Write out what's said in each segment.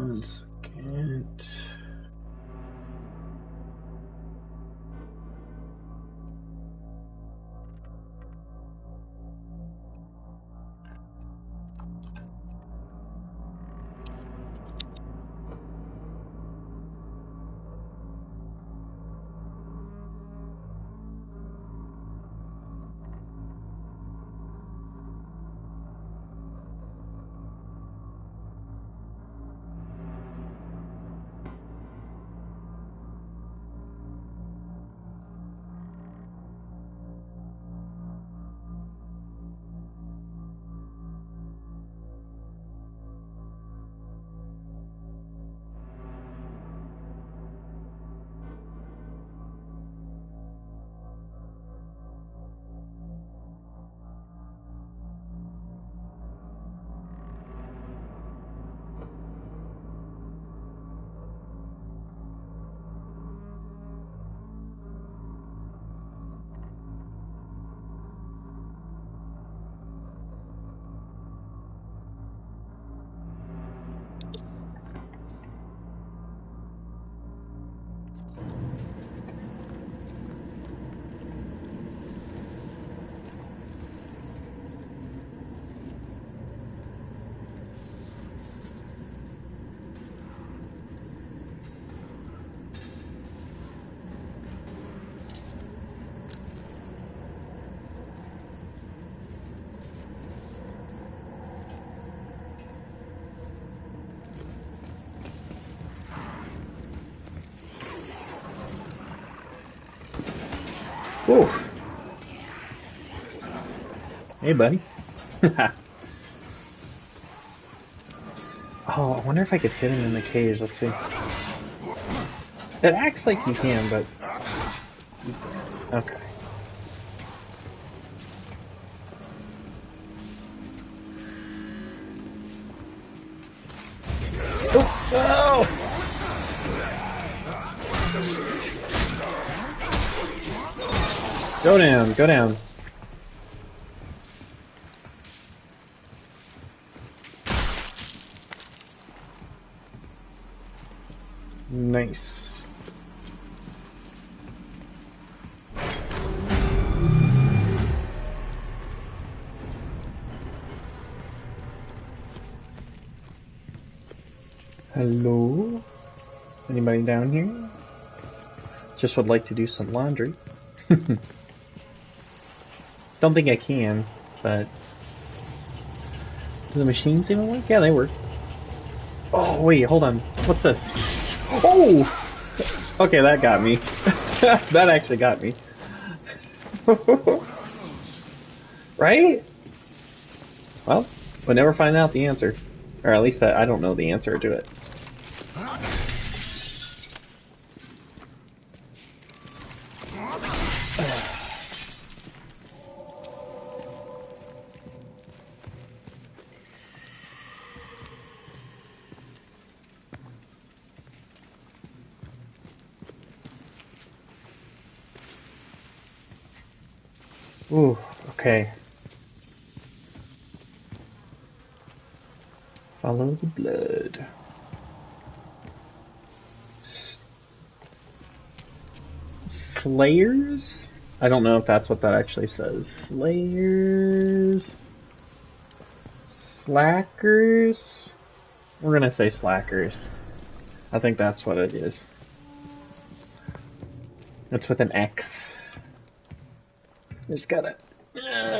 1 second. Ooh. Hey, buddy. Oh, I wonder if I could hit him in the cage. Let's see. It acts like you can, but... Okay. Oh! Go down, go down. Nice. Hello? Anybody down here? Just would like to do some laundry. Don't think I can, but... Do the machines even work? Yeah, they work. Oh, wait, hold on. What's this? Oh! Okay, that got me. That actually got me. Right? Well, we'll never find out the answer. Or at least I don't know the answer to it. Ooh, okay. Follow the blood. Slayers? I don't know if that's what that actually says. Slayers? Slackers? We're gonna say slackers. I think that's what it is. It's with an X. Just gotta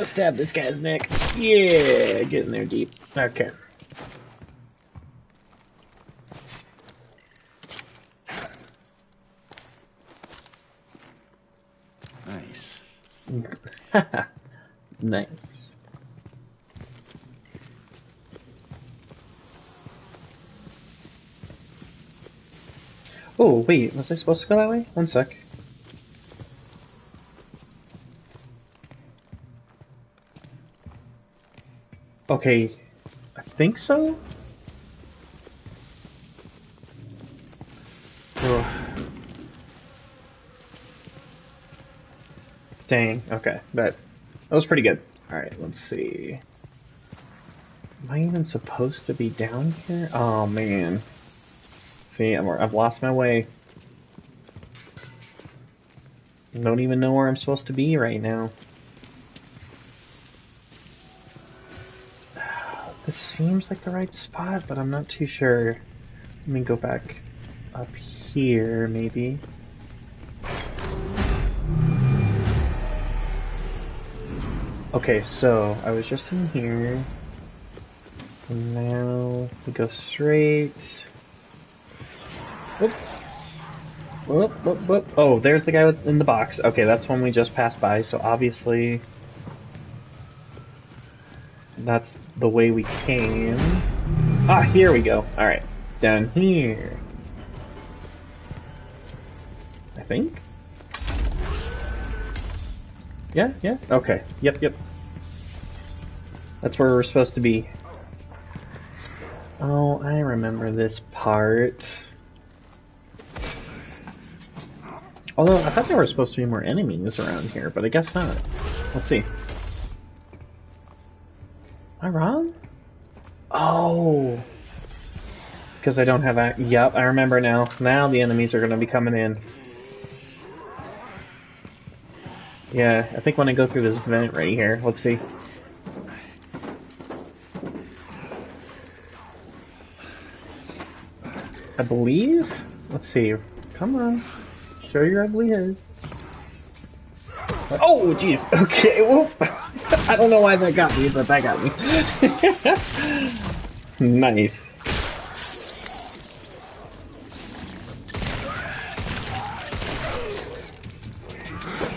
stab this guy's neck. Yeah, get in there deep. Okay. Nice. Nice. Oh, wait, was I supposed to go that way? One sec. Okay, I think so? Ugh. Dang, okay, that was pretty good. Alright, let's see. Am I even supposed to be down here? Oh, man. See, I've lost my way. I don't even know where I'm supposed to be right now. This seems like the right spot, but I'm not too sure. Let me go back up here, maybe. Okay, so I was just in here. And now we go straight. Whoop. Whoop, whoop, whoop. Oh, there's the guy in the box. Okay, that's one we just passed by, so obviously that's the way we came. Ah, here we go. Alright, down here. I think? Yeah, yeah, okay. Yep. That's where we're supposed to be. Oh, I remember this part. Although, I thought there were supposed to be more enemies around here, but I guess not. Let's see. Am I wrong? Oh! Because I don't have yep, I remember now. Now the enemies are going to be coming in. Yeah, I think when I go through this vent right here, let's see. I believe? Let's see. Come on. Show your ugly head. Oh, jeez. Okay, whoop. I don't know why that got me, but that got me. Nice.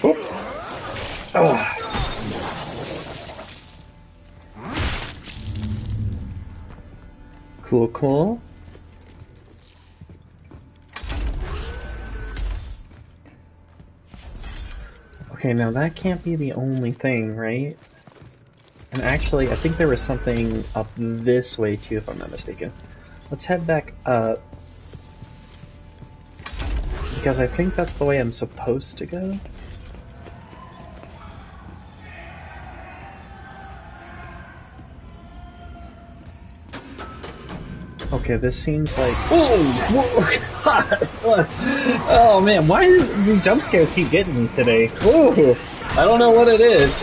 Whoop. Oh. Cool. Okay, now that can't be the only thing, right? And actually, I think there was something up this way too, if I'm not mistaken. Let's head back up. Because I think that's the way I'm supposed to go. Okay, this seems like... Oh! God! Oh man, why do these jump scares keep getting me today? Whoa! I don't know what it is.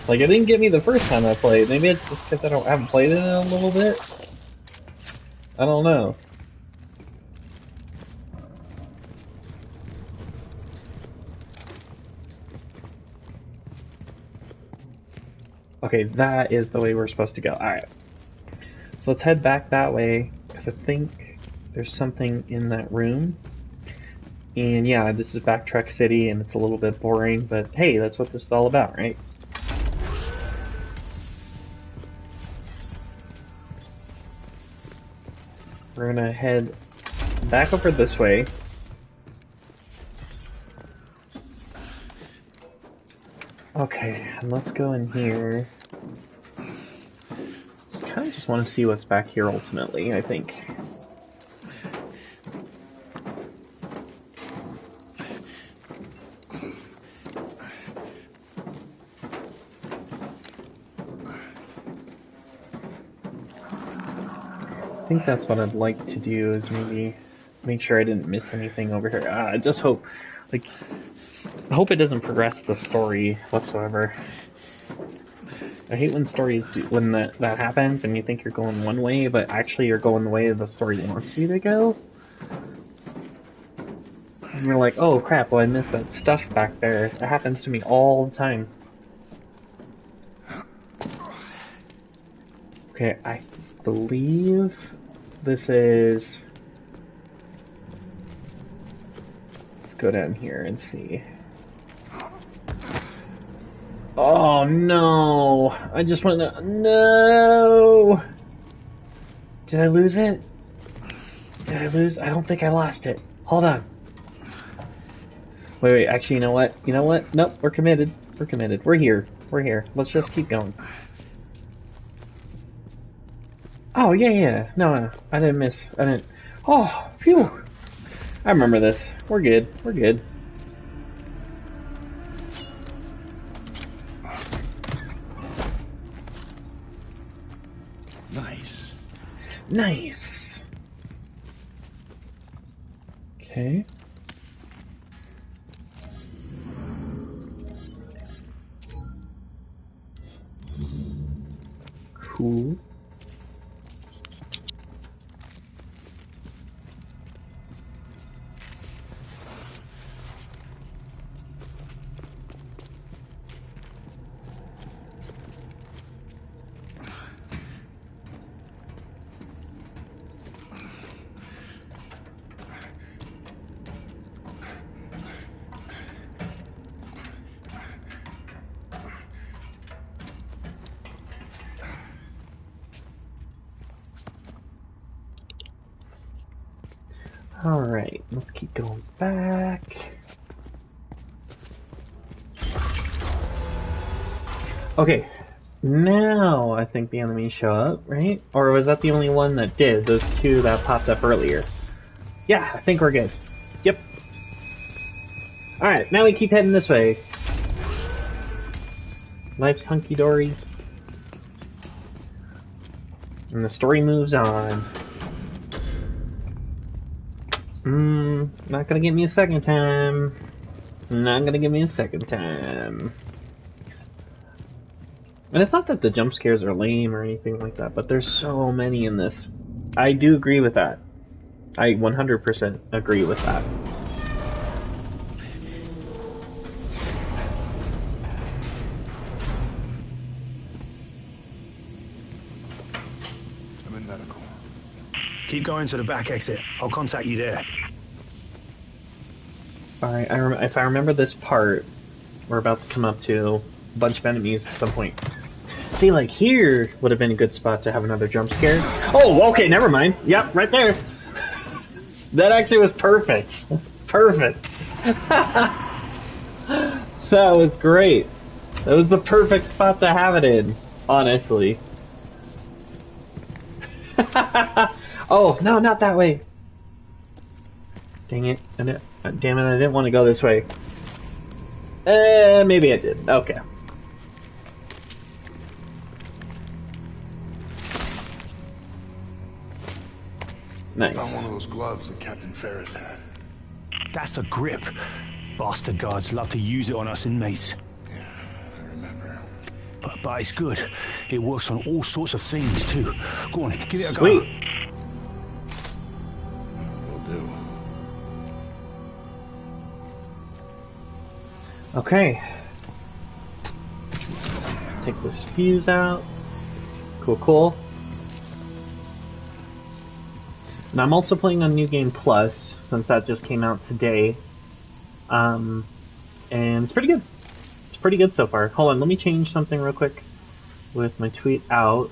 Like, it didn't get me the first time I played. Maybe it's just because I haven't played it in a little bit? I don't know. Okay, that is the way we're supposed to go. Alright. So let's head back that way, because I think there's something in that room. And yeah, this is Backtrack City, and it's a little bit boring, but hey, that's what this is all about, right? We're gonna head back over this way. Okay, and let's go in here. I kind of just want to see what's back here ultimately, I think. I think that's what I'd like to do, is maybe make sure I didn't miss anything over here. I just hope, like, I hope it doesn't progress the story whatsoever. I hate when stories do, when that happens and you think you're going one way, but actually you're going the way the story wants you to go. And you're like, oh crap, well I missed that stuff back there. That happens to me all the time. Okay, I believe this is... Let's go down here and see. Oh no! I just want to... No! Did I lose it? Did I lose? I don't think I lost it. Hold on. Wait, actually, you know what? You know what? Nope, we're committed. We're committed. We're here. We're here. Let's just keep going. Oh, yeah. No, I didn't miss. I didn't... Oh, phew! I remember this. We're good. We're good. Nice. Okay. Cool. Alright, let's keep going back. Okay, now I think the enemies show up, right? Or was that the only one that did? Those two that popped up earlier? Yeah, I think we're good. Yep. Alright, now we keep heading this way. Life's hunky-dory. And the story moves on. Not gonna get me a second time. Not gonna give me a second time. And it's not that the jump scares are lame or anything like that, but there's so many in this. I do agree with that. I 100% agree with that. I'm in medical. Keep going to the back exit. I'll contact you there. Alright, if I remember this part, we're about to come up to a bunch of enemies at some point. See, like, here would have been a good spot to have another jump scare. Oh, okay, never mind. Yep, right there. That actually was perfect. Perfect. That was great. That was the perfect spot to have it in, honestly. Oh, no, not that way. Dang it. Damn it, I didn't want to go this way. Maybe I did. Okay. Nice. Found one of those gloves that Captain Ferris had. That's a grip. Bastard guards love to use it on us inmates. Yeah, I remember. But it's good. It works on all sorts of things, too. Go on, give it a go. Sweet. Will do. Okay. Take this fuse out. Cool, cool. And I'm also playing on New Game Plus, since that just came out today. And it's pretty good. It's pretty good so far. Hold on, let me change something real quick with my tweet out.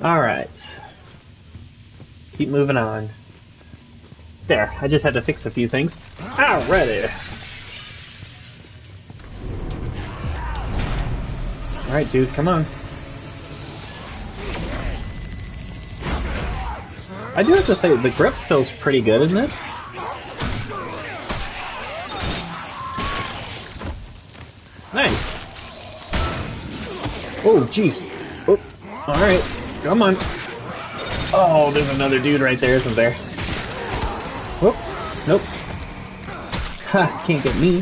Alright. Keep moving on. There, I just had to fix a few things. Alrighty. Alright, dude, come on. I do have to say, the grip feels pretty good in this. Nice. Oh, jeez. Oh, alright. Come on. Oh, there's another dude right there, isn't there? Whoop. Nope. Ha, can't get me.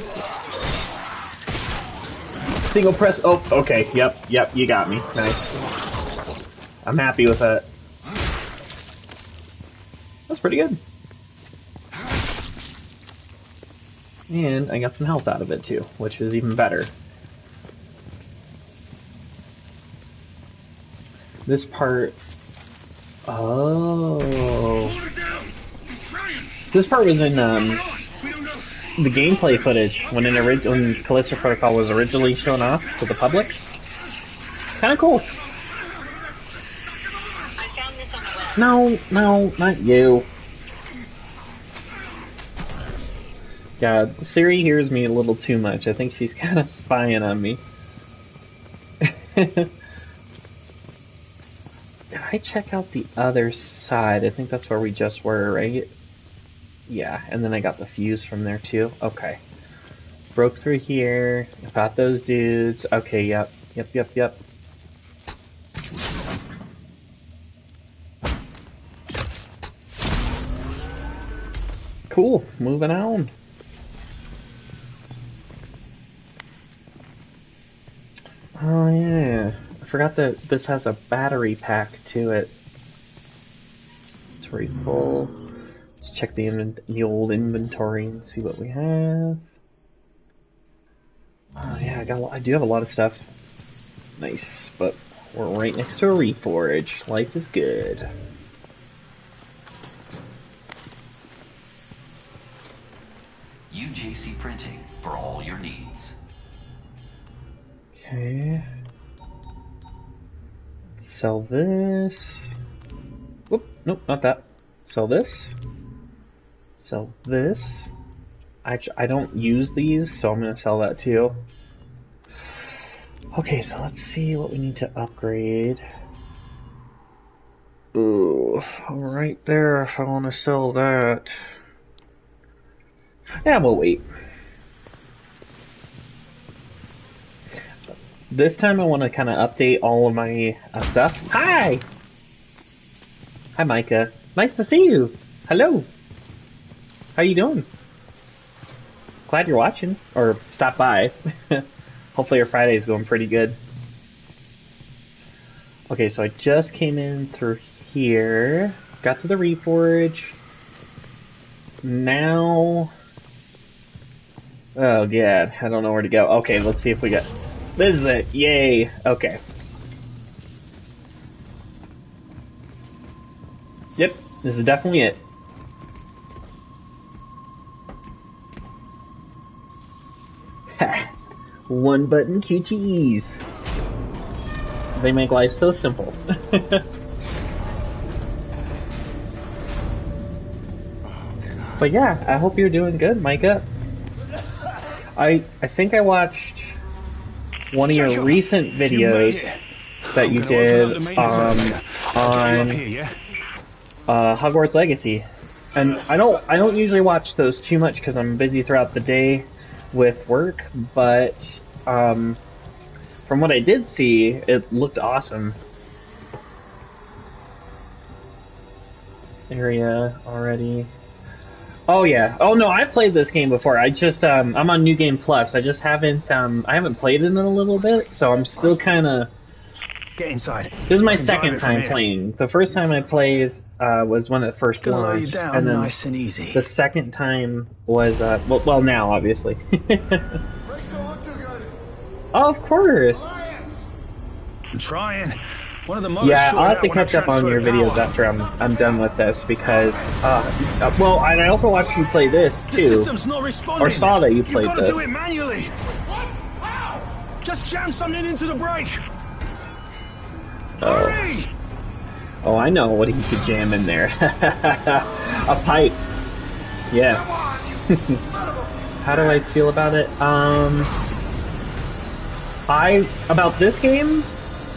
Single press. Oh, okay. Yep, you got me. Nice. I'm happy with that. That's pretty good. And I got some health out of it too, which is even better. This part... Oh... This part was in, the gameplay footage when Callisto Protocol was originally shown off to the public. Kinda cool. I found this on the web. No, not you. Yeah, Siri hears me a little too much. I think she's kind of spying on me. Did I check out the other side? I think that's where we just were, right? Yeah, and then I got the fuse from there too. Okay. Broke through here. Got those dudes. Okay, yep. Yep. Cool. Moving on. Oh yeah. I forgot that this has a battery pack to it. It's very full. Let's check the old inventory and see what we have. Oh yeah, I do have a lot of stuff. Nice, but we're right next to a reforge. Life is good. UJC Printing for all your needs. Okay. Sell this. Whoop, nope, not that. Sell this. Sell this. I don't use these, so I'm gonna sell that too. Okay, so let's see what we need to upgrade. Ooh, right there if I want to sell that. Yeah, we'll wait. This time I want to kind of update all of my stuff. Hi! Hi, Micah. Nice to see you. Hello. How you doing? Glad you're watching. Or stop by. Hopefully your Friday is going pretty good. Okay, so I just came in through here. Got to the Reforge. Now... Oh, God. I don't know where to go. Okay, let's see if we got... This is it. Yay. Okay. Yep, this is definitely it. Ha! One button QTEs. They make life so simple. But yeah, I hope you're doing good, Micah. I think I watched one of your recent videos that you did on Hogwarts Legacy, and I don't usually watch those too much because I'm busy throughout the day with work. But from what I did see, it looked awesome. Area already. Oh yeah. Oh no, I've played this game before. I just I'm on New Game Plus. I just haven't I haven't played it in a little bit, so I'm still kind of. Get inside. This is my second time playing. The first time I played was when it first launched, and then nice and easy. the second time was well now obviously. Brakes don't look too good. Oh, of course. I'm trying. One of the most Yeah, I'll have to catch up on your videos after I'm done with this because well, and I also watched you play this too. The system's not responding. Or saw that you played You've got to this. do it manually. What? How? Just jam something into the brake. Oh. Hurry! Oh, I know what he could jam in there. A pipe. Yeah. Come on, you son of a... How do I feel about it? About this game,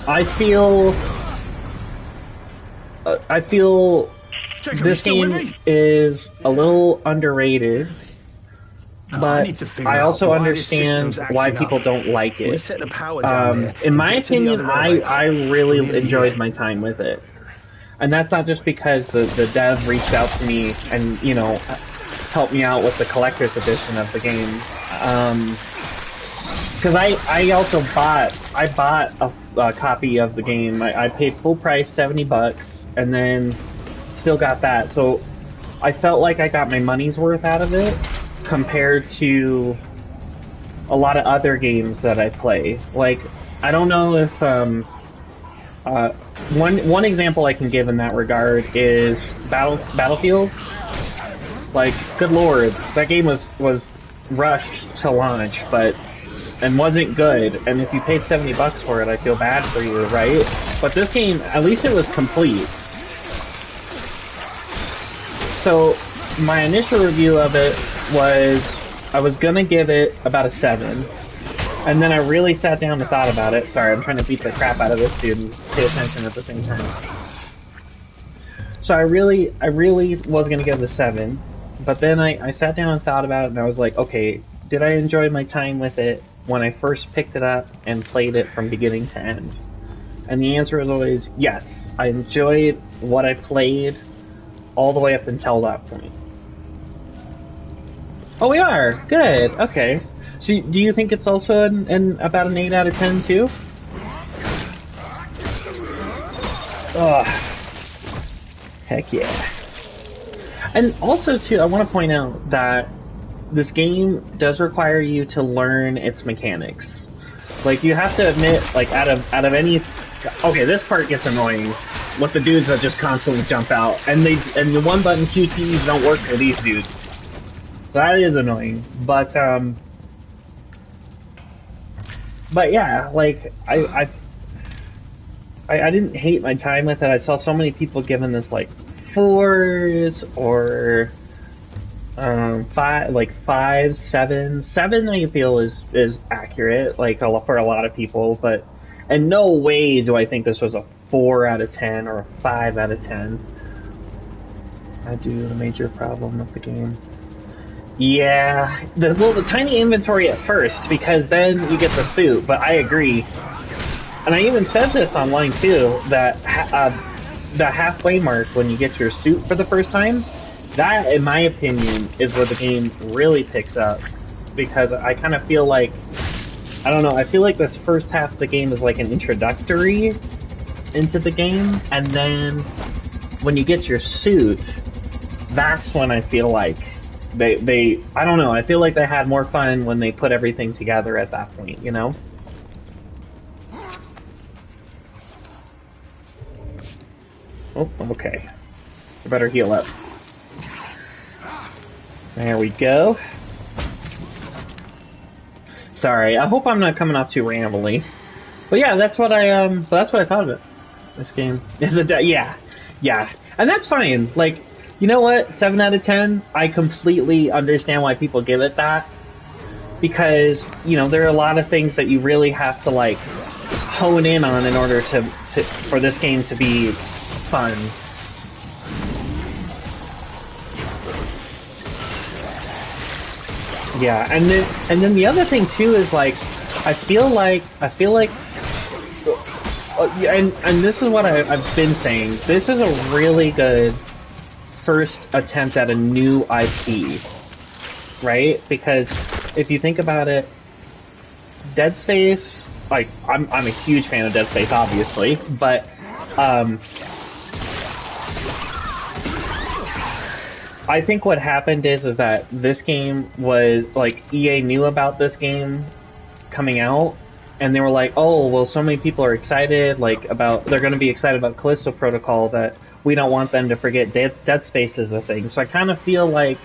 I feel this game is a little underrated, but I also understand why people don't like We it. set the power down there In and my get to the opinion, other elevator. I really Come here, enjoyed yeah. my time with it. And that's not just because the dev reached out to me and, you know, helped me out with the collector's edition of the game. Because I also bought a copy of the game. I paid full price, $70, and then still got that. So I felt like I got my money's worth out of it compared to a lot of other games that I play. Like, I don't know if one example I can give in that regard is Battlefield. Like, good lord, that game was rushed to launch, and wasn't good, and if you paid $70 for it, I feel bad for you, right? But this game, at least it was complete. So, my initial review of it was, I was gonna give it about a 7. And then I really sat down and thought about it. Sorry, I'm trying to beat the crap out of this dude and pay attention at the same time. So I really was gonna give it a 7, but then I sat down and thought about it, and I was like, okay, did I enjoy my time with it when I first picked it up and played it from beginning to end? And the answer is always yes. I enjoyed what I played all the way up until that point. Oh, we are! Good, okay. So do you think it's also about an 8 out of 10 too? Ugh. Heck yeah. And also too, I want to point out that this game does require you to learn its mechanics. Like, you have to admit, like, out of any... Okay, this part gets annoying with the dudes that just constantly jump out. And the one button QTEs don't work for these dudes. So that is annoying. But yeah, like, I didn't hate my time with it. I saw so many people giving this, like, 4s or 5, like 5, 7. 7 I feel is accurate, like for a lot of people, but in no way do I think this was a 4 out of 10 or a 5 out of 10. I do have a major problem with the game. Yeah, the tiny inventory at first, because then you get the suit, but I agree. And I even said this online too, that the halfway mark when you get your suit for the first time, that, in my opinion, is where the game really picks up. Because I kind of feel like, I don't know, I feel like this first half of the game is like an introductory into the game, and then when you get your suit, that's when I feel like they I don't know, I feel like they had more fun when they put everything together at that point, you know? Oh, okay. I better heal up. There we go. Sorry, I hope I'm not coming off too rambly. But yeah, that's what I thought of it. This game. Yeah. And that's fine. Like, you know what? 7 out of 10, I completely understand why people give it that. Because, you know, there are a lot of things that you really have to, like, hone in on in order for this game to be fun. Yeah, and then the other thing too is, like, I feel like, and this is what I've been saying. This is a really good first attempt at a new IP, right? Because if you think about it, Dead Space, like, I'm a huge fan of Dead Space, obviously, but I think what happened is that this game was, like, EA knew about this game coming out, and they were like, oh, well, so many people are excited, like, they're gonna be excited about Callisto Protocol that we don't want them to forget Dead Space is a thing. So I kind of feel like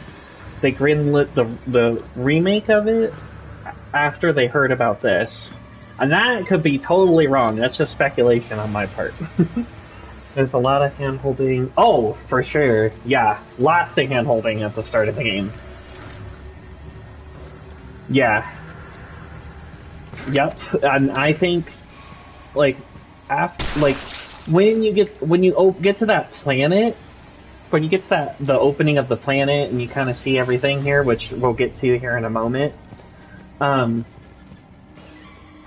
they greenlit the remake of it after they heard about this. And that could be totally wrong. That's just speculation on my part. There's a lot of hand-holding. Oh, for sure. Yeah, lots of hand-holding at the start of the game. Yeah. Yep. And I think, like, when you get to that planet, when you get to the opening of the planet and you kind of see everything here, which we'll get to here in a moment,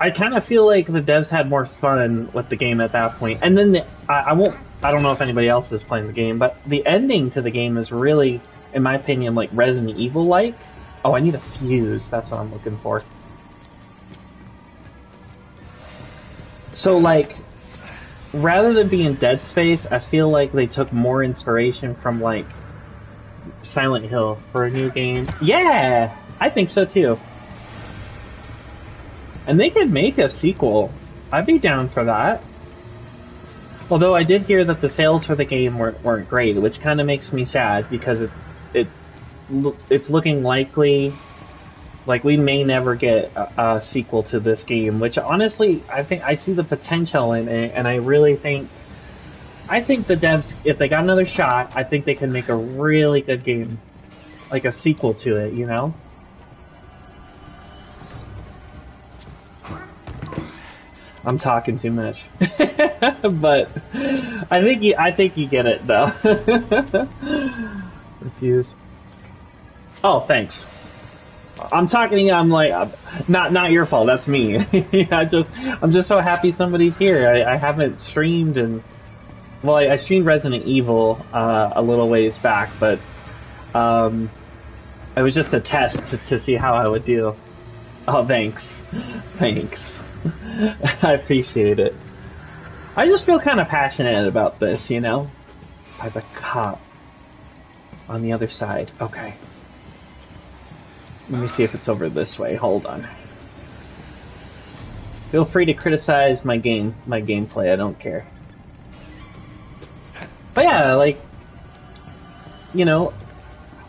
I kind of feel like the devs had more fun with the game at that point. And then I don't know if anybody else is playing the game, but the ending to the game is really, in my opinion, like Resident Evil-like. Oh, I need a fuse. That's what I'm looking for. So, like, rather than being Dead Space, I feel like they took more inspiration from, like, Silent Hill for a new game. Yeah! I think so, too. And they could make a sequel. I'd be down for that. Although I did hear that the sales for the game weren't great, which kind of makes me sad, because it's looking likely, like, we may never get a sequel to this game, which honestly, I think I see the potential in it, and I really think the devs, if they got another shot, I think they can make a really good game. Like a sequel to it, you know? I'm talking too much. But I think you get it though. Refuse. Oh, thanks. I'm talking to you. I'm like, not your fault. That's me. I'm just so happy somebody's here. I haven't streamed and well, I streamed Resident Evil a little ways back, but it was just a test to see how I would do. Oh, thanks, thanks. I appreciate it. I just feel kind of passionate about this, you know. By the cop on the other side. Okay. Let me see if it's over this way. Hold on. Feel free to criticize my gameplay. I don't care. But yeah, like, you know,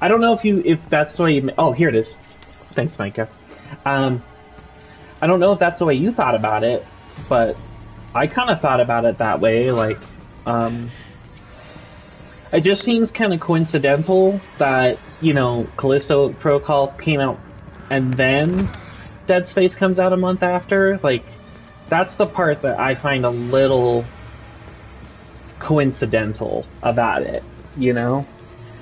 I don't know if that's the way you. Oh, here it is. Thanks, Micah. I don't know if that's the way you thought about it, but I kind of thought about it that way. Like, it just seems kind of coincidental that, you know, Callisto Protocol came out and then Dead Space comes out a month after. Like, that's the part that I find a little coincidental about it, you know?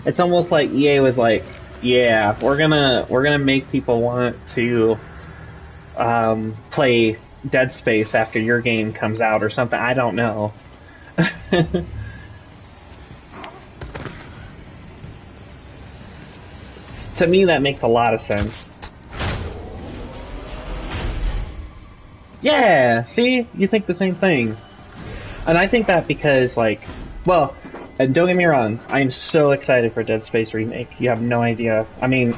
It's almost like EA was like, yeah, we're gonna make people want to play Dead Space after your game comes out or something. I don't know. To me, that makes a lot of sense. Yeah, see? You think the same thing. And I think that because, like, well, and don't get me wrong, I am so excited for Dead Space Remake. You have no idea. I mean,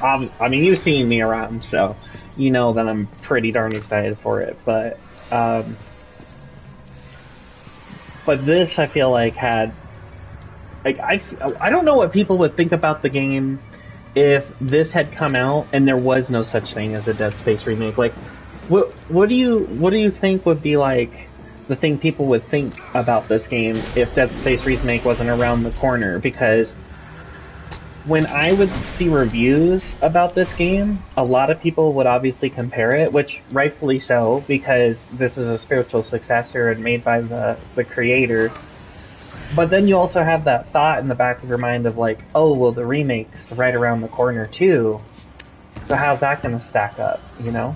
you've seen me around, so you know that I'm pretty darn excited for it. But this, I feel like, had, like, I don't know what people would think about the game if this had come out and there was no such thing as a Dead Space remake. Like, what do you think would be like the thing people would think about this game if Dead Space remake wasn't around the corner? Because when I would see reviews about this game, a lot of people would obviously compare it, which rightfully so, because this is a spiritual successor and made by the creator. But then you also have that thought in the back of your mind of like, oh, well, the remake's right around the corner too. So how's that going to stack up, you know?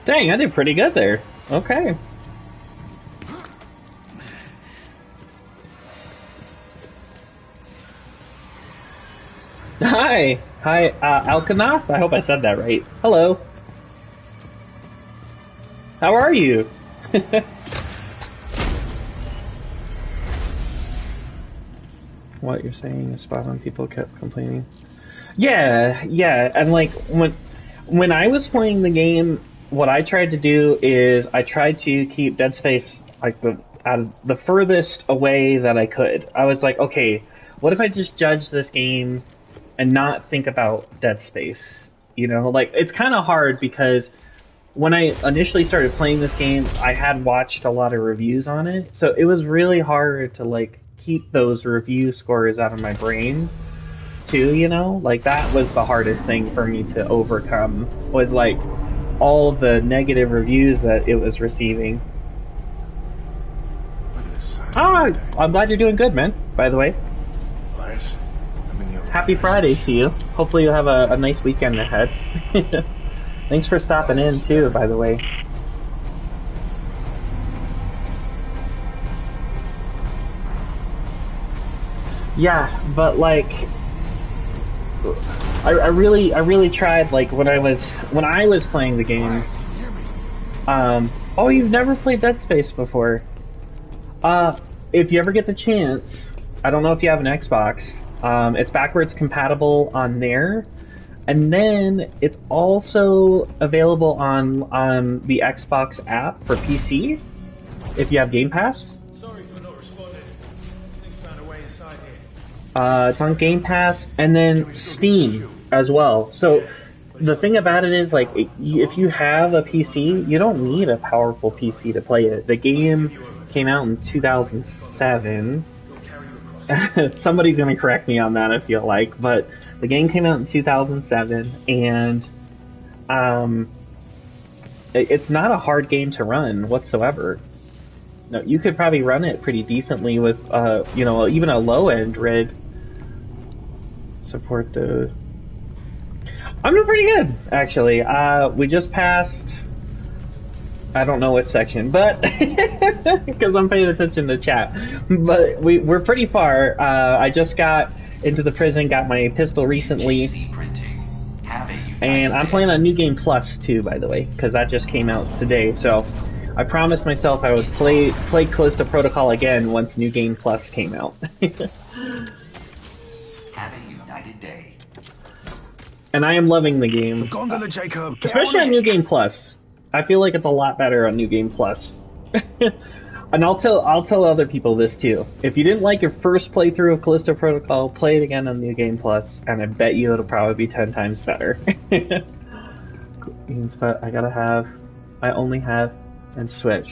Dang, I did pretty good there. Okay. Hi, Alkanath. I hope I said that right. Hello. How are you? What you're saying is spot on. People kept complaining. Yeah, and like when I was playing the game, what I tried to do is I tried to keep Dead Space like the furthest away that I could. I was like, okay, what if I just judge this game and not think about Dead Space? You know, like it's kind of hard because when I initially started playing this game, I had watched a lot of reviews on it, so it was really hard to like keep those review scores out of my brain too, you know? Like that was the hardest thing for me to overcome, was like all the negative reviews that it was receiving. Ah, I'm glad you're doing good, man, by the way. Happy Friday to you. Hopefully you'll have a nice weekend ahead. Thanks for stopping in too, by the way. Yeah, but like, I really tried. Like when I was playing the game. Oh, you've never played Dead Space before? If you ever get the chance, I don't know if you have an Xbox. It's backwards compatible on there. And then it's also available on the Xbox app for PC, if you have Game Pass. Sorry for not responding. This thing's found a way inside here. It's on Game Pass, and then Steam as well. So the thing about it is, like, if you have a PC, you don't need a powerful PC to play it. The game came out in 2007. Somebody's gonna correct me on that, I feel like, but The game came out in 2007, and it's not a hard game to run whatsoever. No, you could probably run it pretty decently with, you know, even a low-end rig. Support the... I'm doing pretty good, actually. We just passed... I don't know which section, but... because I'm paying attention to chat. But we're pretty far. I just got into the prison, got my pistol recently. PC printing. Have a united And I'm day. playing on New Game Plus, too, by the way, because that just came out today, so... I promised myself I would play Callisto Protocol again once New Game Plus came out. Have a united day. And I am loving the game. Gondola, Jacob. Get Especially on on it. New Game Plus. I feel like it's a lot better on New Game Plus. And I'll tell other people this too. If you didn't like your first playthrough of Callisto Protocol, play it again on New Game Plus, and I bet you it'll probably be 10 times better. But I only have and Switch.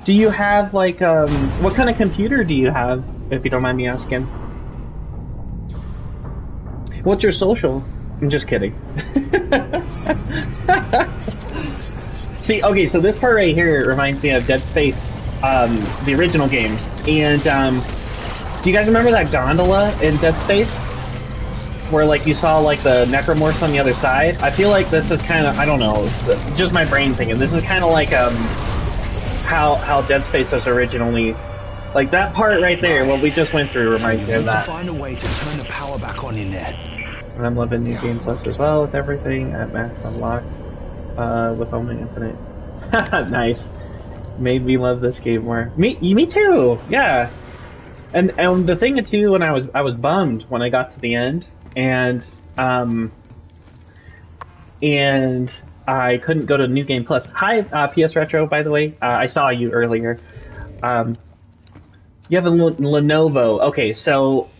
Do you have like what kind of computer do you have, if you don't mind me asking? What's your social? I'm just kidding. See, okay, so this part right here reminds me of Dead Space, the original game. And do you guys remember that gondola in Dead Space? Where like you saw like the necromorphs on the other side? I feel like this is kind of, I don't know, just my brain thinking. This is kind of like how Dead Space was originally, like that part right there, what we just went through reminds me of Need to that. find a way to turn the power back on in there. And I'm loving New Game Plus as well with everything at max unlocked, with only infinite. Nice. Made me love this game more. Me too. Yeah. And the thing too, when I was bummed when I got to the end, and I couldn't go to New Game Plus. Hi, PS Retro, by the way. I saw you earlier. You have a Lenovo. Okay, so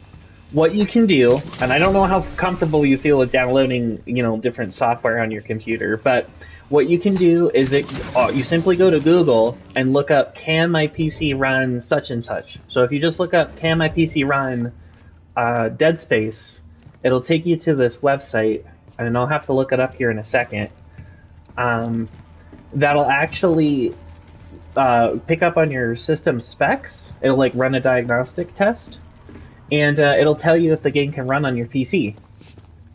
what you can do, and I don't know how comfortable you feel with downloading, you know, different software on your computer, but what you can do is you simply go to Google and look up, can my PC run such and such? So if you just look up, can my PC run Dead Space, it'll take you to this website, and I'll have to look it up here in a second. That'll actually pick up on your system specs. It'll like run a diagnostic test, and it'll tell you if the game can run on your PC,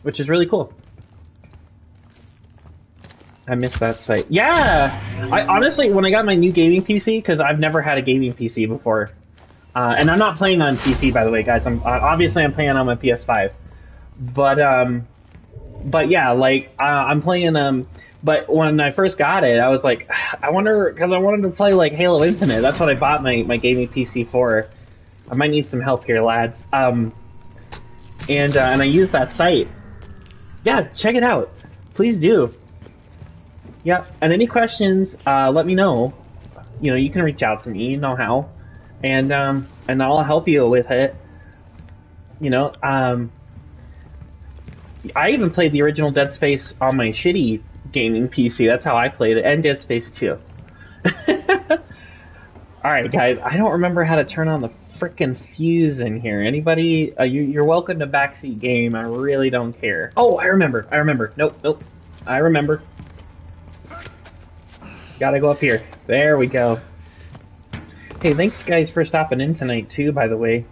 which is really cool. I missed that site. Yeah! I honestly, when I got my new gaming PC, because I've never had a gaming PC before, and I'm not playing on PC, by the way, guys. I'm playing on my PS5, but yeah, like I'm playing. But when I first got it, I was like, I wonder, because I wanted to play like Halo Infinite. That's what I bought my gaming PC for. I might need some help here, lads. And I used that site. Yeah, check it out. Please do. Yeah, and any questions, let me know. You know, you can reach out to me, you know how. And I'll help you with it. You know, I even played the original Dead Space on my shitty gaming PC. That's how I played it, and Dead Space 2. Alright, guys, I don't remember how to turn on the frickin' fuse in here. Anybody? You're welcome to Backseat Game. I really don't care. Oh, I remember. Nope. I remember. Gotta go up here. There we go. Hey, thanks guys for stopping in tonight too, by the way.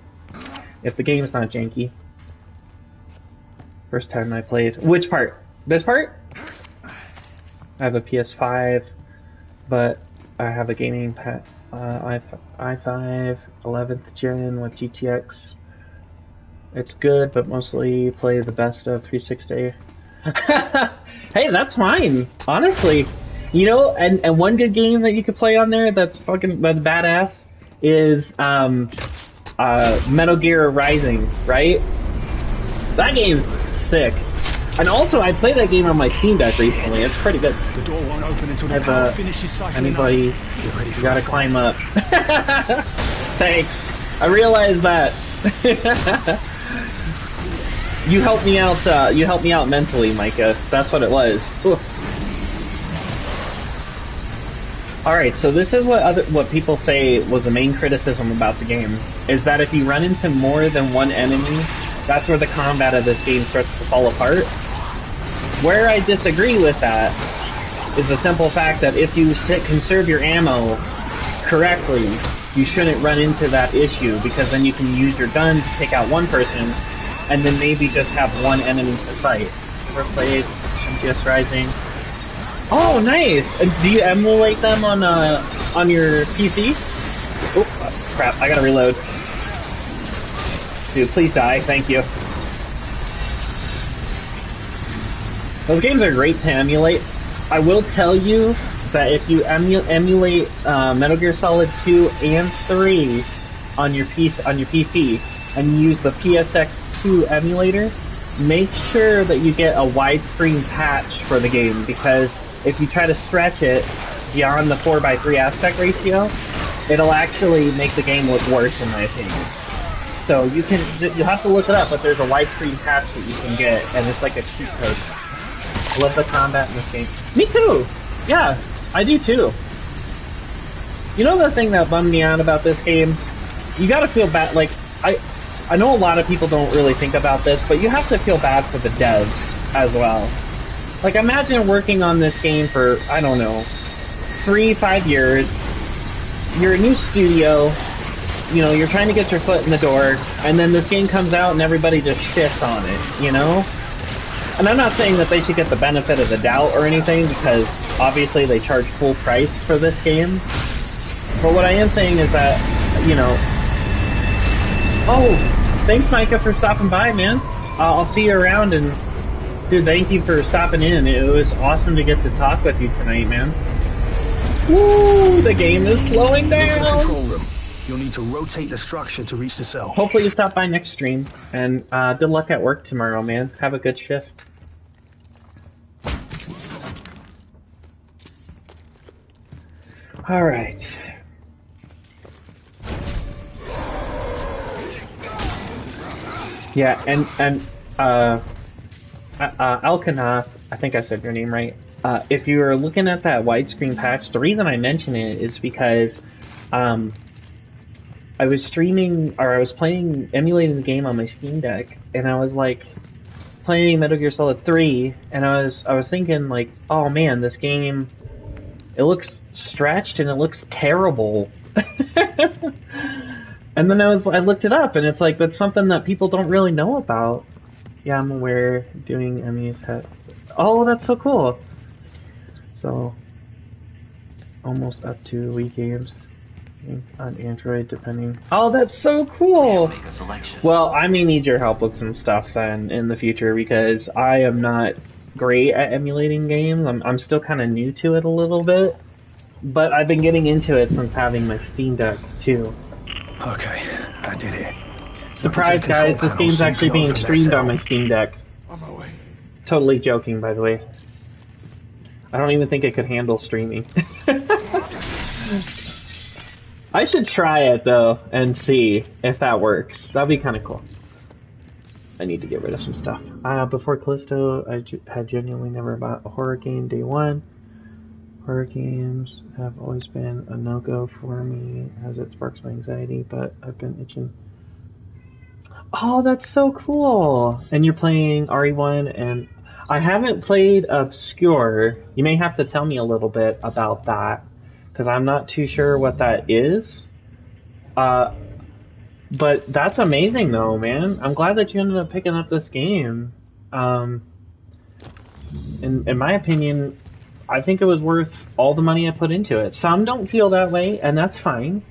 If the game's not janky. First time I played. Which part? This part? I have a PS5, but I have a gaming i5 11th gen with GTX. It's good, but mostly play the best of 360. Hey, that's fine, honestly. You know, and one good game that you could play on there that's badass is Metal Gear Rising, right? That game's sick. And also, I played that game on my Steam Deck recently. It's pretty good. The door won't open until the power finishes cycling. Anybody, you gotta climb up. Thanks. I realized that. You helped me out. You helped me out mentally, Micah. That's what it was. All right, so this is what people say was the main criticism about the game, is that if you run into more than one enemy That's where the combat of this game starts to fall apart. Where I disagree with that is the simple fact that if you conserve your ammo correctly, you shouldn't run into that issue, because then you can use your gun to take out one person, and then maybe just have one enemy to fight. Never played MGS Rising. Oh, nice! Do you emulate them on your PC? Oh, crap, I gotta reload. Dude, please die, thank you. Those games are great to emulate. I will tell you that if you emulate Metal Gear Solid 2 and 3 on your PC and you use the PSX2 emulator, make sure that you get a widescreen patch for the game, because if you try to stretch it beyond the 4:3 aspect ratio, it'll actually make the game look worse, in my opinion. So you have to look it up, but there's a widescreen patch that you can get, and it's like a cheat code. I love the combat in this game. Me too! Yeah, I do too. You know the thing that bummed me out about this game? You gotta feel bad, like, I know a lot of people don't really think about this, but you have to feel bad for the devs as well. Like, imagine working on this game for, I don't know, 3-5 years. You're a new studio, you know, you're trying to get your foot in the door, and then this game comes out and everybody just shits on it, you know? And I'm not saying that they should get the benefit of the doubt or anything, because obviously they charge full price for this game. But what I am saying is that, you know... Oh, thanks Micah for stopping by, man. I'll see you around, and dude, thank you for stopping in. It was awesome to get to talk with you tonight, man. Woo, the game is slowing down! Control room. You'll need to rotate the structure to reach the cell. Hopefully you stop by next stream, and good luck at work tomorrow, man. Have a good shift. Alright. Yeah, and Alkanath, I think I said your name right. If you were looking at that widescreen patch, the reason I mention it is because I was streaming, or I was emulating the game on my Steam Deck, and I was like playing Metal Gear Solid 3, and I was thinking like, oh man, this game, it looks stretched and it looks terrible. And then I looked it up, and it's like, that's something that people don't really know about. Yeah, I'm aware doing ME's oh, that's so cool. So, almost up to Wii games on Android, depending. Oh, that's so cool! Make a selection. Well, I may need your help with some stuff then in the future, because I am not great at emulating games. I'm still kind of new to it a little bit, but I've been getting into it since having my Steam Deck too. Okay, I did it. Surprise, guys! This game's actually being streamed on my Steam Deck. On my way. Totally joking, by the way. I don't even think it could handle streaming. I should try it though and see if that works. That'd be kind of cool. I need to get rid of some stuff. Before Callisto, I had genuinely never bought a horror game day one. Horror games have always been a no-go for me, as it sparks my anxiety, but I've been itching. Oh, that's so cool! And you're playing RE1, and I haven't played Obscure. You may have to tell me a little bit about that, because I'm not too sure what that is. But that's amazing though, man. I'm glad that you ended up picking up this game. In my opinion, I think it was worth all the money I put into it. Some don't feel that way, and that's fine.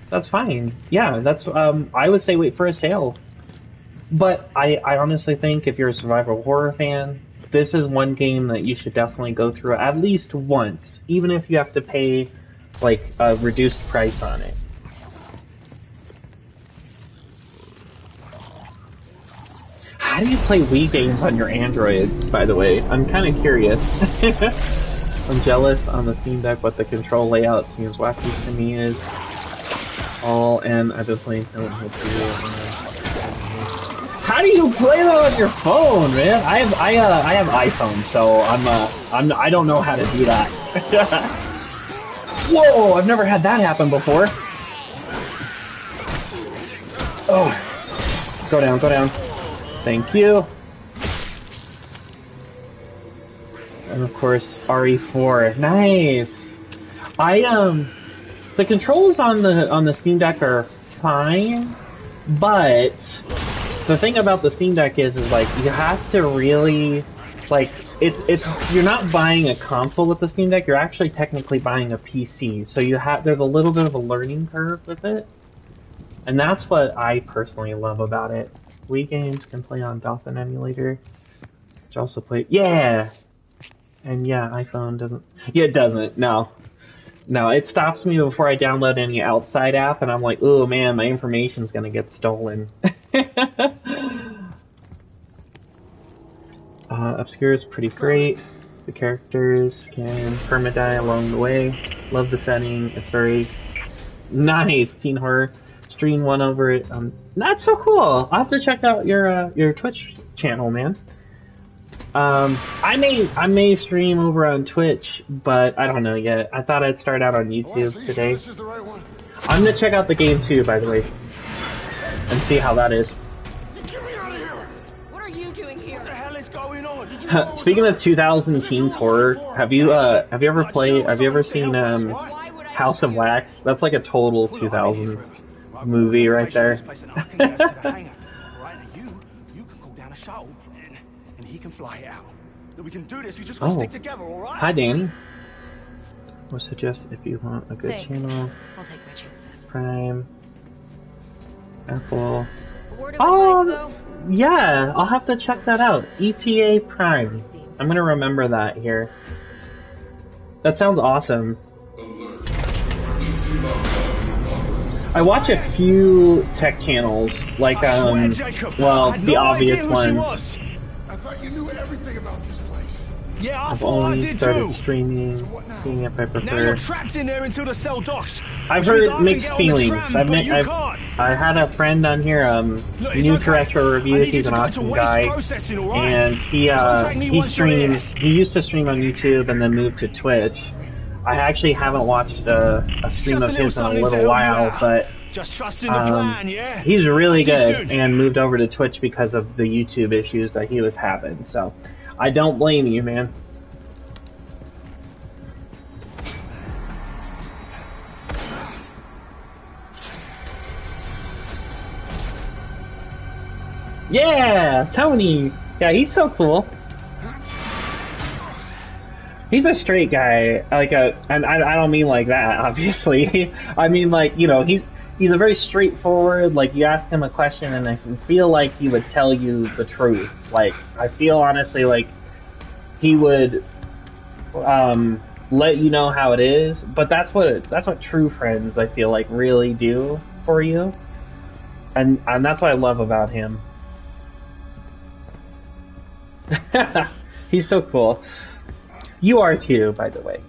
That's fine. Yeah, that's, I would say wait for a sale. But I honestly think if you're a survival horror fan, this is one game that you should definitely go through at least once, even if you have to pay, like, a reduced price on it. How do you play Wii games on your Android, by the way? I'm kind of curious. I'm jealous on the Steam Deck what the control layout seems wacky to me is. And I definitely don't hope you. How do you play that on your phone, man? I have iPhone, so I don't know how to do that. Whoa! I've never had that happen before. Oh. Go down, go down. Thank you. And of course, RE4. Nice. The controls on the Steam Deck are fine, but the thing about the Steam Deck is like you have to really like it's you're not buying a console with the Steam Deck. You're actually technically buying a PC. So there's a little bit of a learning curve with it, and that's what I personally love about it. Wii games can play on Dolphin emulator, which also play and yeah, iPhone doesn't. Yeah, it doesn't. No, it stops me before I download any outside app, and I'm like, oh man, my information's gonna get stolen. Obscure is pretty great. The characters can perma-die along the way. Love the setting. It's very nice. Teen horror. Stream one over it. That's so cool. I'll have to check out your Twitch channel, man. I may stream over on Twitch, but I don't know yet. I thought I'd start out on YouTube today. This is the right one. I'm gonna check out the game too, by the way, and see how that is. Get me out of here! What are you doing here? What the hell is going on? Speaking of 2000 teens horror, have you ever seen House of Wax? That's like a total 2000 movie right there. He can fly it out. We can do this. We just gotta stick together, all right? Hi, Danny. Would suggest if you want a good channel. I'll take my chances. Prime. Apple. A word of advice, though? Yeah, I'll have to check that out. ETA Prime. I'm gonna remember that here. That sounds awesome. I watch a few tech channels, like well, the obvious ones. I thought you knew everything about this place. Yeah, I I've thought I only did started too. streaming, seeing if I Now you're prefer. trapped in there until the cell docks. I've Which means heard I can mixed get on the feelings. tram, but you can't. I had a friend on here, Look, it's new okay. to Retro I Reviews. need you He's to an go to awesome waste guy, processing, all right? and Contact me he once you're here. streams. He used to stream on YouTube and then moved to Twitch. I actually haven't watched a stream Just of a little his in a something to little help you while, out. but Just trust in the plan, yeah? he's really See you good soon. and moved over to Twitch because of the YouTube issues that he was having. So I don't blame you, man. Yeah, Tony. Yeah, he's so cool. He's a straight guy, and I don't mean like that, obviously. I mean like, you know, he's a very straightforward, like you ask him a question and I can feel like he would tell you the truth. Like, I feel honestly like he would let you know how it is, but that's what true friends, I feel like, really do for you. And that's what I love about him. He's so cool. You are too, by the way.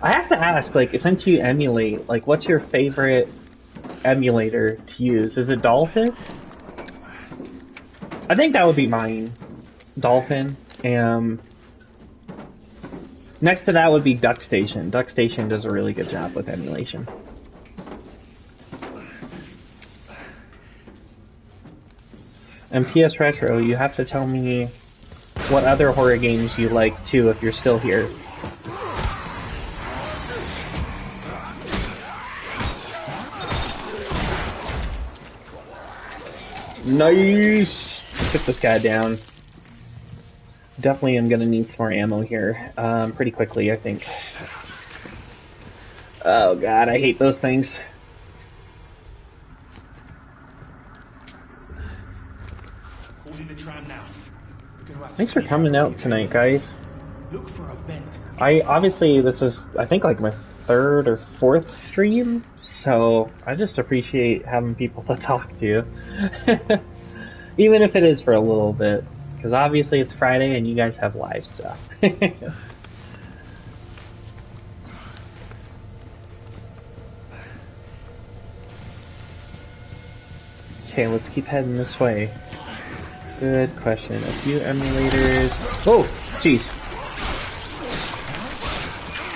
I have to ask, like, since you emulate, like, what's your favorite emulator to use? Is it Dolphin? I think that would be mine. Dolphin. Next to that would be DuckStation. DuckStation does a really good job with emulation. And PS Retro, you have to tell me what other horror games you like too if you're still here. Nice! Get this guy down. Definitely am gonna need some more ammo here. Pretty quickly, I think. Oh god, I hate those things. Thanks for coming out tonight, guys. Look for a vent. This is, I think, like my third or fourth stream, so I just appreciate having people to talk to. Even if it is for a little bit, because obviously it's Friday and you guys have live stuff. Okay, let's keep heading this way. Good question. A few emulators. Oh, jeez.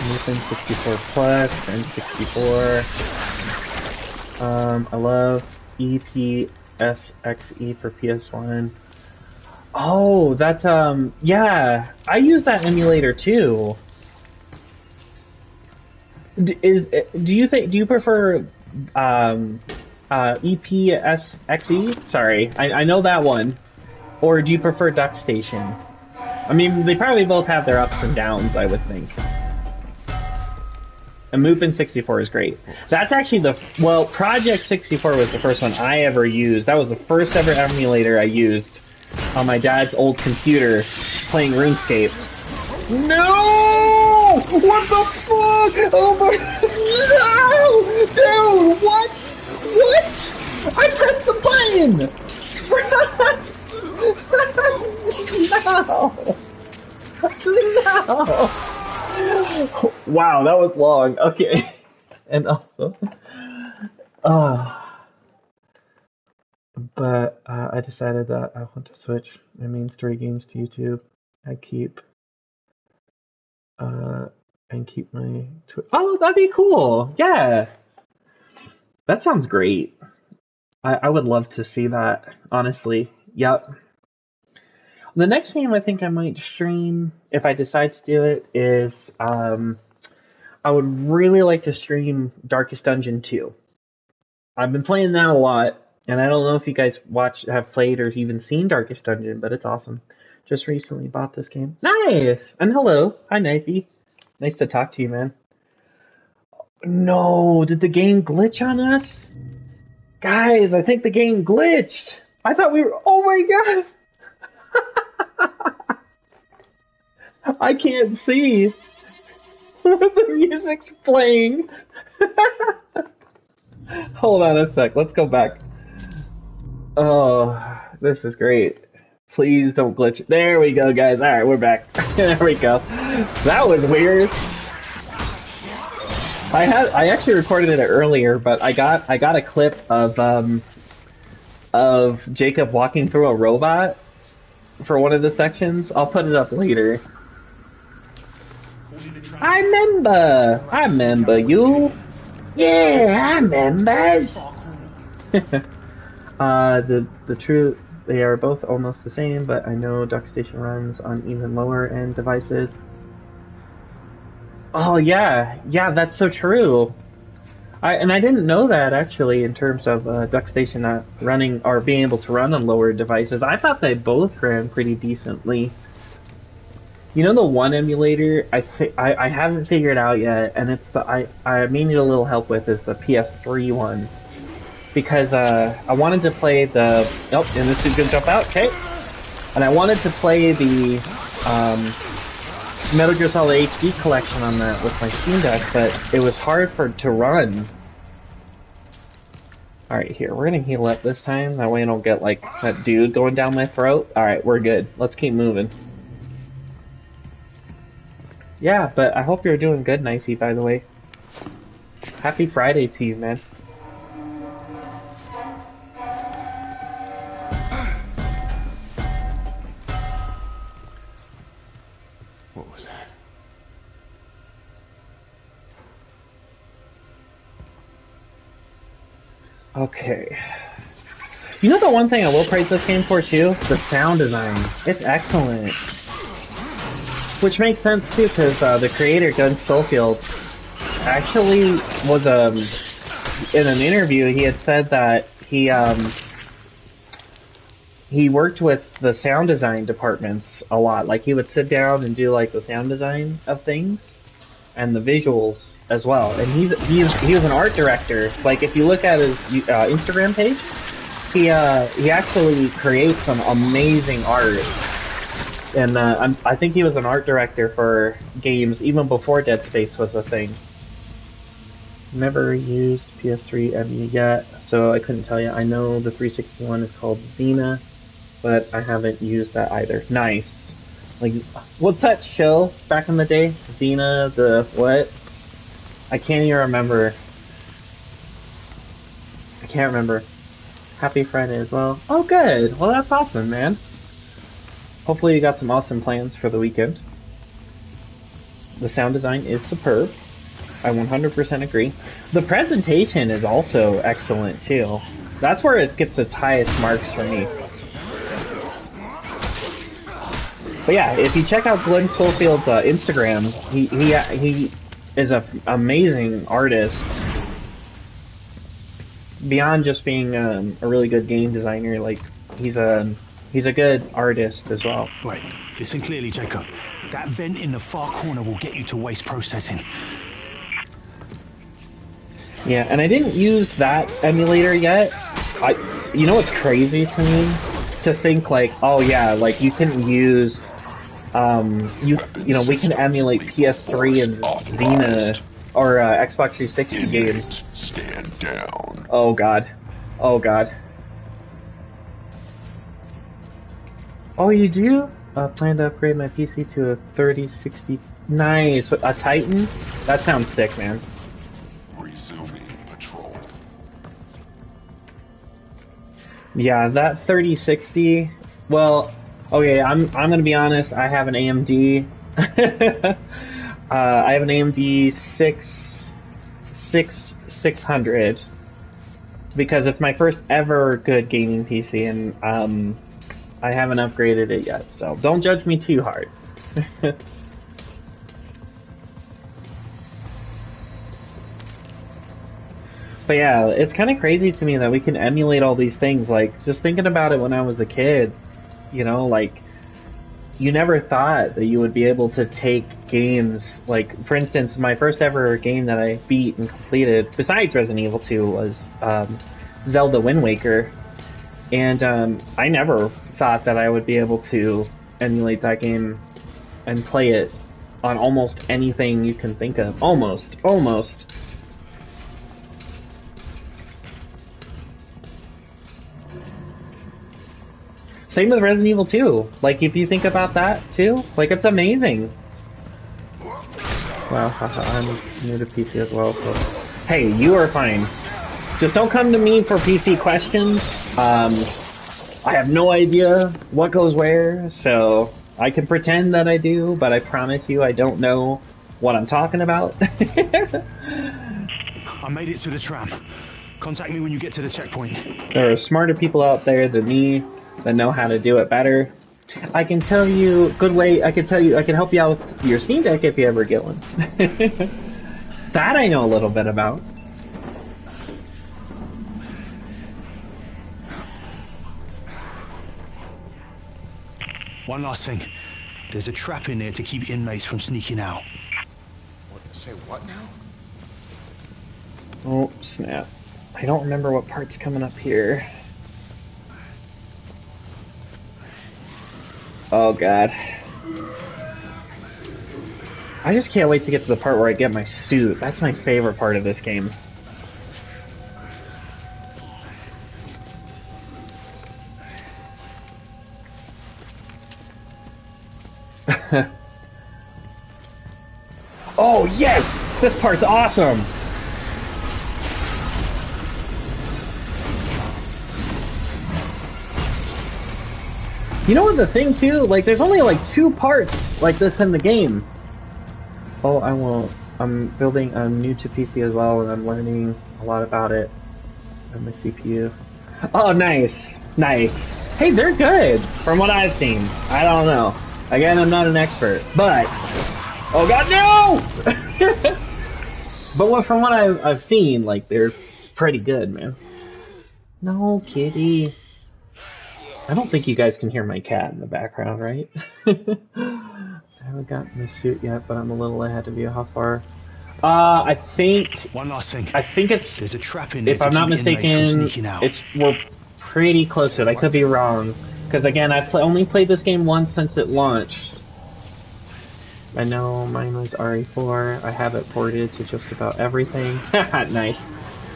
Anything 64 plus, N64. I love EPSXE for PS1. Oh, that's yeah, I use that emulator too. Do you prefer EPSXE? Sorry, I know that one. Or do you prefer DuckStation? I mean, they probably both have their ups and downs, I would think. And Moopin 64 is great. That's actually Project 64 was the first one I ever used. That was the first ever emulator I used on my dad's old computer playing RuneScape. No! What the fuck? Oh my... No! Dude, what? What? I pressed the button! No! No! Wow, that was long. Okay. And also... but I decided that I want to switch my main story games to YouTube. I keep my Oh, that'd be cool. Yeah. That sounds great. I would love to see that, honestly. Yep. The next game I think I might stream, if I decide to do it, is I would really like to stream Darkest Dungeon 2. I've been playing that a lot, and I don't know if you guys have played or even seen Darkest Dungeon, but it's awesome. Just recently bought this game. Nice! And hello. Hi, Knifey. Nice to talk to you, man. No, did the game glitch on us? Guys, I think the game glitched. I thought we were... Oh my god! I can't see. The music's playing. Hold on a sec. Let's go back. Oh, this is great. Please don't glitch. There we go, guys. All right, we're back. There we go. That was weird. I actually recorded it earlier, but I got a clip of Jacob walking through a robot for one of the sections. I'll put it up later. I remember you. Yeah, I remember. The truth, they are both almost the same, but I know DuckStation runs on even lower end devices. Oh yeah, that's so true. I didn't know that actually in terms of DuckStation not running or being able to run on lower devices. I thought they both ran pretty decently. You know the one emulator I haven't figured out yet, and it's I may need a little help with is the PS3 one. Because I wanted to play the... Oh, and this dude's gonna jump out, okay. And I wanted to play the Metal Gear Solid HD collection on that with my Steam Deck, but it was hard to run. Alright, here, we're gonna heal up this time, that way I don't get, like, that dude going down my throat. Alright, we're good. Let's keep moving. Yeah, but I hope you're doing good, Knifey, by the way. Happy Friday to you, man. What was that? Okay. You know the one thing I will praise this game for too? The sound design. It's excellent. Which makes sense too, because the creator, Gun Schofield, actually was in an interview he had said that he worked with the sound design departments a lot. Like he would sit down and do like the sound design of things and the visuals as well. And he was an art director. Like if you look at his Instagram page, he actually creates some amazing art. And I think he was an art director for games even before Dead Space was a thing. Never used PS3 EMU yet, so I couldn't tell you. I know the 361 is called Xena, but I haven't used that either. Nice. Like, what's that show back in the day? Xena, the what? I can't even remember. I can't remember. Happy Friday as well. Oh, good. Well, that's awesome, man. Hopefully you got some awesome plans for the weekend. The sound design is superb. I 100% agree. The presentation is also excellent too. That's where it gets its highest marks for me. But yeah, if you check out Glenn Schofield's Instagram, he is an amazing artist. Beyond just being a really good game designer, like he's a good artist as well. Wait, listen clearly, Jacob. That vent in the far corner will get you to waste processing. Yeah, and I didn't use that emulator yet. You know what's crazy to me? To think like, oh yeah, like you can use, you know, we can emulate PS3 and Xena or Xbox 360 games. Stand down. Oh god, oh god. Oh, you do? Plan to upgrade my PC to a 3060. Nice, a Titan. That sounds sick, man. Resuming patrol. Yeah, that 3060. Well, okay, I'm gonna be honest. I have an AMD. I have an AMD 600 because it's my first ever good gaming PC, and I haven't upgraded it yet. So don't judge me too hard. But yeah, it's kind of crazy to me that we can emulate all these things. Like, just thinking about it when I was a kid, you know, like, you never thought that you would be able to take games, like, for instance, my first ever game that I beat and completed, besides Resident Evil 2, was Zelda Wind Waker. And I never thought that I would be able to emulate that game and play it on almost anything you can think of. Almost. Same with Resident Evil 2. Like, if you think about that, too, like, it's amazing. Well, I'm new to PC as well, so... Hey, you are fine. Just don't come to me for PC questions. I have no idea what goes where, so I can pretend that I do, but I promise you I don't know what I'm talking about. I made it to the tram. Contact me when you get to the checkpoint. There are smarter people out there than me that know how to do it better. I can tell you I can help you out with your Steam Deck if you ever get one. That I know a little bit about. One last thing. There's a trap in there to keep inmates from sneaking out. What, say what now? Oh, snap. I don't remember what part's coming up here. Oh god. I just can't wait to get to the part where I get my suit. That's my favorite part of this game. Oh yes! This part's awesome! You know what the thing too? Like, there's only like 2 parts like this in the game. Oh, I won't. I'm new to PC as well, and I'm learning a lot about it. And my CPU. Oh, nice. Nice. Hey, they're good, from what I've seen. I don't know. Again, I'm not an expert, but... Oh god, no! But from what I've seen, like, they're pretty good, man. No, kitty. I don't think you guys can hear my cat in the background, right? I haven't gotten the suit yet, but I'm a little ahead of you. How far? I think... One last thing. I think it's... There's a trap in there if I'm not mistaken, we're pretty close to it. I could be wrong. Because again, I've only played this game once since it launched. I know mine was RE4. I have it ported to just about everything. Nice.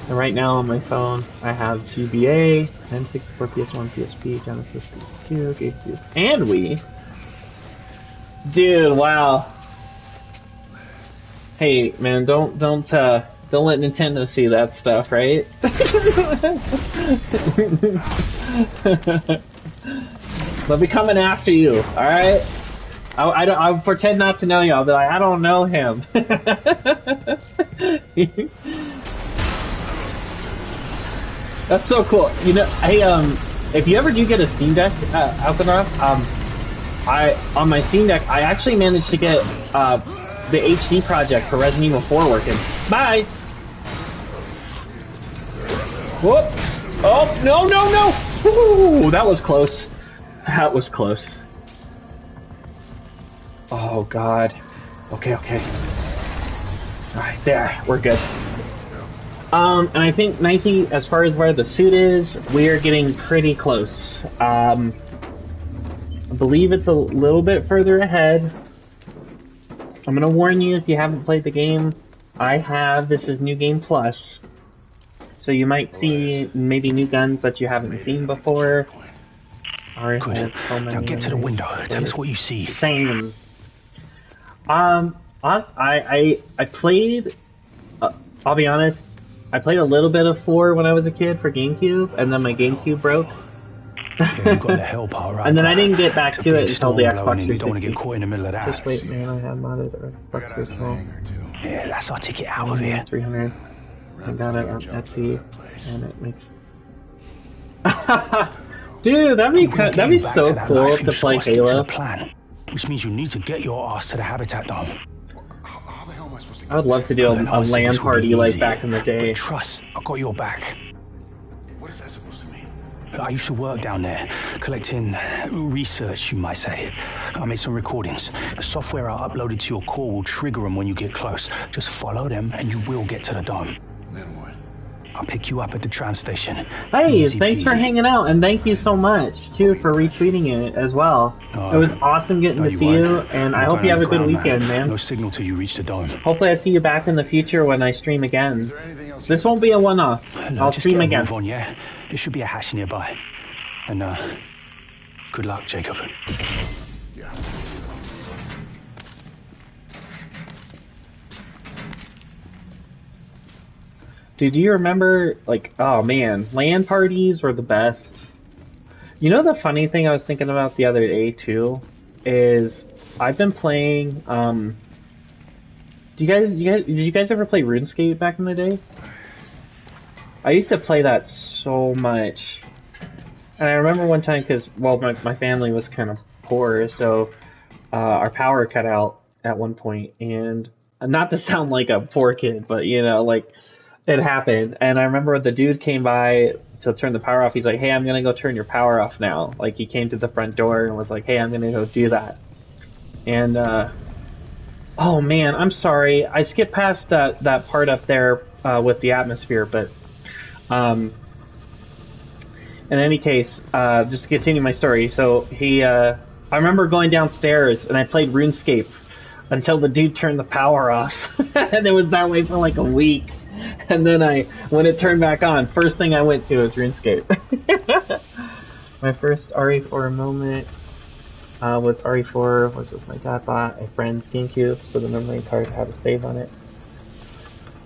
And right now on my phone, I have GBA, N64, PS1, PSP, Genesis, PS2, GameCube, and Wii. Dude, wow. Hey, man, don't let Nintendo see that stuff, right? They'll be coming after you, all right? I'll pretend not to know you. I'll be like, I don't know him. That's so cool. You know, hey, if you ever do get a Steam Deck, Alcanaroth, on my Steam Deck, I actually managed to get the HD project for Resident Evil 4 working. Bye. Whoop! Oh no no no! Ooh, that was close. That was close. Oh god. Okay, okay. All right, there, we're good. And I think 90, as far as where the suit is, we are getting pretty close. I believe it's a little bit further ahead. I'm gonna warn you if you haven't played the game. I have. This is New Game Plus. So you might see maybe new guns that you haven't seen before. Good. Now get to the window. Tell us what you see. Same. I played. I'll be honest. I played a little bit of 4 when I was a kid for GameCube, and then my GameCube broke. Yeah, you got the hell part right. And then I didn't get back to it until the Xbox 360. You don't want to get caught in the middle of that. Just wait, man. I have modded Xbox 360. Yeah, that's our ticket out of here. 300. I got it on Etsy, and it makes. Dude, that'd be so cool to play Halo. Plan, which means you need to get your ass to the habitat dome. I would love to do a LAN party like back in the day. But trust, I got your back. What is that supposed to mean? I used to work down there, collecting research, you might say. I made some recordings. The software I uploaded to your core will trigger them when you get close. Just follow them and you will get to the dome. Then what? I'll pick you up at the tram station. Hey, Easy thanks for peasy. hanging out, and thank you so much, too, for retweeting it as well. It was awesome getting to see you, and I hope you have a good weekend, man. No signal till you reach the dome. Hopefully I see you back in the future when I stream again. This won't be a one-off. No, I'll just stream get a again. move on, yeah? There should be a hatch nearby. And, good luck, Jacob. Yeah. Dude, do you remember, like, oh man, LAN parties were the best. You know the funny thing I was thinking about the other day, too, is I've been playing, did you guys ever play RuneScape back in the day? I used to play that so much. And I remember one time, because, well, my family was kind of poor, so our power cut out at one point, and not to sound like a poor kid, but, you know, like, it happened. And I remember the dude came by to turn the power off. He's like, hey, I'm going to go turn your power off now. Like, he came to the front door and was like, hey, I'm going to go do that. And, oh man, I'm sorry. I skipped past that part up there with the atmosphere, but, in any case, just to continue my story. So I remember going downstairs and I played RuneScape until the dude turned the power off. And it was that way for like a week. And then when it turned back on, first thing I went to was RuneScape. My first RE4 moment was RE4 was with my dad bought a friend's GameCube, so the memory card had a save on it.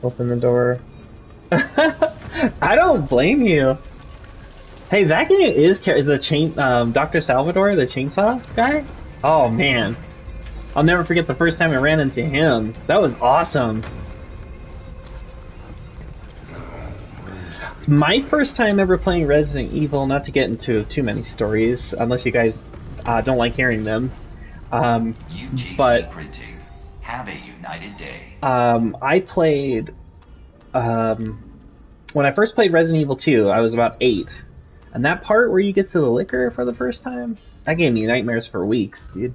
Open the door. I don't blame you. Hey, that game is the Dr. Salvador, the chainsaw guy? Oh man. I'll never forget the first time I ran into him. That was awesome. My first time ever playing Resident Evil, not to get into too many stories, unless you guys don't like hearing them, but Printing. Have a united day. I played, when I first played Resident Evil 2, I was about 8, and that part where you get to the liquor for the first time, that gave me nightmares for weeks, dude.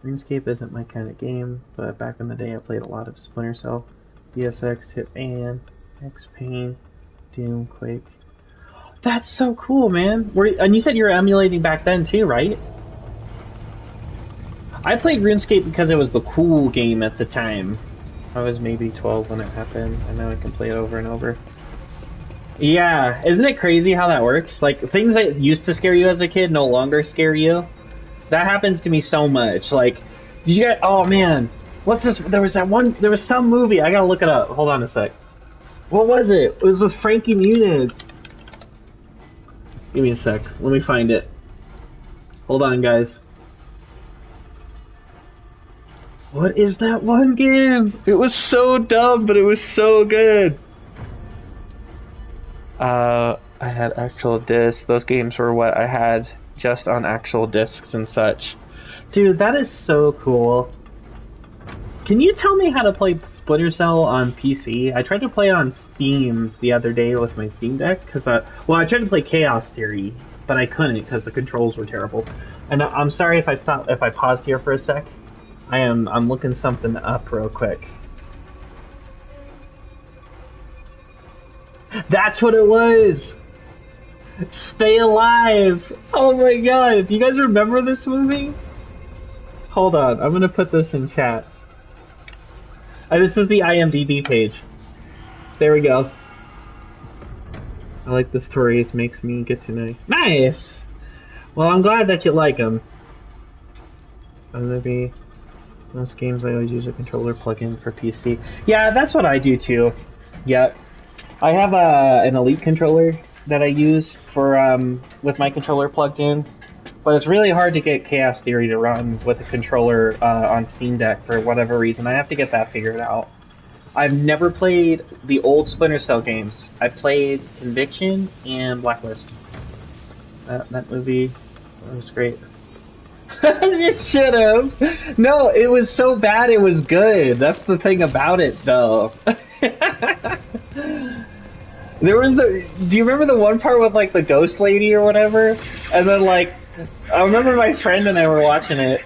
RuneScape isn't my kind of game, but back in the day I played a lot of Splinter Cell, DSX, Hitman, X-Pain, Doom, Quake. That's so cool, man. And you said you were emulating back then too, right? I played RuneScape because it was the cool game at the time. I was maybe 12 when it happened, and now I can play it over and over. Yeah, isn't it crazy how that works? Like, things that used to scare you as a kid no longer scare you. That happens to me so much. Like, did you guys... Oh, man. What's this? There was some movie. I gotta look it up. Hold on a sec. What was it? It was with Frankie Muniz. Give me a sec. Let me find it. Hold on, guys. What is that one game? It was so dumb, but it was so good. I had actual discs. Those games were what I had just on actual discs and such. Dude, that is so cool. Can you tell me how to play Splinter Cell on PC? I tried to play it on Steam the other day with my Steam Deck because I tried to play Chaos Theory, but I couldn't because the controls were terrible. And I'm sorry if I paused here for a sec. I'm looking something up real quick. That's what it was. Stay Alive. Oh my god, do you guys remember this movie? Hold on, I'm gonna put this in chat. This is the IMDb page. There we go. I like the stories, makes me get to know. Nice! Well, I'm glad that you like them. Maybe most games I always use a controller plug-in for PC. Yeah, that's what I do too. Yeah. I have an Elite controller that I use for with my controller plugged in, but it's really hard to get Chaos Theory to run with a controller on Steam Deck for whatever reason. I have to get that figured out. I've never played the old Splinter Cell games. I played Conviction and Blacklist. That movie was great. It should have. No, it was so bad it was good. That's the thing about it, though. There was do you remember the one part with like the ghost lady or whatever? And then like, I remember my friend and I were watching it.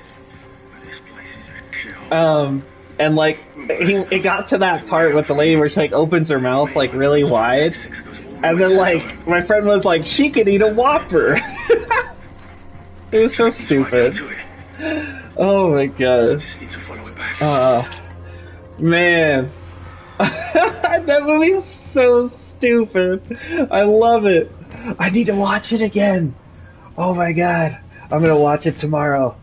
And like, it got to that part with the lady where she like opens her mouth like really wide. And then like, my friend was like, she could eat a Whopper. It was so stupid. Oh my god. Man. That movie's so stupid. I love it. I need to watch it again. Oh my god. I'm gonna watch it tomorrow.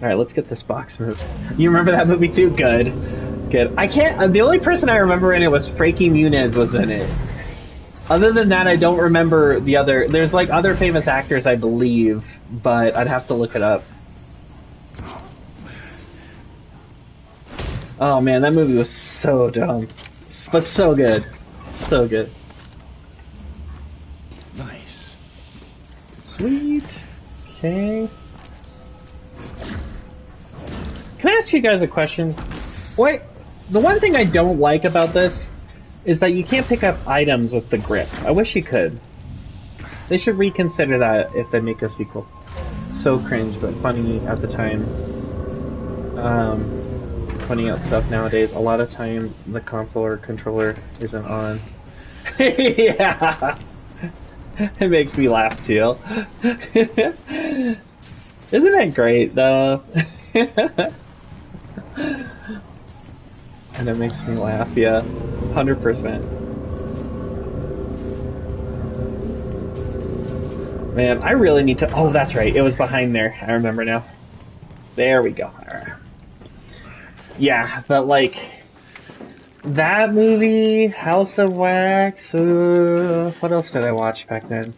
Alright, let's get this box moved. You remember that movie too? Good. Good. I can't. The only person I remember in it was Frankie Muniz was in it. Other than that, I don't remember the other. There's like other famous actors, I believe, but I'd have to look it up. Oh man, that movie was so dumb. But so good. So good. Nice. Sweet. Okay. Can I ask you guys a question? What? The one thing I don't like about this is that you can't pick up items with the grip. I wish you could. They should reconsider that if they make a sequel. So cringe, but funny at the time. Pointing out stuff nowadays, a lot of time the console or controller isn't on. Yeah! It makes me laugh too. Isn't that great though? And it makes me laugh, yeah. 100%. Man, I really need to... Oh, that's right. It was behind there. I remember now. There we go. Alright. Yeah, but like... That movie, House of Wax... what else did I watch back then?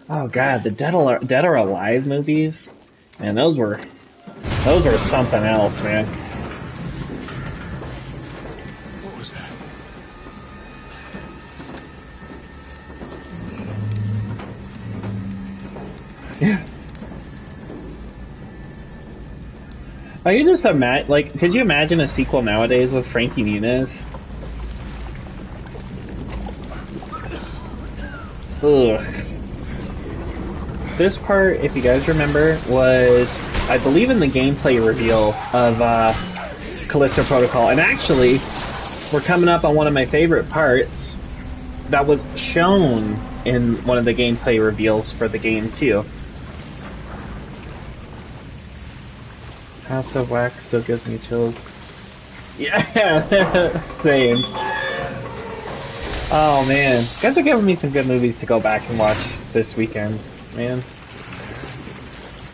Oh god, the Dead or Alive movies? Man, those were something else, man. What was that? Yeah. I could just imagine, like, could you imagine a sequel nowadays with Frankie Muniz? Ugh. This part, if you guys remember, was, I believe, in the gameplay reveal of Callisto Protocol. And actually, we're coming up on one of my favorite parts that was shown in one of the gameplay reveals for the game, too. House of Wax still gives me chills. Yeah, same. Oh man, you guys are giving me some good movies to go back and watch this weekend, man.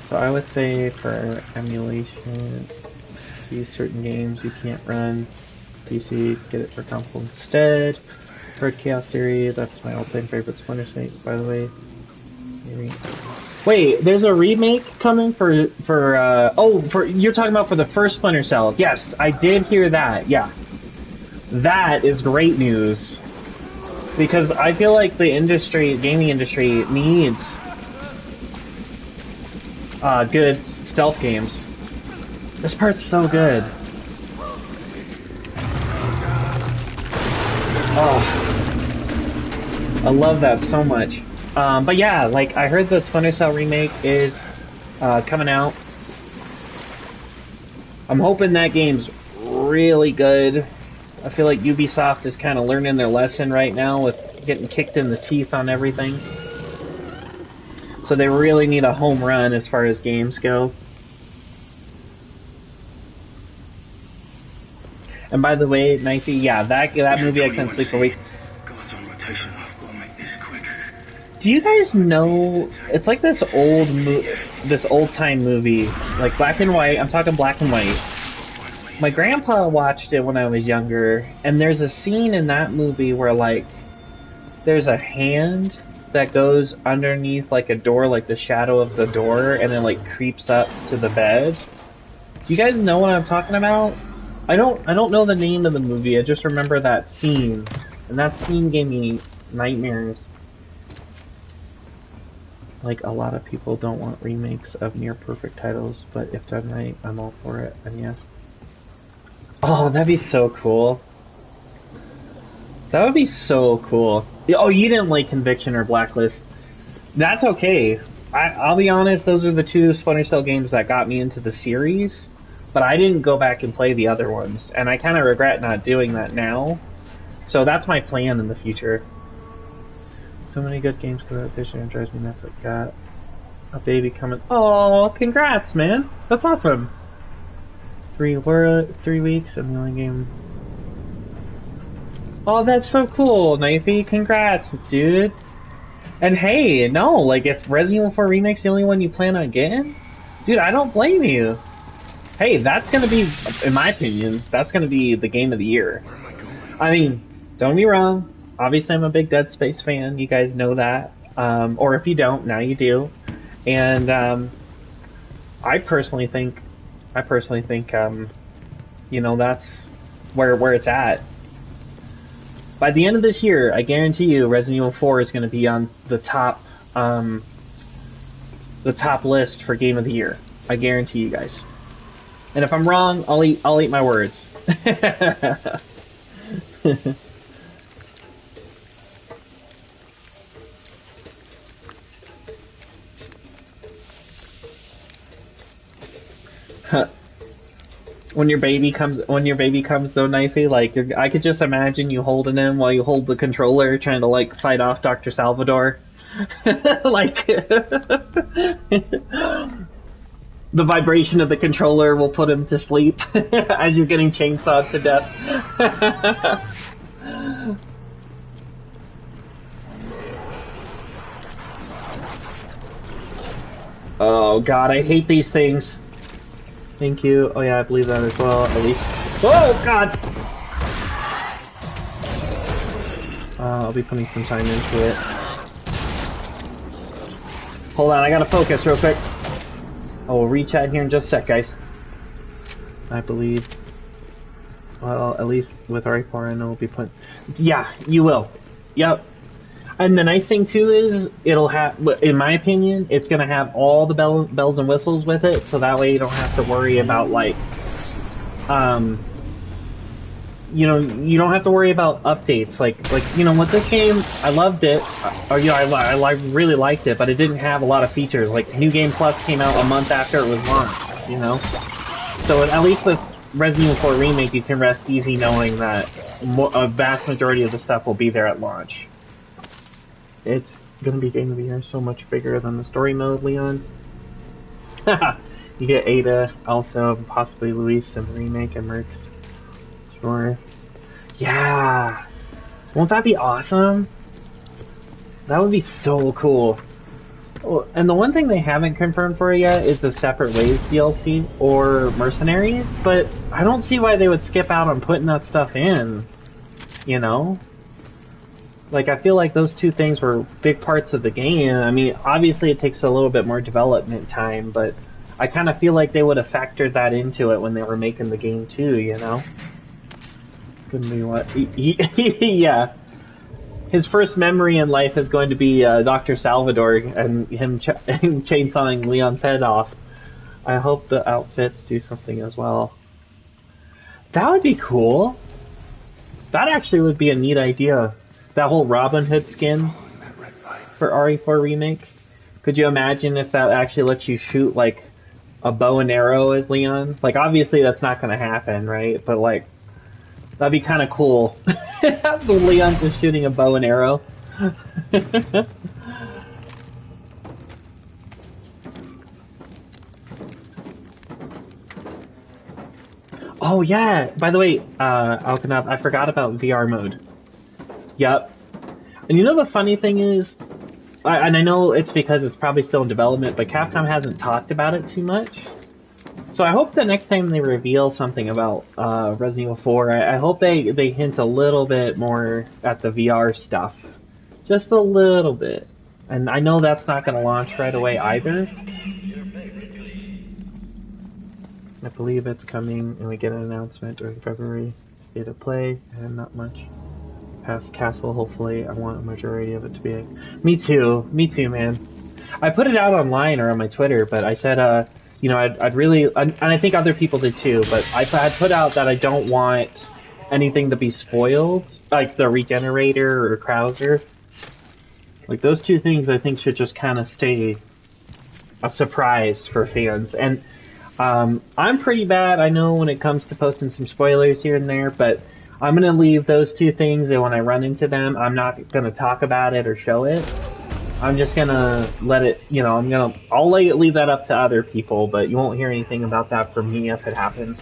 So I would say for emulation, use certain games you can't run PC, get it for console instead. For Chaos Theory, that's my all-time favorite Splinter Cell, by the way. Maybe. Wait, there's a remake coming for you're talking about for the first Splinter Cell. Yes, I did hear that. Yeah. That is great news because I feel like the industry, gaming industry, needs good stealth games. This part's so good. Oh, I love that so much. But yeah, like I heard the Splinter Cell remake is coming out. I'm hoping that game's really good. I feel like Ubisoft is kind of learning their lesson right now with getting kicked in the teeth on everything. So they really need a home run as far as games go. And by the way, Knifey, yeah, that movie I couldn't sleep for weeks. Do you guys know? It's like this old time movie, like black and white. I'm talking black and white. My grandpa watched it when I was younger, and there's a scene in that movie where like there's a hand that goes underneath like a door, like the shadow of the door, and then like creeps up to the bed. Do you guys know what I'm talking about? I don't know the name of the movie. I just remember that scene, and that scene gave me nightmares. Like, a lot of people don't want remakes of near-perfect titles, but if done right, I'm all for it, and yes. Oh, that'd be so cool. That would be so cool. Oh, you didn't like Conviction or Blacklist. That's okay. I'll be honest, those are the two Splinter Cell games that got me into the series, but I didn't go back and play the other ones, and I kind of regret not doing that now. So that's my plan in the future. So many good games for that this year, and drives me nuts. Like, got a baby coming. Oh, congrats, man! That's awesome. 3 weeks, and the only game. Oh, that's so cool, Knifey. Congrats, dude. And hey, no, like if Resident Evil 4 Remake's the only one you plan on getting, dude, I don't blame you. Hey, that's gonna be, in my opinion, that's gonna be the game of the year. I mean, don't get me wrong. Obviously, I'm a big Dead Space fan. You guys know that. Or if you don't, now you do. And I personally think, you know, that's where it's at. By the end of this year, I guarantee you, Resident Evil 4 is going to be on the top list for Game of the Year. I guarantee you guys. And if I'm wrong, I'll eat my words. When your baby comes though, Knifey, like I could just imagine you holding him while you hold the controller, trying to like fight off Dr. Salvador. Like the vibration of the controller will put him to sleep as you're getting chainsawed to death. Oh god, I hate these things. Thank you. Oh yeah, I believe that as well, at least. Oh god! I'll be putting some time into it. Hold on, I gotta focus real quick. I will re-chat here in just a sec, guys. I believe. Well, at least with RE4, I know we'll be putting. Yeah, you will. Yep. And the nice thing too is it'll have, in my opinion, it's gonna have all the bells and whistles with it, so that way you don't have to worry about like, you know, you don't have to worry about updates. Like you know, with this game, I loved it. Or you know, I really liked it, but it didn't have a lot of features. Like New Game Plus came out a month after it was launched. You know, so at least with Resident Evil 4 Remake, you can rest easy knowing that a vast majority of the stuff will be there at launch. It's gonna be Game of the Year, so much bigger than the story mode, Leon. You get Ada, also possibly Luis in the remake, and Mercs. Sure. Yeah! Won't that be awesome? That would be so cool. Oh, and the one thing they haven't confirmed for it yet is the Separate Ways DLC or Mercenaries, but I don't see why they would skip out on putting that stuff in. You know? Like, I feel like those two things were big parts of the game. I mean, obviously it takes a little bit more development time, but I kind of feel like they would have factored that into it when they were making the game too, you know? It's gonna be what? Yeah. his first memory in life is going to be Dr. Salvador and him chainsawing Leon's head off. I hope the outfits do something as well. That would be cool. That actually would be a neat idea. That whole Robin Hood skin for RE4 Remake. Could you imagine if that actually lets you shoot, like, a bow and arrow as Leon? Like, obviously that's not gonna happen, right? But, like, that'd be kind of cool. Leon just shooting a bow and arrow. Oh yeah, by the way, Alkanath, I forgot about VR mode. Yep. And you know the funny thing is, and I know it's because it's probably still in development, but Capcom hasn't talked about it too much. So I hope the next time they reveal something about Resident Evil 4, I hope they hint a little bit more at the VR stuff. Just a little bit. And I know that's not going to launch right away either. I believe it's coming, and we get an announcement during February. State of play, and not much. Past Castle, hopefully. I want a majority of it to be. Me too, man. I put it out online or on my Twitter, but I said, you know, I'd really, and I think other people did too, but I had put out that I don't want anything to be spoiled, like the Regenerator or Krauser. Like, those two things I think should just kind of stay a surprise for fans. And I'm pretty bad, I know, when it comes to posting some spoilers here and there, but I'm going to leave those two things, and when I run into them, I'm not going to talk about it or show it. I'm just going to let it, you know, I'll leave that up to other people, but you won't hear anything about that from me if it happens.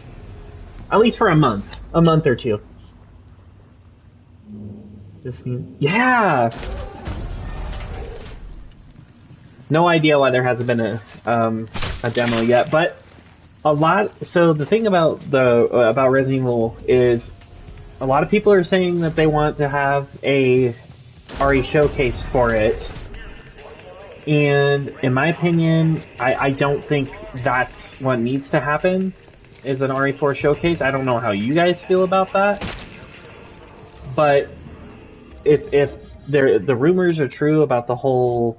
At least for a month or two. Yeah! No idea why there hasn't been a demo yet, but so the thing about about Resident Evil is a lot of people are saying that they want to have a RE showcase for it. And in my opinion, I don't think that's what needs to happen, is an RE4 showcase. I don't know how you guys feel about that. But if the rumors are true about the whole,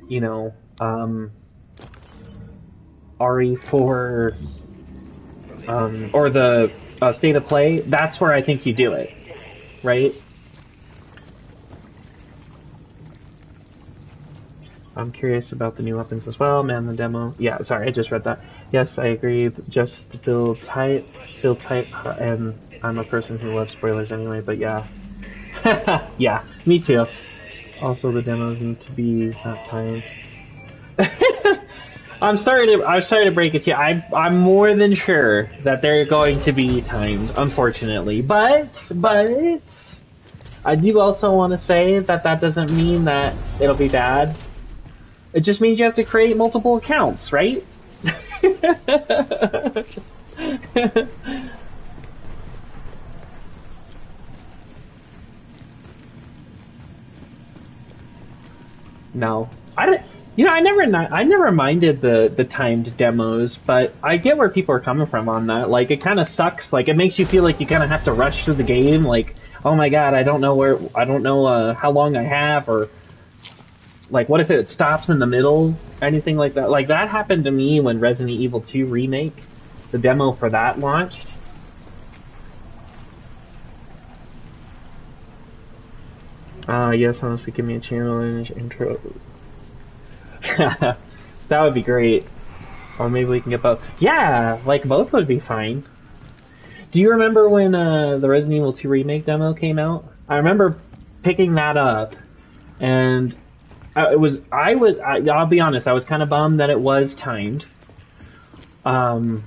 you know, RE4 or the state of play, that's where I think you do it, right? I'm curious about the new weapons as well. Man, the demo. Yeah, sorry, I just read that. Yes, I agree. Just feel tight, and I'm a person who loves spoilers anyway, but yeah. Yeah, me too. Also, the demos need to be not timed. I'm sorry to break it to you. I'm more than sure that they're going to be timed, unfortunately. But I do also want to say that doesn't mean that it'll be bad. It just means you have to create multiple accounts, right? No, I never minded the timed demos, but I get where people are coming from on that. Like, it kind of sucks. Like, it makes you feel like you kind of have to rush through the game. Like, oh my god, I don't know how long I have, or like, what if it stops in the middle? Anything like that. Like, that happened to me when Resident Evil 2 Remake, the demo for that launched. Yes, honestly, give me a challenge intro. That would be great. Or maybe we can get both. Yeah, like, both would be fine. Do you remember when the Resident Evil 2 Remake demo came out? I remember picking that up, and I'll be honest, I was kind of bummed that it was timed. But,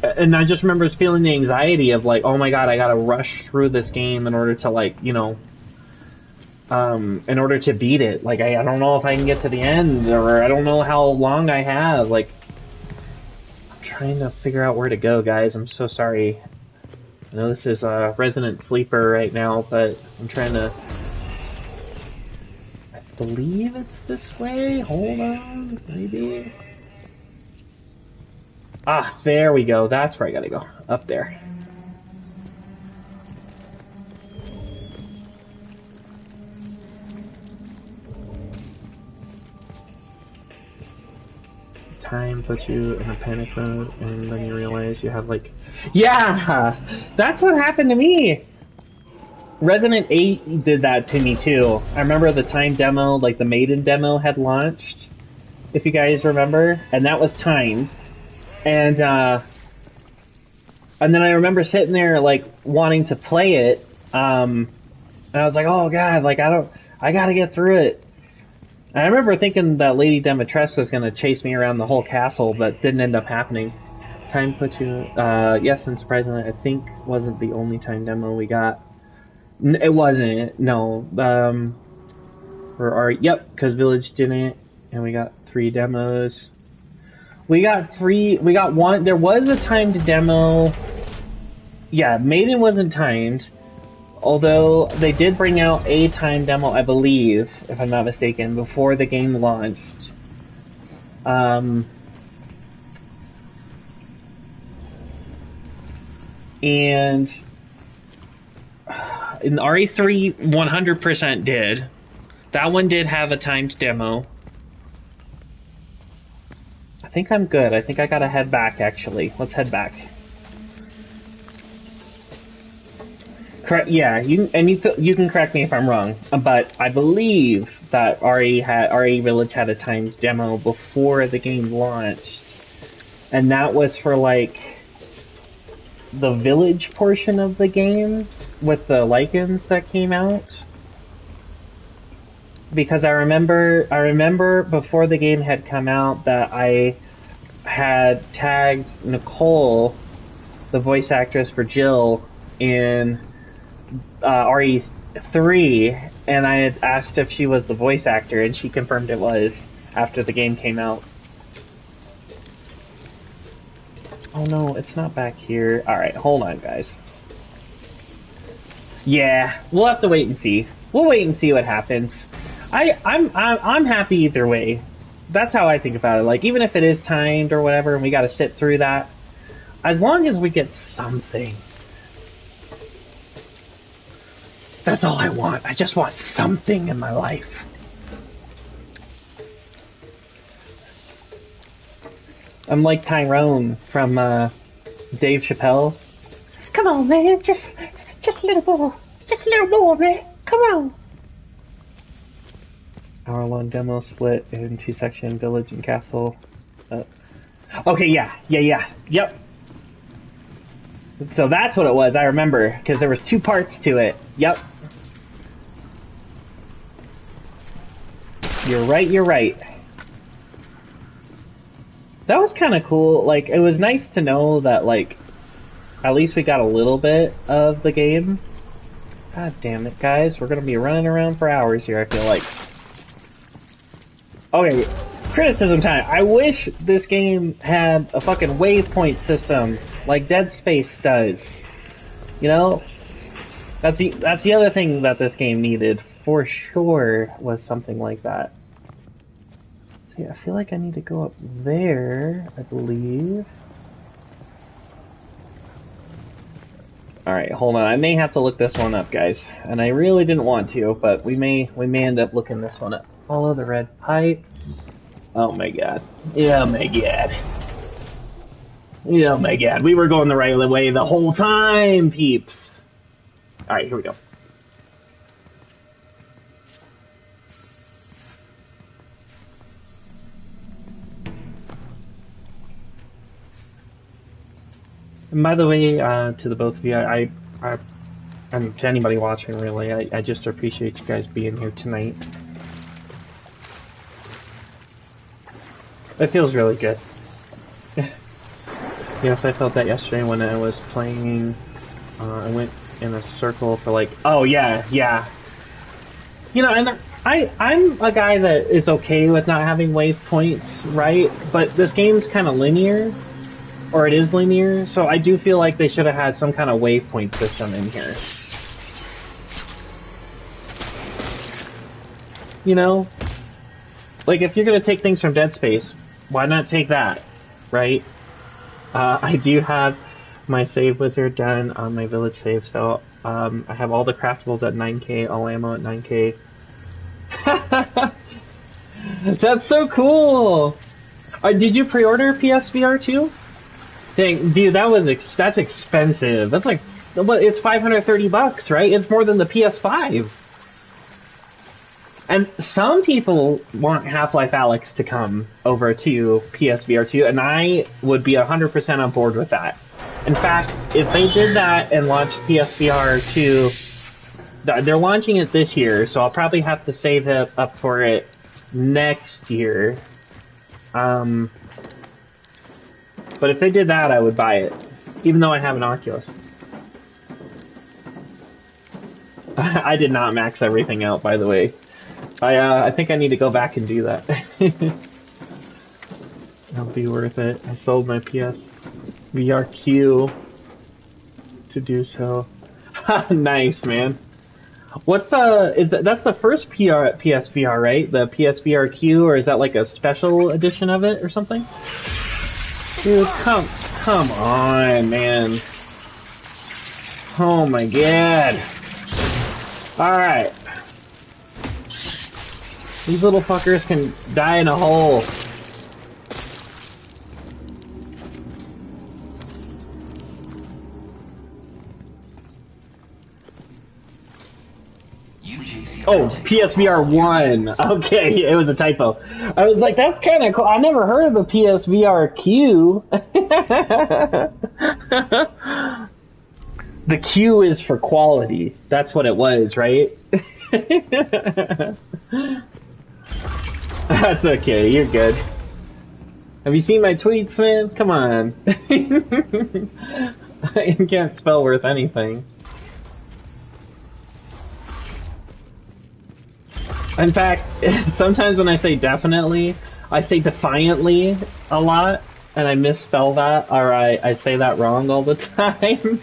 and I just remember feeling the anxiety of like, oh my god, I gotta rush through this game in order to, like, you know, in order to beat it. Like, I don't know if I can get to the end, or I don't know how long I have. Like, I'm trying to figure out where to go, guys. I'm so sorry. I know this is a Resident Sleeper right now, but I'm trying to... I believe it's this way? Hold on, maybe? Ah, there we go. That's where I gotta go. Up there. time puts you in a panic mode, and then you realize you have like... Yeah! That's what happened to me! Resident 8 did that to me too. I remember the time demo, like the Maiden demo had launched, if you guys remember, and that was timed. And then I remember sitting there like wanting to play it, and I was like, oh god, like I gotta get through it. And I remember thinking that Lady Demetresque was gonna chase me around the whole castle, but didn't end up happening. Time put you, yes, and surprisingly, I think wasn't the only time demo we got. It wasn't, no. Yep, because Village didn't, and we got 3 demos. We got one, there was a timed demo. Yeah, Maiden wasn't timed, although they did bring out a timed demo, I believe, if I'm not mistaken, before the game launched. And in RE3 100% did. That one did have a timed demo. I think I'm good. I think I gotta head back, actually. Let's head back. Correct. Yeah, you can correct me if I'm wrong, but I believe that RE Village had a timed demo before the game launched, and that was for like the village portion of the game with the lichens that came out. Because I remember before the game had come out that I had tagged Nicole, the voice actress for Jill, in RE3, and I had asked if she was the voice actor, and she confirmed it was after the game came out. Oh no, it's not back here. Alright, hold on, guys. Yeah, we'll have to wait and see. We'll wait and see what happens. I'm happy either way. That's how I think about it. Like, even if it is timed or whatever, and we gotta sit through that, as long as we get something. That's all I want. I just want something in my life. I'm like Tyrone from Dave Chappelle. Come on, man, just a little more. Just a little more, man. Come on. Hour-long demo split in 2 section, village and castle. Okay, yeah, yep. So that's what it was, I remember, because there was 2 parts to it. Yep. You're right. That was kind of cool. Like, it was nice to know that, like, at least we got a little bit of the game. God damn it, guys. We're gonna be running around for hours here, I feel like. Okay, criticism time. I wish this game had a fucking waypoint system like Dead Space does. You know? That's the other thing that this game needed, for sure, was something like that. See, I feel like I need to go up there, I believe. Alright, hold on. I may have to look this one up, guys. And I really didn't want to, but we may end up looking this one up. Follow the red pipe. Oh my god. Oh my god. Oh my god. We were going the right way the whole time, peeps. Alright, here we go. And by the way, to the both of you, and to anybody watching, really, I just appreciate you guys being here tonight. It feels really good. Yes, I felt that yesterday when I was playing. I went in a circle for like, oh yeah. You know, and I'm a guy that is okay with not having waypoints, right? But this game's kind of linear. Or it is linear, so I do feel like they should have had some kind of waypoint system in here. You know? Like, if you're gonna take things from Dead Space, why not take that, right? I do have my save wizard done on my village save, so I have all the craftables at 9k, all ammo at 9k. That's so cool! Did you pre-order PSVR 2? Dang, dude, that's expensive. That's like, what? It's $530, right? It's more than the PS5. And some people want Half-Life Alyx to come over to PSVR 2, and I would be 100% on board with that. In fact, if they did that and launched PSVR 2, they're launching it this year, so I'll probably have to save up for it next year. But if they did that, I would buy it, even though I have an Oculus. I did not max everything out, by the way. I think I need to go back and do that. That'll be worth it. I sold my PSVR-Q to do so. Nice, man. What's that's the first PSVR, right? The PSVR-Q, or is that like a special edition of it or something? Dude, come on, man. Oh my god. Alright. These little fuckers can die in a hole. Oh, PSVR 1. Okay, it was a typo. I was like, that's kind of cool. I never heard of the PSVR Q. The Q is for quality. That's what it was, right? That's okay, you're good. Have you seen my tweets, man? Come on. I can't spell worth anything. In fact, sometimes when I say definitely, I say defiantly a lot, and I misspell that, or I say that wrong all the time.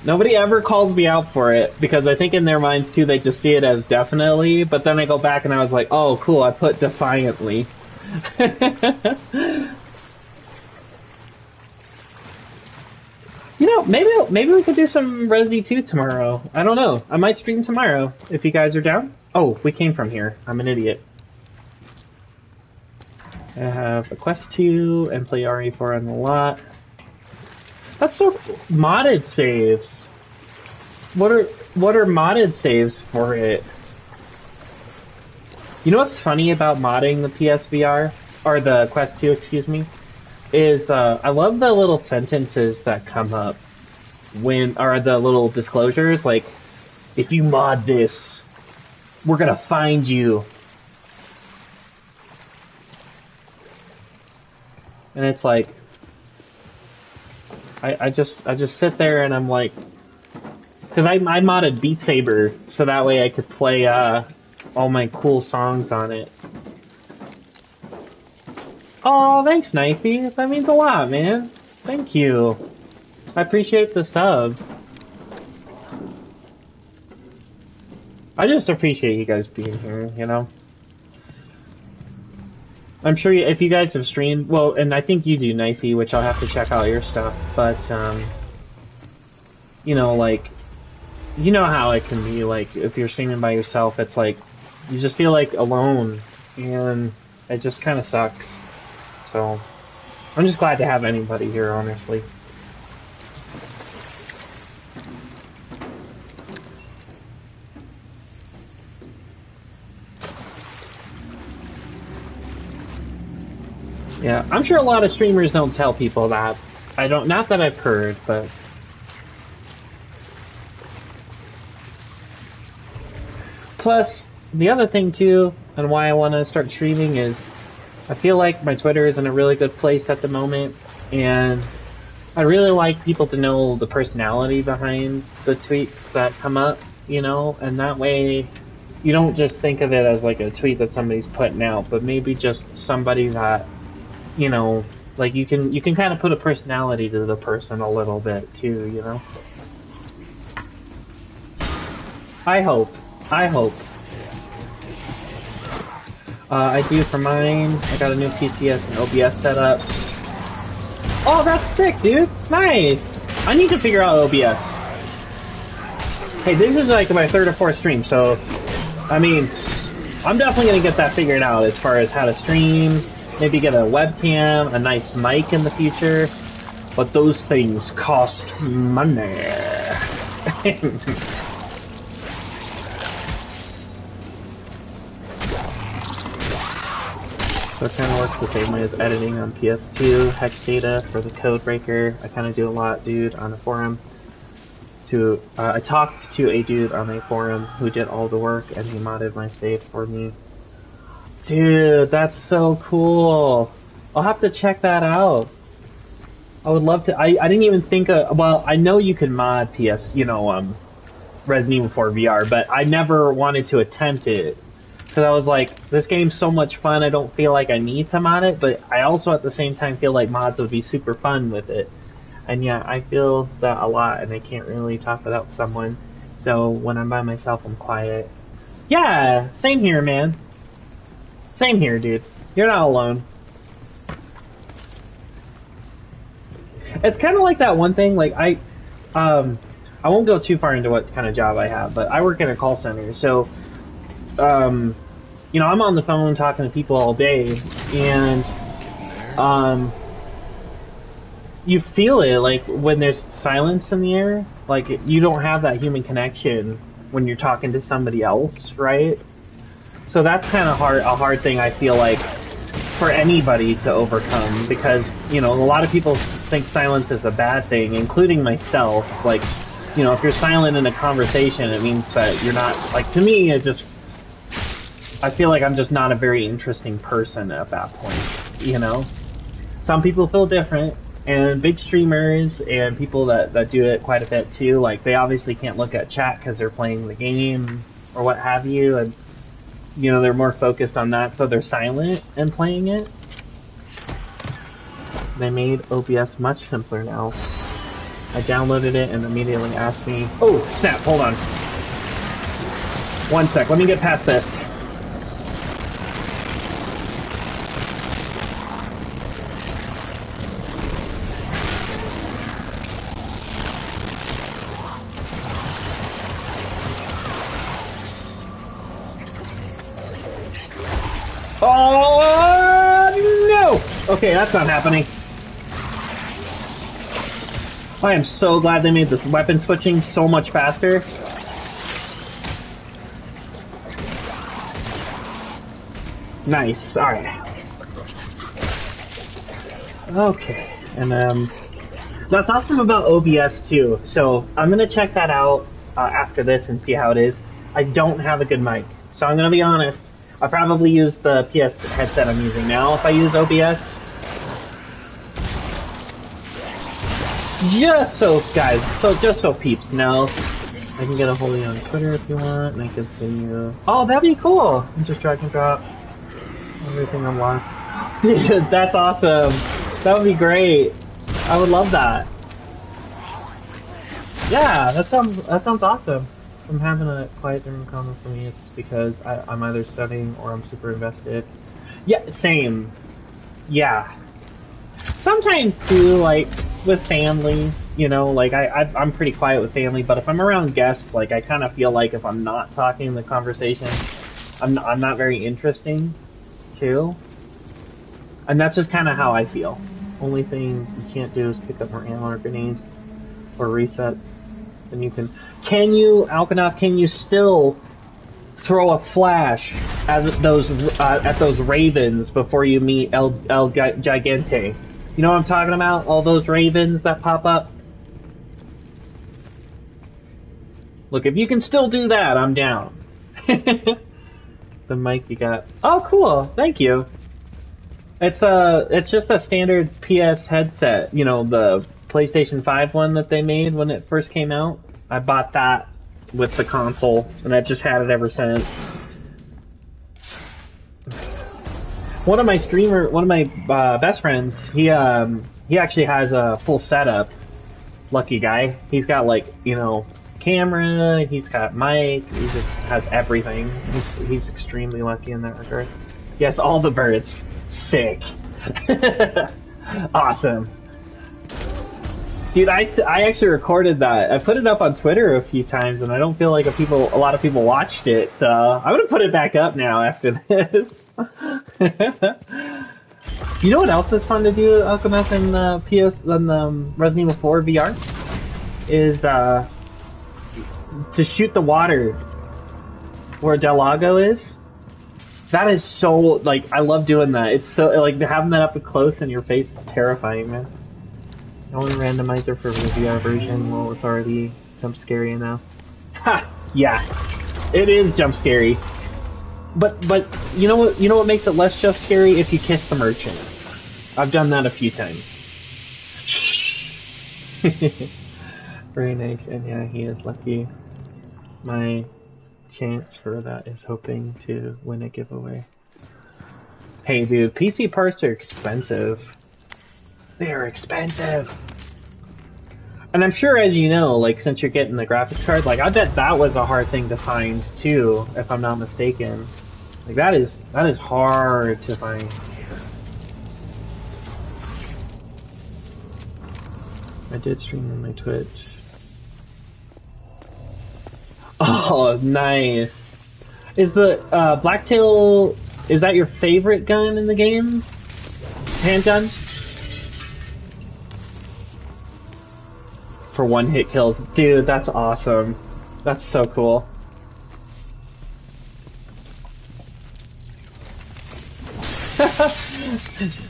Nobody ever calls me out for it, because I think in their minds too, they just see it as definitely, but then I go back and I was like, oh cool, I put defiantly. You know, maybe we could do some Resi 2 tomorrow. I don't know. I might stream tomorrow, if you guys are down. Oh, we came from here. I'm an idiot. I have a Quest 2 and play RE4 on the lot. That's so modded saves. What are modded saves for it? You know what's funny about modding the PSVR, or the Quest 2, excuse me, is I love the little sentences that come up when, or the little disclosures, like, if you mod this, we're gonna find you. And it's like, I just sit there and I'm like, because I modded Beat Saber so that way I could play all my cool songs on it. Oh, thanks, Knifey. That means a lot, man. Thank you. I appreciate the sub. I just appreciate you guys being here, you know? I'm sure if you guys have streamed, well, and I think you do, Knifey, which I'll have to check out your stuff, but, you know, like, you know how it can be, like, if you're streaming by yourself, it's like, you just feel like alone, and it just kind of sucks. So, I'm just glad to have anybody here, honestly. Yeah, I'm sure a lot of streamers don't tell people that. Not that I've heard, but... Plus, the other thing too, and why I want to start streaming is, I feel like my Twitter is in a really good place at the moment, and I really like people to know the personality behind the tweets that come up, you know, and that way you don't just think of it as like a tweet that somebody's putting out, but maybe just somebody that, you know, like you can kind of put a personality to the person a little bit too, you know? I hope. I do for mine. I got a new PCS and OBS set up. Oh, that's sick, dude. Nice. I need to figure out OBS. Hey, this is like my third or fourth stream, so I mean, I'm definitely gonna get that figured out as far as how to stream, maybe get a webcam, a nice mic in the future. But those things cost money. So it kind of works the same way as editing on PS2, hex data for the code breaker. I kind of do a lot, dude, on the forum. I talked to a dude on a forum who did all the work, and he modded my save for me. Dude, that's so cool. I'll have to check that out. I would love to. I didn't even think of. Well, I know you can mod Resident Evil 4 VR, but I never wanted to attempt it. Because I was like, this game's so much fun, I don't feel like I need to mod it, but I also at the same time feel like mods would be super fun with it. And yeah, I feel that a lot, and I can't really talk without someone. So when I'm by myself, I'm quiet. Yeah, same here, man. Same here, dude. You're not alone. It's kind of like that one thing, like I won't go too far into what kind of job I have, but I work in a call center, so, you know, I'm on the phone talking to people all day, and, you feel it, like, when there's silence in the air, like, you don't have that human connection when you're talking to somebody else, right? So that's kind of a hard thing, I feel like, for anybody to overcome, because, you know, a lot of people think silence is a bad thing, including myself. Like, you know, if you're silent in a conversation, it means that you're not, like, to me, I feel like I'm just not a very interesting person at that point, you know? Some people feel different, and big streamers and people that do it quite a bit too, like, they obviously can't look at chat because they're playing the game or what have you, and, you know, they're more focused on that, so they're silent and playing it. They made OBS much simpler now. I downloaded it and immediately asked me, oh, snap, hold on. One sec, let me get past this. Oh, no! Okay, that's not happening. I am so glad they made this weapon switching so much faster. Nice, alright. Okay, and that's awesome about OBS too, so I'm gonna check that out after this and see how it is. I don't have a good mic, so I'm gonna be honest. I'll probably use the PS headset I'm using now if I use OBS. Just so peeps know. I can get a hold of you on Twitter if you want, and I can send you... Oh, that'd be cool! And just drag and drop everything unlocked. Dude, that's awesome! That would be great! I would love that. Yeah, that sounds awesome. If I'm having a quiet during the comment for me, it's because I'm either studying or I'm super invested. Yeah, same. Yeah. Sometimes too, like, with family, you know, like, I'm pretty quiet with family, but if I'm around guests, like, I kind of feel like if I'm not talking in the conversation, I'm not very interesting, too. And that's just kind of how I feel. Only thing you can't do is pick up more ammo or grenades or resets. Then you can you, Alkanoff, can you still throw a flash at those ravens before you meet El Gigante? You know what I'm talking about? All those ravens that pop up? Look, if you can still do that, I'm down. The mic you got. Oh, cool. Thank you. It's just a standard PS headset. You know, the PlayStation 5 one that they made when it first came out. I bought that with the console, and I've just had it ever since. One of my best friends, he actually has a full setup. Lucky guy. He's got, like, you know, camera, he's got mic, he just has everything. He's extremely lucky in that regard. Yes, all the birds. Sick. Awesome. Dude, I actually recorded that. I put it up on Twitter a few times, and I don't feel like a lot of people watched it. So I'm gonna put it back up now after this. You know what else is fun to do, Alchemist, in the Resident Evil 4 VR? Is to shoot the water where Del Lago is. That is so, like, I love doing that. It's so, like, having that up close in your face is terrifying, man. Only randomizer for the VR version. Well, it's already jump scary enough. Ha! Yeah, it is jump scary. But you know what makes it less jump scary? If you kiss the merchant. I've done that a few times. Very nice, and yeah, he is lucky. My chance for that is hoping to win a giveaway. Hey, dude, PC parts are expensive. They're expensive. And I'm sure, as you know, like, since you're getting the graphics card, like, I bet that was a hard thing to find, too, if I'm not mistaken. Like, that is hard to find. I did stream on my Twitch. Oh, nice. Is the, Blacktail, is that your favorite gun in the game? Handgun? For one-hit kills. Dude, that's awesome. That's so cool.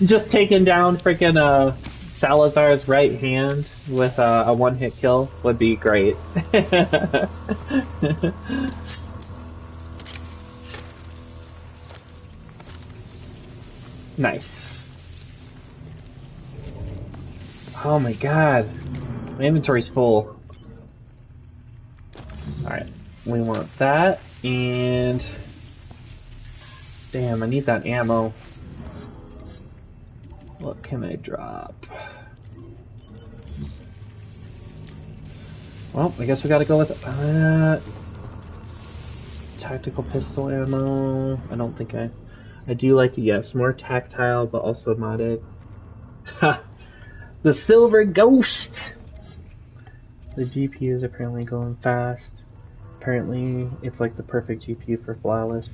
Just taking down freaking Salazar's right hand with a one-hit kill would be great. Nice. Oh my god. My inventory's full. Alright, we want that, and... Damn, I need that ammo. What can I drop? Well, I guess we gotta go with tactical pistol ammo. I don't think I do like it, yes. More tactile, but also modded. Ha! The Silver Ghost! The GPU is apparently going fast. Apparently, it's like the perfect GPU for flawless.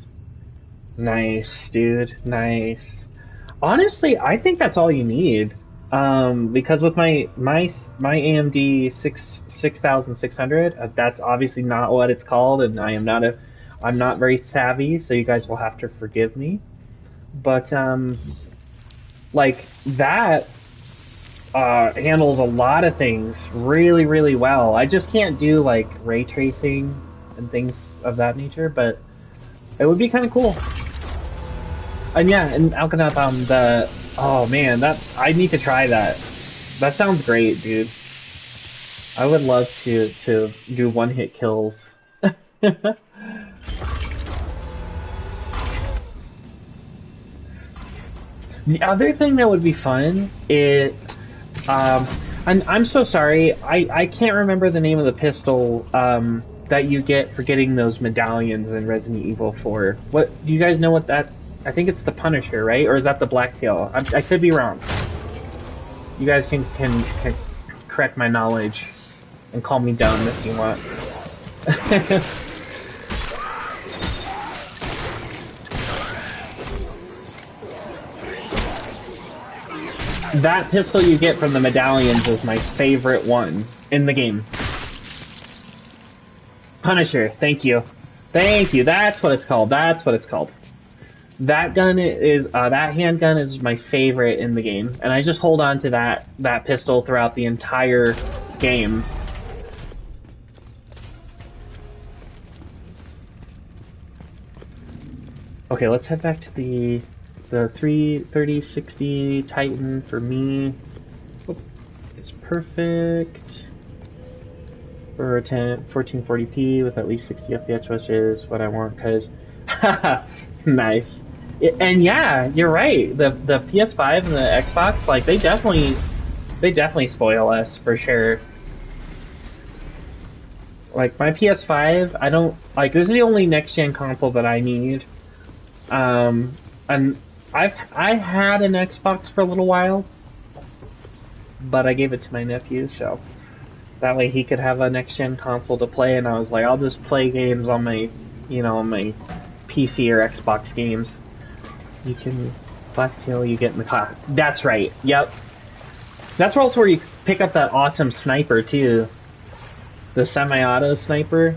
Nice, dude. Nice. Honestly, I think that's all you need. Because with my AMD 6600, that's obviously not what it's called, and I'm not very savvy, so you guys will have to forgive me. But like that handles a lot of things really, really well. I just can't do like ray tracing and things of that nature, but it would be kind of cool. And yeah, and Alkanath, oh man, I need to try that. That sounds great, dude. I would love to do one-hit kills. The other thing that would be fun is, and I'm so sorry, I can't remember the name of the pistol that you get for getting those medallions in Resident Evil 4. What, do you guys know what that? I think it's the Punisher, right? Or is that the Blacktail? I could be wrong. You guys can correct my knowledge and call me dumb if you want. That pistol you get from the medallions is my favorite one in the game. Punisher, thank you. Thank you, that's what it's called, that's what it's called. That gun is, that handgun is my favorite in the game, and I just hold on to that pistol throughout the entire game. Okay, let's head back to the 3060 Titan for me. Oh, it's perfect for 1440p with at least 60 FPS, which is what I want, because nice. And yeah, you're right. The PS5 and the Xbox, like, they definitely spoil us for sure. Like, my PS5, I don't like. This is the only next gen console that I need. And I had an Xbox for a little while, but I gave it to my nephew, so that way he could have a next-gen console to play, and I was like, I'll just play games on my, on my PC or Xbox games. You can, Blacktail, you get in the car. That's right, yep. That's also where you pick up that awesome sniper, too. The semi-auto sniper.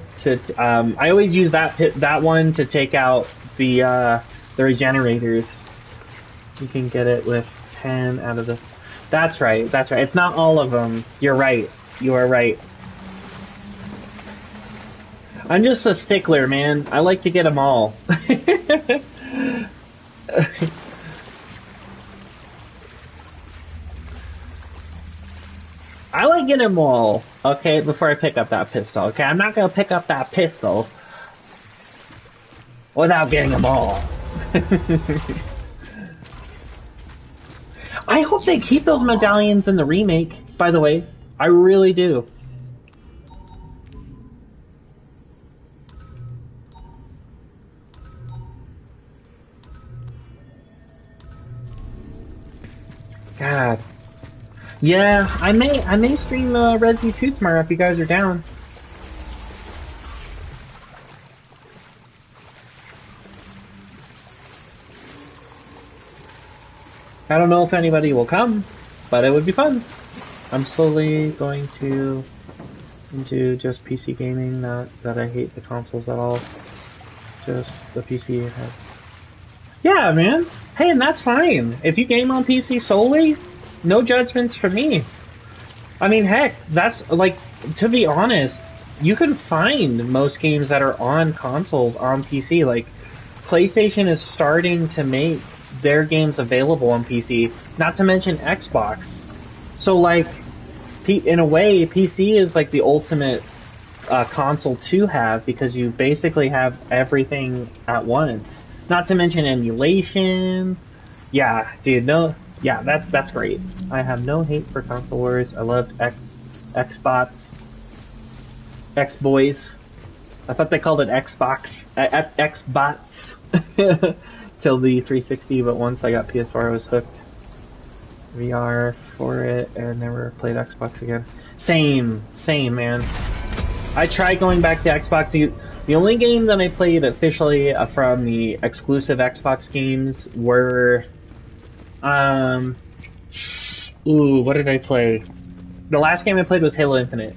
I always use that one to take out the regenerators. You can get it with 10 out of the... That's right, that's right. It's not all of them. You're right. You are right. I'm just a stickler, man. I like to get them all. I like getting them all, okay, before I pick up that pistol, okay? I'm not gonna pick up that pistol without getting them all. I hope they keep those medallions in the remake, by the way. I really do. God. Yeah, I may stream Resi 2 tomorrow if you guys are down. I don't know if anybody will come, but it would be fun. I'm slowly going into just PC gaming, not that I hate the consoles at all. Just the PC. Yeah, man. Hey, and that's fine. If you game on PC solely, no judgments for me. I mean, heck, that's, like, to be honest, you can find most games that are on consoles on PC. Like, PlayStation is starting to make their games available on PC, not to mention Xbox. So, like, in a way, PC is like the ultimate console to have, because you basically have everything at once. Not to mention emulation. Yeah, dude, no, yeah, that's great. I have no hate for console wars. I loved Xbox, X-Boys. I thought they called it Xbox, Xbox, till the 360, but once I got PS4, I was hooked. VR for it, and never played Xbox again. Same, man. I tried going back to Xbox. The only game that I played officially from the exclusive Xbox games were, what did I play? The last game I played was Halo Infinite,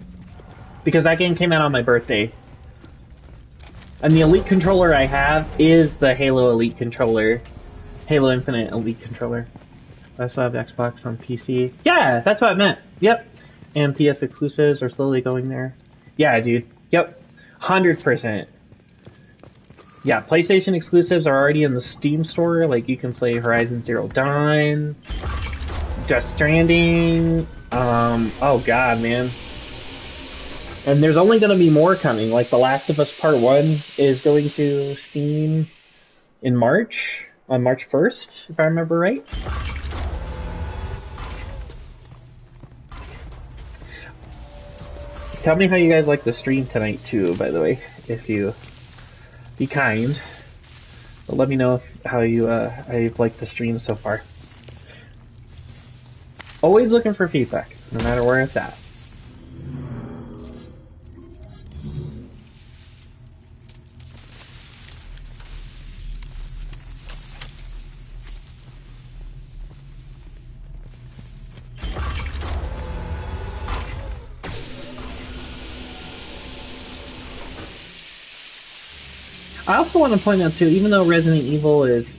because that game came out on my birthday. And the Elite controller I have is the Halo Elite controller. Halo Infinite Elite controller. I still have Xbox on PC. Yeah, that's what I meant. Yep. And PS exclusives are slowly going there. Yeah, dude. Yep. 100%. Yeah, PlayStation exclusives are already in the Steam store. Like, you can play Horizon Zero Dawn, Death Stranding. Oh god, man. And there's only going to be more coming. Like, The Last of Us Part 1 is going to Steam in March. On March 1st, if I remember right. Tell me how you guys like the stream tonight, too, by the way. If you be kind. But let me know how you've liked the stream so far. Always looking for feedback, no matter where it's at. I also want to point out too, even though Resident Evil is,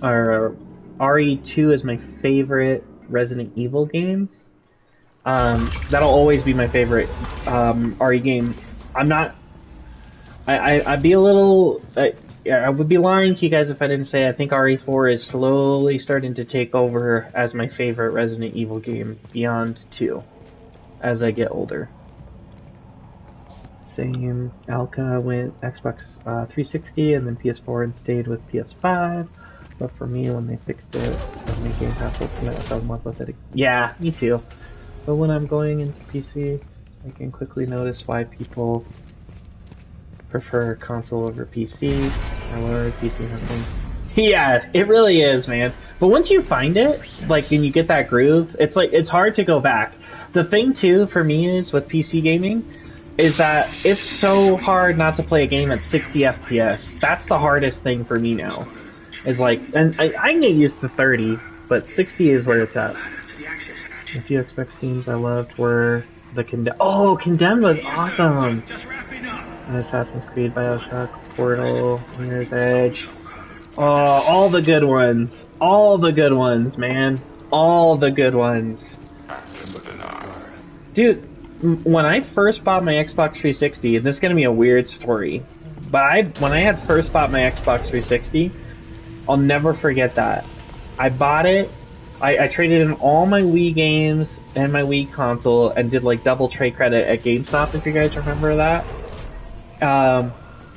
or RE2 is my favorite Resident Evil game, that'll always be my favorite RE game. I'm not, I'd be a little, I would be lying to you guys if I didn't say I think RE4 is slowly starting to take over as my favorite Resident Evil game beyond 2 as I get older. Same. Alka went Xbox 360 and then PS4 and stayed with PS5. But for me, when they fixed it and made Game Pass Ultimate, I fell in love with it. Yeah, me too. But when I'm going into PC, I can quickly notice why people prefer console over PC. I learned PC has some Yeah, it really is, man. But once you find it, like, and you get that groove, it's like, it's hard to go back. The thing, too, for me is with PC gaming, is that it's so hard not to play a game at 60 FPS. That's the hardest thing for me now. Is like, and I can get used to 30, but 60 is where it's at. A few expect themes I loved were the Condemned. Oh, Condemned was awesome! And Assassin's Creed, Bioshock, Portal, Mirror's Edge. Oh, all the good ones. All the good ones, man. All the good ones. Dude, when I first bought my Xbox 360, and this is gonna be a weird story, but when I had first bought my Xbox 360, I'll never forget that. I bought it, I traded in all my Wii games and my Wii console and did like double trade credit at GameStop, if you guys remember that.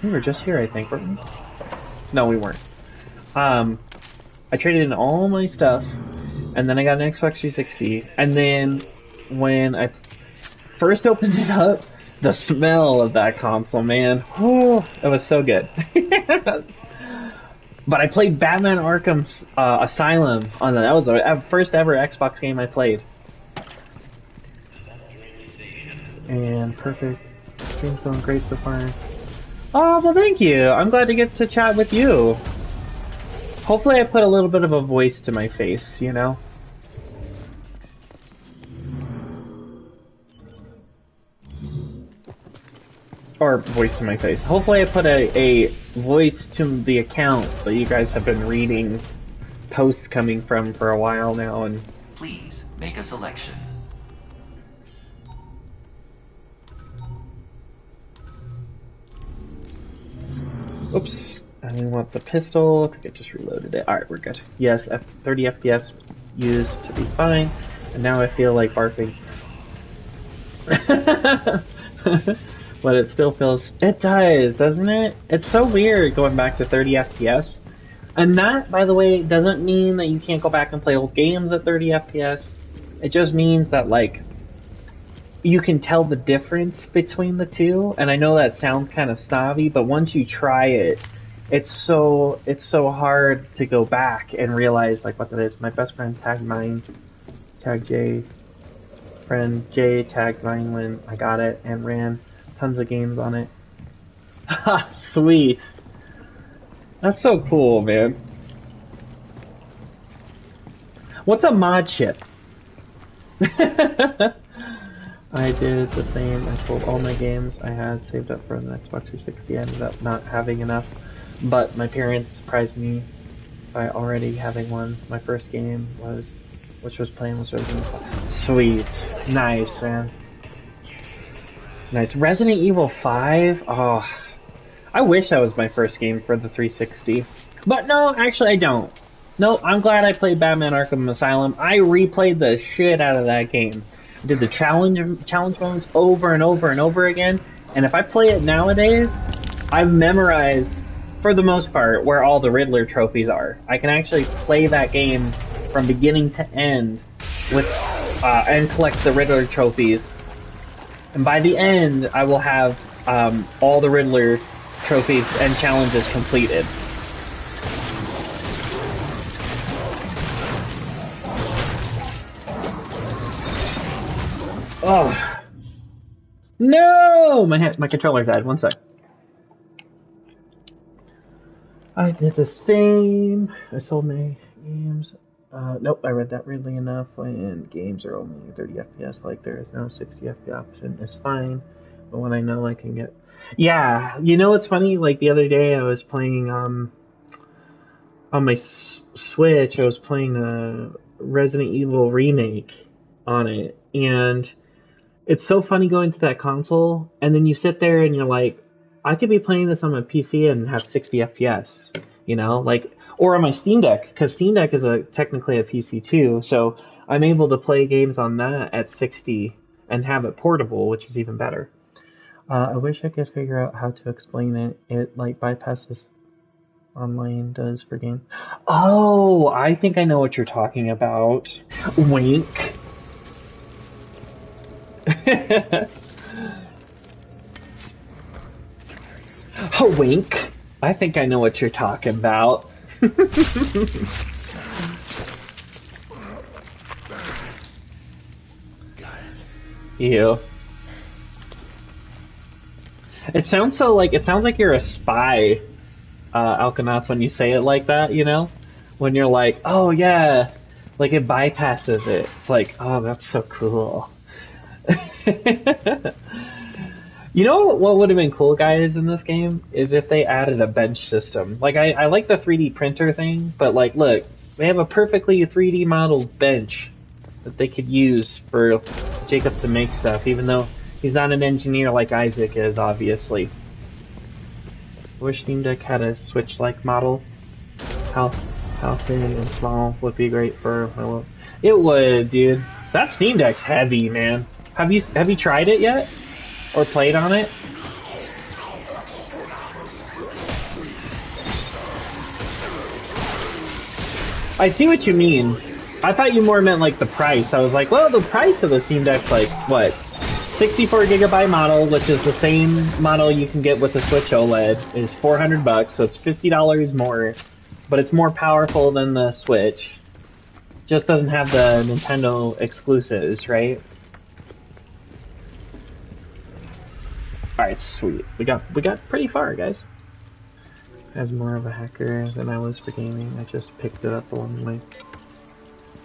We were just here, I think, weren't we? No, we weren't. I traded in all my stuff, and then I got an Xbox 360, and then when I first opened it up, the smell of that console, man, oh, it was so good. But I played Batman Arkham Asylum on that was the first ever Xbox game I played. And perfect. Stream's going great so far. Oh, well thank you. I'm glad to get to chat with you. Hopefully I put a little bit of a voice to my face, you know? Or voice to my face. Hopefully I put a voice to the account that you guys have been reading posts coming from for a while now, and Please make a selection. oops. I want the pistol. I think I just reloaded it. Alright, we're good. Yes, 30 FPS used to be fine. And now I feel like barfing. But it still feels... It does, doesn't it? It's so weird going back to 30 FPS. And that, by the way, doesn't mean that you can't go back and play old games at 30 FPS. It just means that, like, you can tell the difference between the two. And I know that sounds kind of snobby, but once you try it, it's so hard to go back and realize, like, what that is. My best friend tagged mine, tagged Jay. Friend Jay tagged mine when I got it and ran tons of games on it. Ha! Sweet! That's so cool, man. What's a mod chip? I did the same. I sold all my games I had saved up for the Xbox 360. I ended up not having enough, but my parents surprised me by already having one. My first game was Resident Evil. Sweet. Nice, man. Nice. Resident Evil 5? Oh, I wish that was my first game for the 360. But no, actually I don't. No, I'm glad I played Batman Arkham Asylum. I replayed the shit out of that game. I did the challenge modes over and over and over again. And if I play it nowadays, I've memorized, for the most part, where all the Riddler trophies are. I can actually play that game from beginning to end with and collect the Riddler trophies. And by the end, I will have all the Riddler trophies and challenges completed. Oh no! My controller died. One sec. I did the same. I sold my games. Nope, I read that weirdly enough. And games are only 30 FPS. Like there is no 60 FPS option. It's fine, but when I know I can get. Yeah, you know what's funny? Like the other day, I was playing on my Switch. I was playing a Resident Evil remake on it, and it's so funny going to that console, and then you sit there and you're like, I could be playing this on my PC and have 60 FPS, you know, like, or on my Steam Deck, because Steam Deck is technically a PC too, so I'm able to play games on that at 60 and have it portable, which is even better. I wish I could figure out how to explain it. It, like, bypasses online does for games. Oh, I think I know what you're talking about. Wink. Oh, wink. I think I know what you're talking about. Ew. It sounds like you're a spy, Alkanath, when you say it like that, you know? When you're like, oh yeah, like it bypasses it. It's like, oh, that's so cool. You know what would have been cool, guys, in this game? Is if they added a bench system. Like, I like the 3D printer thing, but like, look, they have a perfectly 3D modeled bench that they could use for Jacob to make stuff, even though he's not an engineer like Isaac is, obviously. I wish Steam Deck had a Switch-like model. How thin and small would be great for my... It would, dude. That Steam Deck's heavy, man. Have you tried it yet? Or played on it? I see what you mean. I thought you more meant like the price. I was like, well, the price of the Steam Deck's like, what? 64GB model, which is the same model you can get with the Switch OLED, is $400, so it's $50 more. But it's more powerful than the Switch. Just doesn't have the Nintendo exclusives, right? Alright, sweet. We got pretty far, guys. As more of a hacker than I was for gaming, I just picked it up along the way.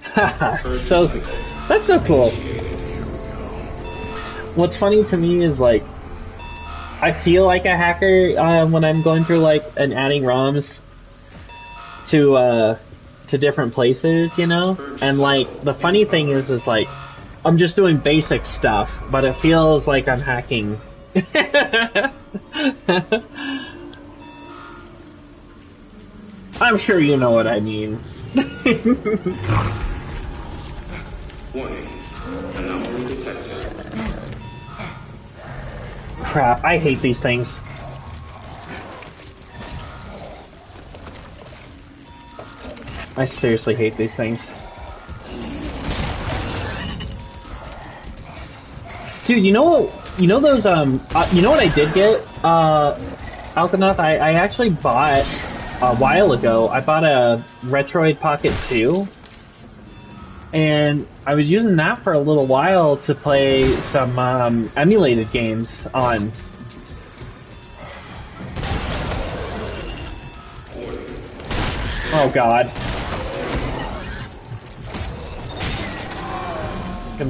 Haha, so that's so cool. What's funny to me is like, I feel like a hacker when I'm going through like and adding ROMs to different places, you know? And like the funny thing is like I'm just doing basic stuff, but it feels like I'm hacking. I'm sure you know what I mean. Crap, I hate these things. I seriously hate these things. Dude, you know those, you know what I did get, Alkanath? I actually bought, a while ago, I bought a Retroid Pocket 2, and I was using that for a little while to play some, emulated games on. Oh god.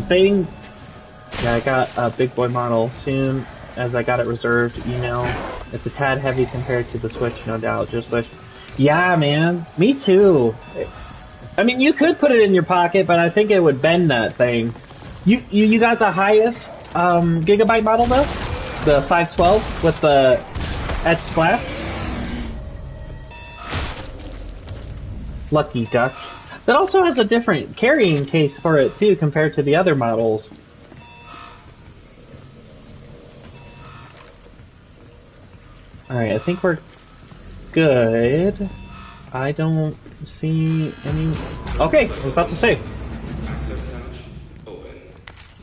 Thing. Yeah, I got a big boy model soon, as I got it reserved. Email. It's a tad heavy compared to the Switch, no doubt. Just wish. Yeah, man. Me too. I mean, you could put it in your pocket, but I think it would bend that thing. You got the highest gigabyte model though? The 512 with the etched glass? Lucky duck. That also has a different carrying case for it too compared to the other models. Alright, I think we're good. I don't see any... Okay, I was about to say.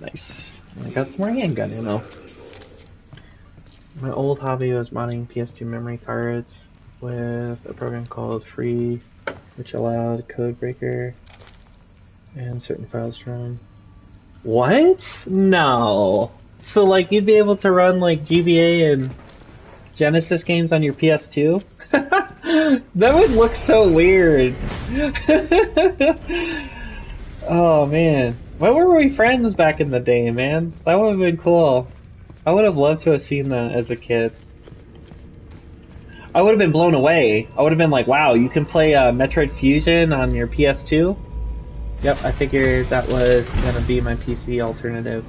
Nice. I got some more handgun ammo. My old hobby was modding PS2 memory cards with a program called Free, which allowed code breaker and certain files to run. What? No. So like you'd be able to run like GBA and Genesis games on your PS2? That would look so weird. Oh man. Why were we friends back in the day, man? That would have been cool. I would have loved to have seen that as a kid. I would have been blown away. I would have been like, wow, you can play Metroid Fusion on your PS2? Yep, I figured that was gonna be my PC alternative.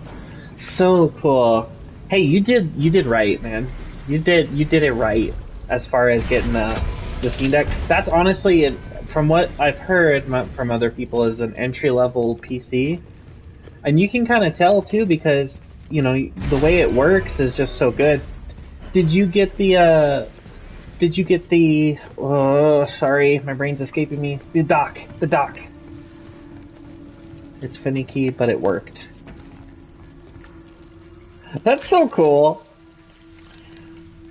So cool. Hey, you did right, man. You did it right as far as getting the Steam Deck. That's honestly, from what I've heard from other people, is an entry-level PC. And you can kind of tell too because, you know, the way it works is just so good. Did you get the, oh, sorry, my brain's escaping me. The dock. It's finicky, but it worked. That's so cool.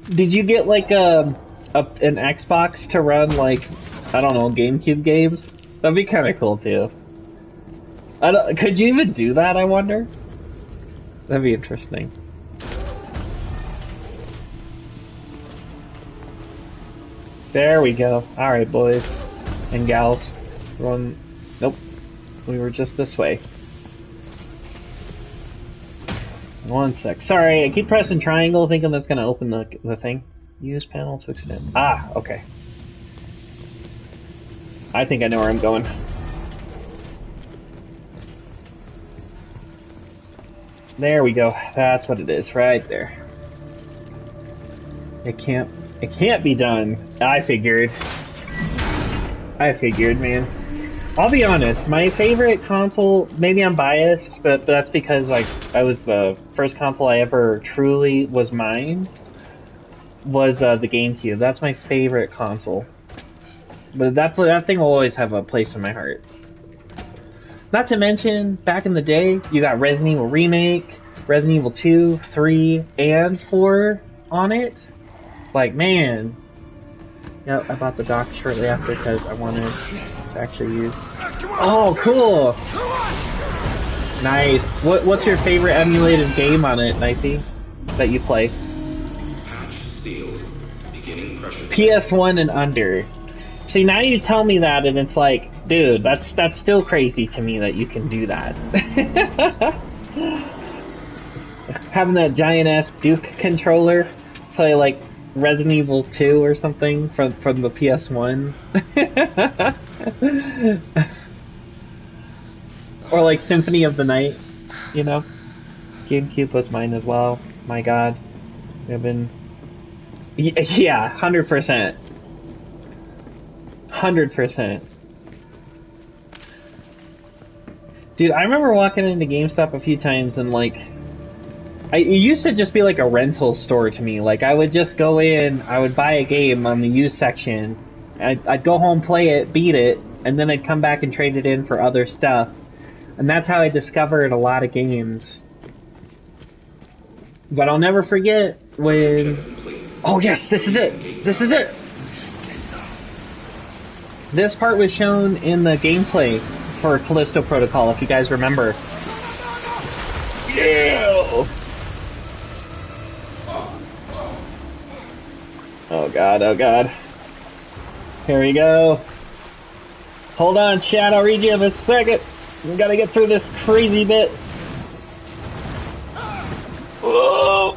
Did you get like an Xbox to run like I don't know, GameCube games. That'd be kind of cool too. Could you even do that, I wonder? That'd be interesting. There we go. Alright, boys and gals. Run. Nope. We were just this way. One sec. Sorry, I keep pressing triangle thinking that's gonna open the thing. Use panel to extend. Ah, okay. I think I know where I'm going. There we go. That's what it is, right there. It can't be done. I figured, man. I'll be honest, my favorite console, maybe I'm biased, but that's because, like, I was the first console I ever truly was mine, was the GameCube. That's my favorite console. But that thing will always have a place in my heart. Not to mention, back in the day, you got Resident Evil Remake, Resident Evil 2, 3, and 4 on it. Like, man. Yep, I bought the dock shortly after because I wanted to actually use. Oh, cool! Nice. What's your favorite emulated game on it, Knifey, that you play? Patch sealed. Beginning pressure. PS1 and under. See, now you tell me that, and it's like, dude, that's still crazy to me that you can do that. Having that giant-ass Duke controller play, like, Resident Evil 2 or something from the PS1. Or like Symphony of the Night, you know? GameCube was mine as well. My god. I've been... Yeah, 100%. 100%. Dude, I remember walking into GameStop a few times and like... it used to just be like a rental store to me. Like, I would just go in, I would buy a game on the used section, I'd go home, play it, beat it, and then I'd come back and trade it in for other stuff. And that's how I discovered a lot of games. But I'll never forget when... Oh yes, this is it! This is it! This part was shown in the gameplay for Callisto Protocol, if you guys remember. Yeah! Oh god, oh god. Here we go. Hold on, chat, I'll read you in a second. We gotta get through this crazy bit. Whoa!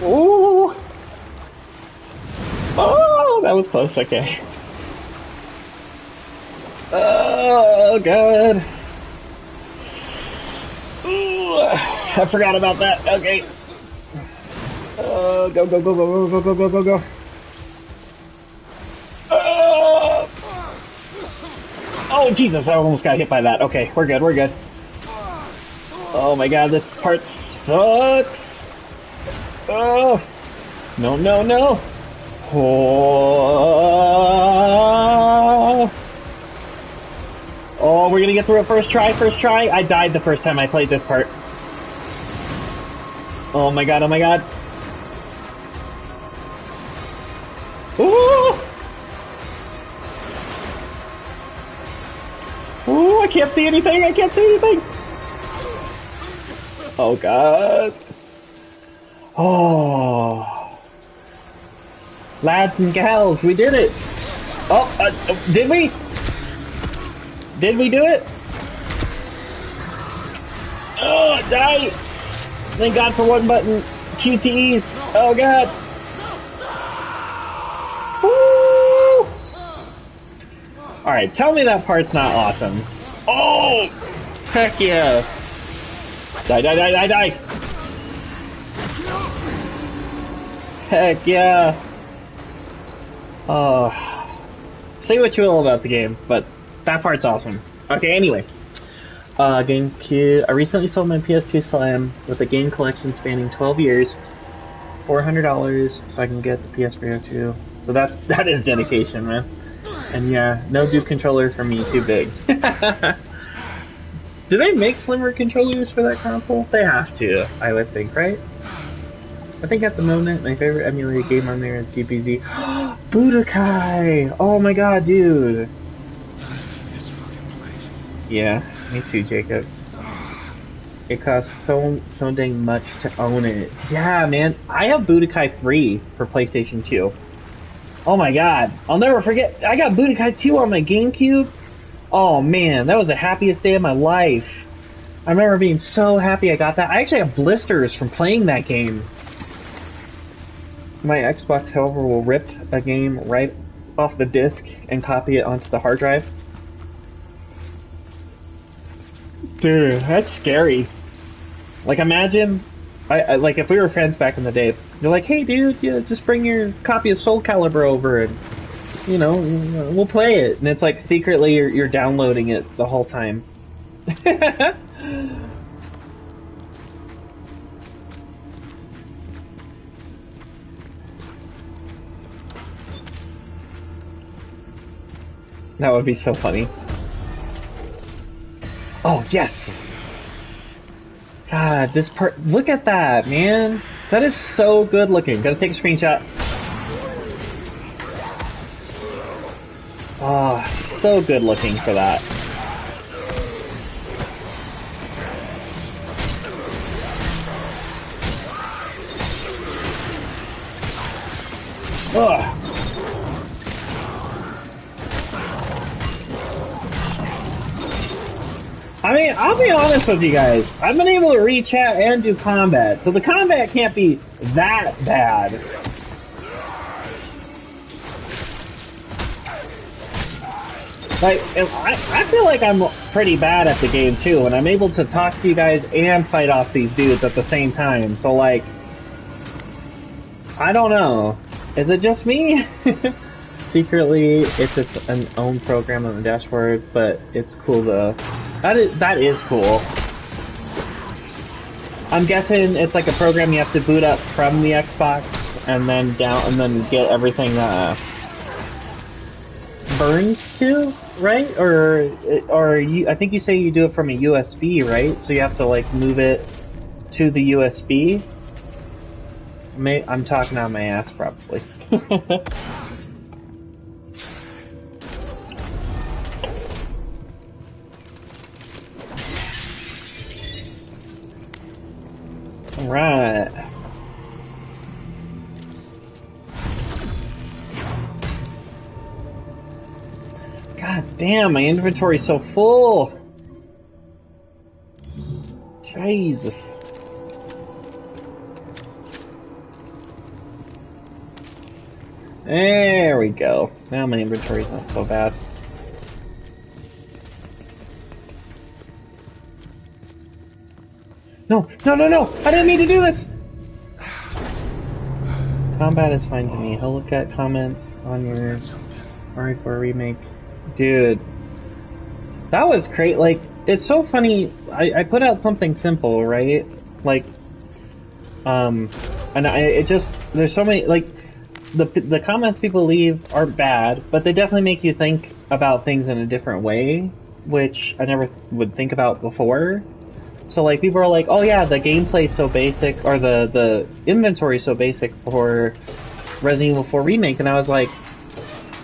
Ooh! Oh, that was close, okay. Oh god. Ooh, I forgot about that. Okay. Go, go, go, go, go, go, go, go, go, go. Oh, Jesus, I almost got hit by that. Okay, we're good, we're good. Oh my god, this part sucks. Oh. No, no, no. Oh. Oh, we're gonna get through it first try, first try. I died the first time I played this part. Oh my god, oh my god. Ooh! Ooh, I can't see anything, I can't see anything! Oh god. Oh. Lads and gals, we did it! Oh, did we? Did we do it? Oh, die! Thank God for one button. QTEs. Oh god. Woo! Alright, tell me that part's not awesome. Oh! Heck yeah! Die, die, die, die, die! Heck yeah! Oh. Say what you will about the game, but that part's awesome. Okay, anyway. GameCube. I recently sold my PS2 Slim with a game collection spanning 12 years. $400 so I can get the PS3 too. So that is dedication, man. And yeah, no Duke controller for me, too big. Do they make slimmer controllers for that console? They have to, I would think, right? I think at the moment my favorite emulated game on there is DBZ. Budokai! Oh my god, dude! This fucking place. Yeah, me too, Jacob. It costs so dang much to own it. Yeah, man, I have Budokai 3 for PlayStation 2. Oh my god, I'll never forget. I got Budokai 2 on my GameCube. Oh man, that was the happiest day of my life. I remember being so happy I got that. I actually have blisters from playing that game. My Xbox, however, will rip a game right off the disc and copy it onto the hard drive. Dude, that's scary. Like, imagine, like, if we were friends back in the day, you're like, hey, dude, yeah, just bring your copy of Soul Calibur over and, you know, we'll play it. And it's like, secretly, you're downloading it the whole time. That would be so funny. Oh, yes! God, this part, look at that, man! That is so good looking. Gotta take a screenshot. Oh, so good looking for that. Ugh. I mean, I'll be honest with you guys. I've been able to re-chat and do combat, so the combat can't be that bad. Like, I feel like I'm pretty bad at the game too, and I'm able to talk to you guys and fight off these dudes at the same time. So like, I don't know. Is it just me? Secretly, it's its an own program on the dashboard, but it's cool though. That is cool. I'm guessing it's like a program you have to boot up from the Xbox and then get everything burns to, right? Or you? I think you say you do it from a USB, right? So you have to like move it to the USB. I'm talking out my ass, probably. Right. God damn, my inventory's so full. Jesus. There we go. Now my inventory's not so bad. No, no, no, no! I didn't mean to do this! Combat is fine to me. He'll look at comments on your RE4 remake. Dude. That was great. Like, it's so funny. I put out something simple, right? Like, there's so many, like, the comments people leave aren't bad, but they definitely make you think about things in a different way, which I never would think about before. So like people are like, oh yeah, the gameplay's so basic, or the inventory's so basic for Resident Evil 4 Remake, and I was like,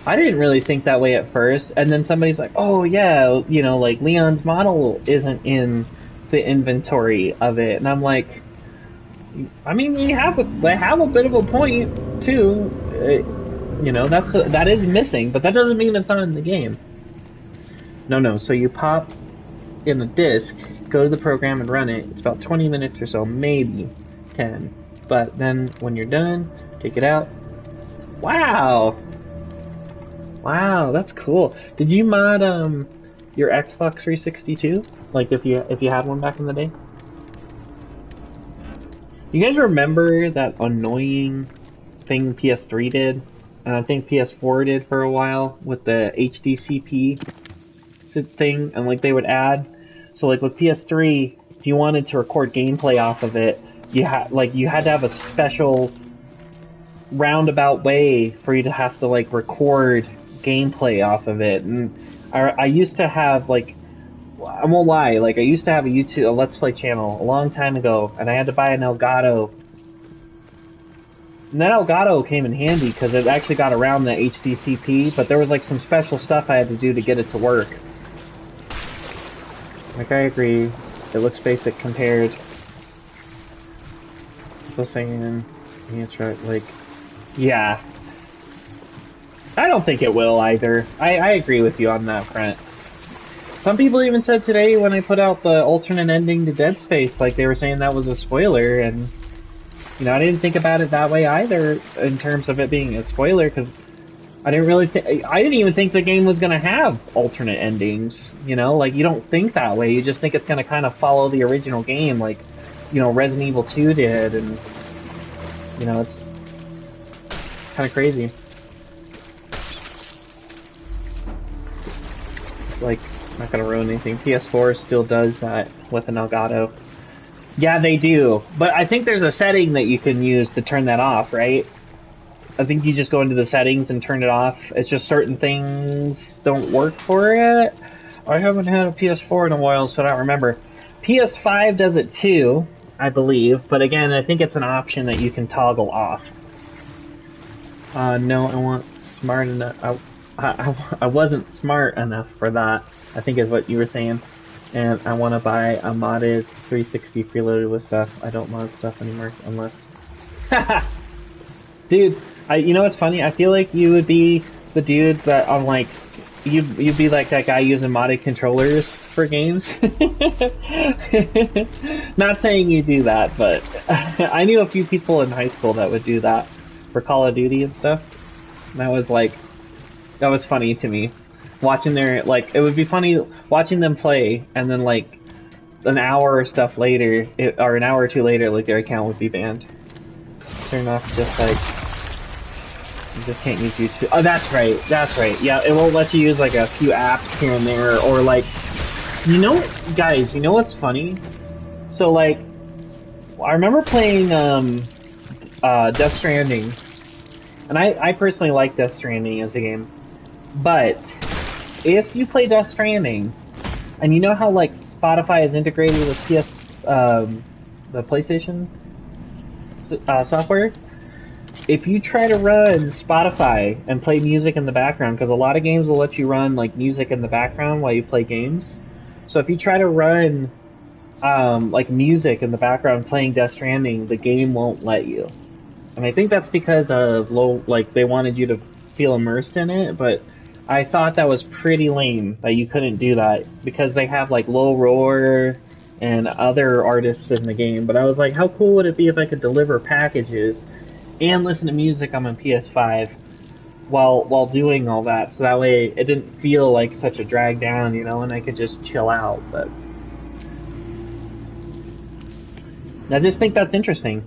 I didn't really think that way at first, and then somebody's like, oh yeah, you know, like Leon's model isn't in the inventory of it, and I'm like, I mean, they have a bit of a point too, you know, that is missing, but that doesn't mean it's not in the game. No, so you pop in the disc, go to the program and run it. It's about 20 minutes or so, maybe 10. But then when you're done, take it out. Wow! Wow, that's cool. Did you mod your Xbox 360 too? Like if you had one back in the day? You guys remember that annoying thing PS3 did? And I think PS4 did for a while with the HDCP thing, and like they would add. So like with PS3, if you wanted to record gameplay off of it, you had to have a special roundabout way for you to have to like record gameplay off of it. And I used to have like, I won't lie, like I used to have a Let's Play channel a long time ago, and I had to buy an Elgato And that Elgato came in handy because it actually got around the HDCP, but there was like some special stuff I had to do to get it to work. Like, I agree. It looks basic compared. People saying, it's right, like, yeah. I don't think it will either. I agree with you on that front. Some people even said today when I put out the alternate ending to Dead Space, like they were saying that was a spoiler, and you know, I didn't think about it that way either in terms of it being a spoiler, because I didn't even think the game was gonna have alternate endings. You know, like you don't think that way. You just think it's gonna kind of follow the original game, like you know Resident Evil 2 did, and you know it's kind of crazy. Like, not gonna ruin anything. PS4 still does that with an Elgato. Yeah, they do. But I think there's a setting that you can use to turn that off, right? I think you just go into the settings and turn it off. It's just certain things don't work for it. I haven't had a PS4 in a while, so I don't remember. PS5 does it too, I believe. But again, I think it's an option that you can toggle off. No, I want smart enough. I wasn't smart enough for that, I think is what you were saying. And I want to buy a modded 360 preloaded with stuff. I don't mod stuff anymore unless... Dude, you know what's funny? I feel like you would be the dude that I'm like... You'd be like that guy using modded controllers for games. Not saying you do that, but I knew a few people in high school that would do that for Call of Duty and stuff. And that was like... That was funny to me. Watching their, like, it would be funny watching them play, and then, like, an hour or stuff later, or an hour or two later, like, their account would be banned. Turn off just, like, you just can't use YouTube. Oh, that's right. Yeah, it won't let you use, like, a few apps here and there, or, like, you know, guys, you know what's funny? So, like, I remember playing, Death Stranding, and I personally like Death Stranding as a game. But if you play Death Stranding, and you know how like Spotify is integrated with the PlayStation software, if you try to run Spotify and play music in the background, because a lot of games will let you run like music in the background while you play games. So if you try to run like music in the background playing Death Stranding, the game won't let you. And I think that's because of they wanted you to feel immersed in it, but I thought that was pretty lame that you couldn't do that because they have like Low Roar and other artists in the game. But I was like, how cool would it be if I could deliver packages and listen to music on my PS5 while doing all that, so that way it didn't feel like such a drag down, you know, and I could just chill out. But I just think that's interesting.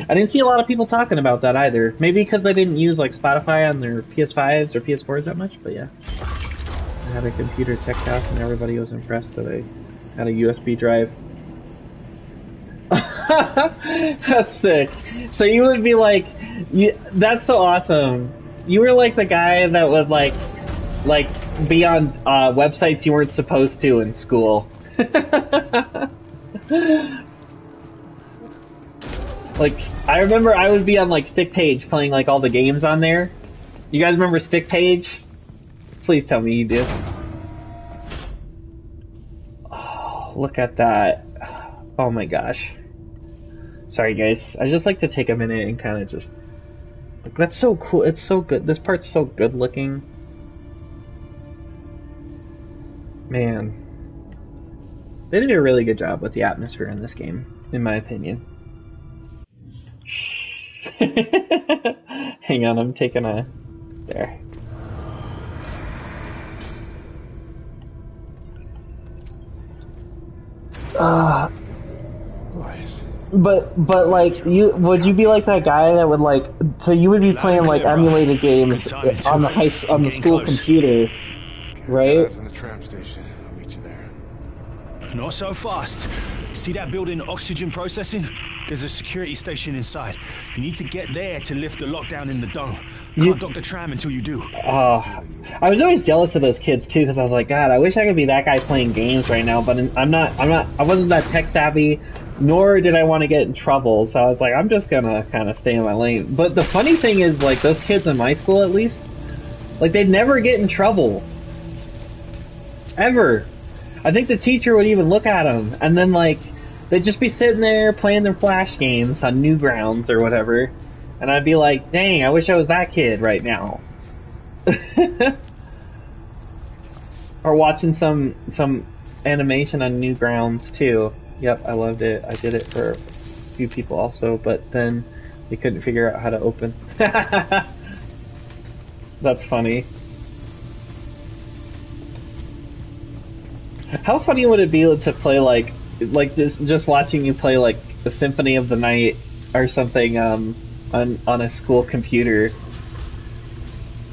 I didn't see a lot of people talking about that either. Maybe because they didn't use like Spotify on their PS5s or PS4s that much, but yeah. I had a computer tech house and everybody was impressed that I had a USB drive. That's sick. So you would be like, that's so awesome. You were like the guy that would like be on websites you weren't supposed to in school. Like, I remember I would be on, like, StickPage playing, like, all the games on there. You guys remember StickPage? Please tell me you do. Oh, look at that. Oh my gosh. Sorry, guys. I just like to take a minute and kind of just... Like, that's so cool. It's so good. This part's so good looking. Man. They did a really good job with the atmosphere in this game, in my opinion. Hang on, I'm taking a... There. But like, would you be like that guy that would like... So you would be playing like emulated games on the school computer, right? In the tram station. I'll meet you there. Not so fast. See that building oxygen processing? There's a security station inside. You need to get there to lift the lockdown in the dome. You- Can't dock the tram until you do. I was always jealous of those kids too, because I was like, God, I wish I could be that guy playing games right now. But I wasn't that tech savvy, nor did I want to get in trouble. So I was like, I'm just gonna kind of stay in my lane. But the funny thing is, like, those kids in my school, at least, like, they'd never get in trouble, ever. I think the teacher would even look at them, and then like they'd just be sitting there playing their flash games on Newgrounds or whatever, and I'd be like, dang, I wish I was that kid right now. Or watching some animation on Newgrounds too. Yep, I loved it. I did it for a few people also, but then they couldn't figure out how to open. That's funny. How funny would it be to play like just watching you play like the Symphony of the Night or something on a school computer?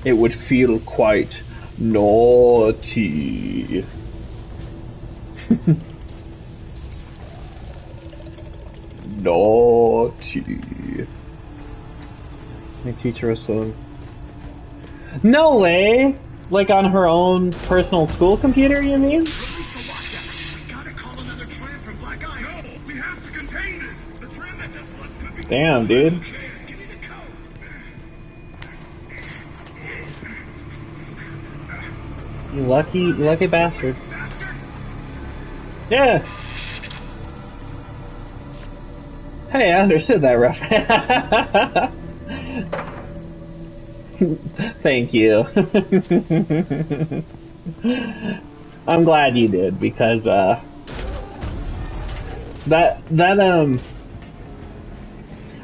It would feel quite naughty. Naughty. My teacher was so... No way! Like on her own personal school computer, you mean? Damn, dude. You lucky bastard. Yeah. Hey, I understood that reference. Thank you. I'm glad you did, because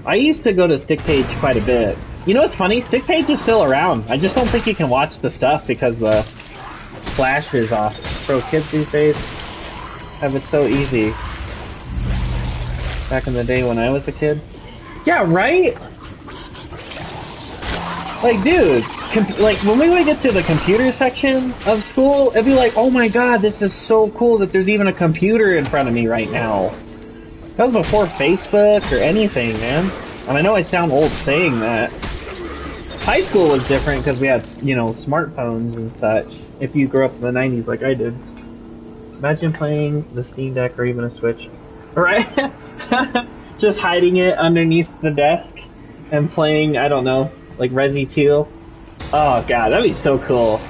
I used to go to StickPage quite a bit. You know what's funny? StickPage is still around. I just don't think you can watch the stuff because the flash is off. Bro, kids these days have it so easy. Back in the day when I was a kid. Yeah, right? Like, dude, like, when we would get to the computer section of school, it'd be like, oh my god, this is so cool that there's even a computer in front of me right now. That was before Facebook or anything, man. And I know I sound old saying that. High school was different because we had, you know, smartphones and such. If you grew up in the 90s like I did. Imagine playing the Steam Deck or even a Switch. Right? Just hiding it underneath the desk and playing, I don't know, like Resi 2. Oh god, that'd be so cool.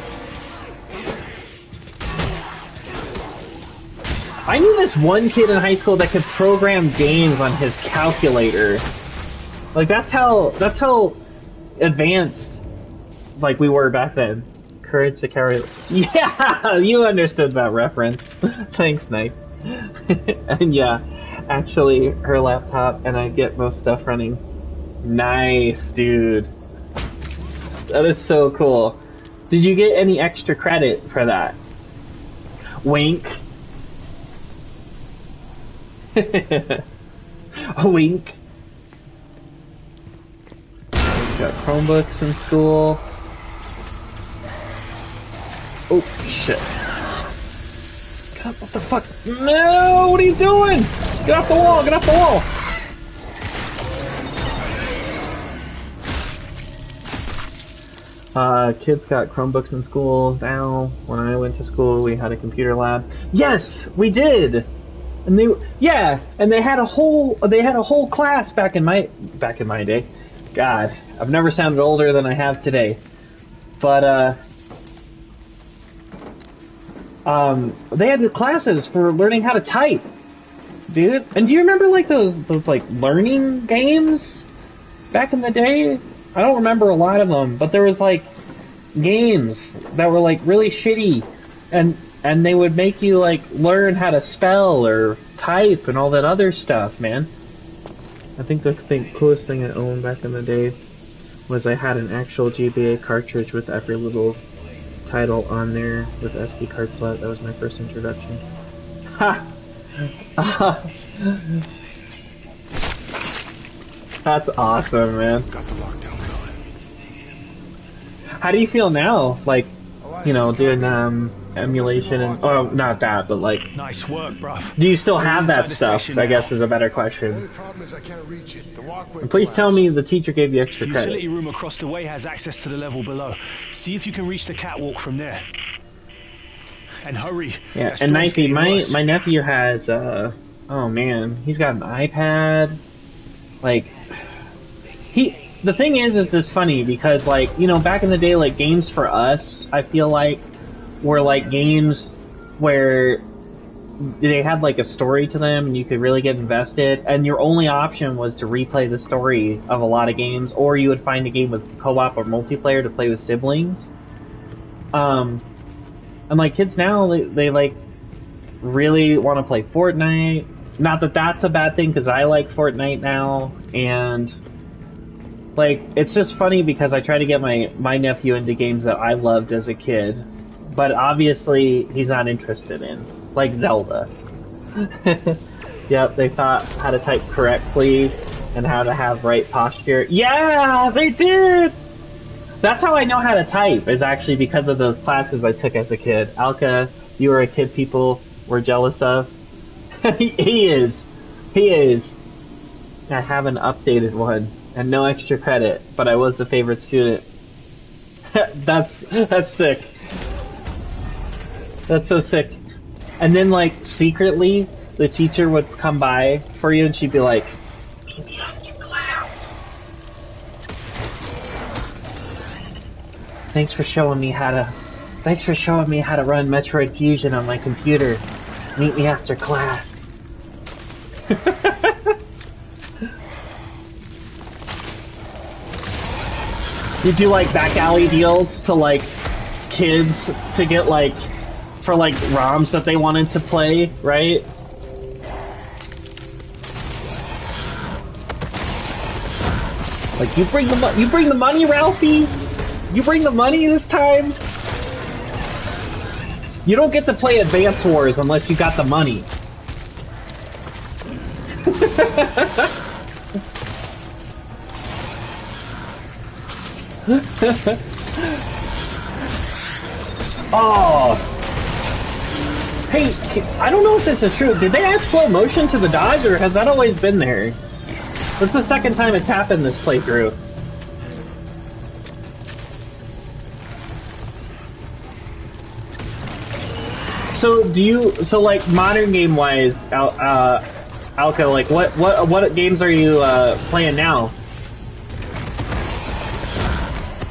I knew this one kid in high school that could program games on his calculator. Like, that's how advanced, like, we were back then. Courage to carry... Yeah! You understood that reference. Thanks, Knife. And yeah, actually, her laptop, and I get most stuff running. Nice, dude. That is so cool. Did you get any extra credit for that? Wink. A wink. We've got Chromebooks in school. Oh, shit. God, what the fuck? No! What are you doing? Get off the wall! Get off the wall! Kids got Chromebooks in school now. When I went to school, we had a computer lab. Yes, we did. And they had a whole class back in my day. God, I've never sounded older than I have today. But they had classes for learning how to type, dude. And do you remember like those like learning games back in the day? I don't remember a lot of them, but there was like games that were like really shitty, and they would make you like learn how to spell or type and all that other stuff, man. I think the coolest thing I owned back in the day was I had an actual GBA cartridge with every little title on there with SD card slot. That was my first introduction. Ha! That's awesome, man. Got the lockdown going. How do you feel now? Like, you know, doing emulation and oh, not that, but like, Nice work, bruv. do you still We're have inside that the stuff? station I now. guess is a better The question. only problem is I can't reach it. The walkway And please tell collapsed. me the teacher gave you extra The credit. utility room across the way has access to the level below. See if you can reach the catwalk from there. And hurry. Yeah, That and storm's Nike, getting worse. my nephew has oh man, he's got an iPad. Like the thing is it's funny because like, you know, back in the day, like games for us, I feel like were like games where they had like a story to them and you could really get invested, and your only option was to replay the story of a lot of games, or you would find a game with co-op or multiplayer to play with siblings. And like kids now, they like really want to play Fortnite. Not that that's a bad thing, because I like Fortnite now, and like it's just funny because I try to get my nephew into games that I loved as a kid, but obviously he's not interested in, like Zelda. Yep, they taught how to type correctly and how to have right posture. Yeah, they did! That's how I know how to type, is actually because of those classes I took as a kid. Alka, you were a kid people were jealous of. He is. He is. I have an updated one, and no extra credit, but I was the favorite student. That's sick. That's so sick. And then, like, secretly, the teacher would come by for you, and she'd be like, "Meet me after class. Thanks for showing me how to run Metroid Fusion on my computer. Meet me after class." You do like back alley deals to like kids to get like for like ROMs that they wanted to play, right? Like you bring the money, Ralphie. You bring the money this time. You don't get to play Advance Wars unless you got the money. Oh. Hey, I don't know if this is true. Did they add slow motion to the dodge, or has that always been there? That's the second time it's happened this playthrough. So like modern game wise, Alka, like what games are you playing now?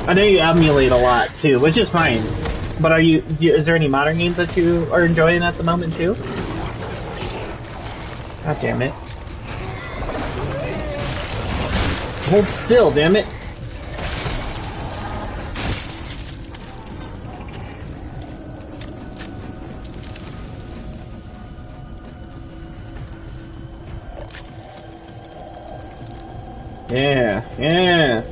I know you emulate a lot too, which is fine. But is there any modern games that you are enjoying at the moment too? God damn it. Hold still, damn it. Yeah, yeah.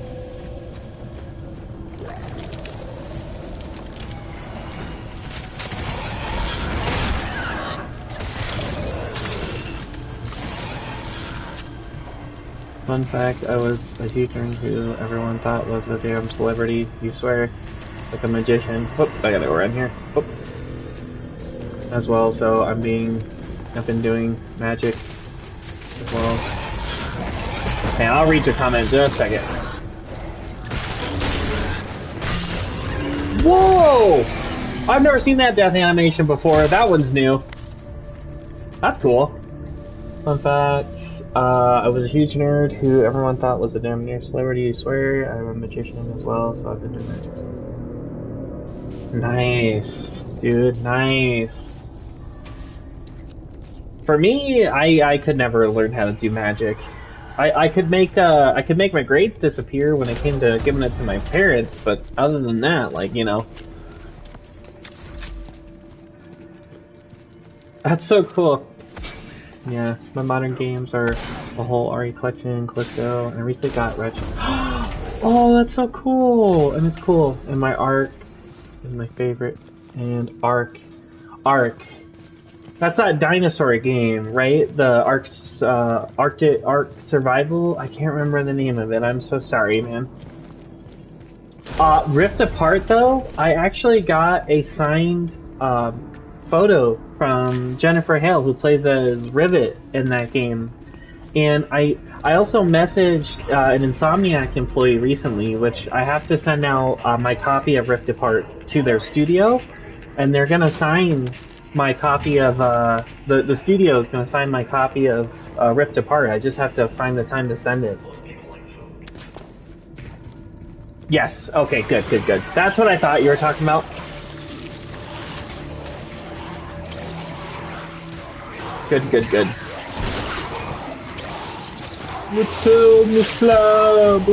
Fun fact, I was a huge nerd who everyone thought was a damn celebrity, you swear. Like a magician. Whoop, I gotta go around here. Whoop. As well, so I've been doing magic as well. Okay, I'll read your comments in just a second. Whoa! I've never seen that death animation before. That one's new. That's cool. Fun fact. I was a huge nerd who everyone thought was a damn near celebrity, you swear. I'm a magician as well, so I've been doing magic. Nice. Dude, nice. For me, I could never learn how to do magic. I could make my grades disappear when it came to giving it to my parents, but other than that, like, you know. That's so cool. Yeah, my modern games are the whole RE collection, Callisto, and I recently got Retro. Oh, that's so cool! And it's cool. And my Ark is my favorite. And Ark. That's that dinosaur game, right? The Ark Survival? I can't remember the name of it. I'm so sorry, man. Rift Apart, though, I actually got a signed photo from Jennifer Hale, who plays as Rivet in that game. And I also messaged an Insomniac employee recently, which I have to send out my copy of Rift Apart to their studio, and they're gonna sign my copy of the studio is gonna sign my copy of Rift Apart. I just have to find the time to send it. Yes. Okay. Good. That's what I thought you were talking about. Good. Return the slab.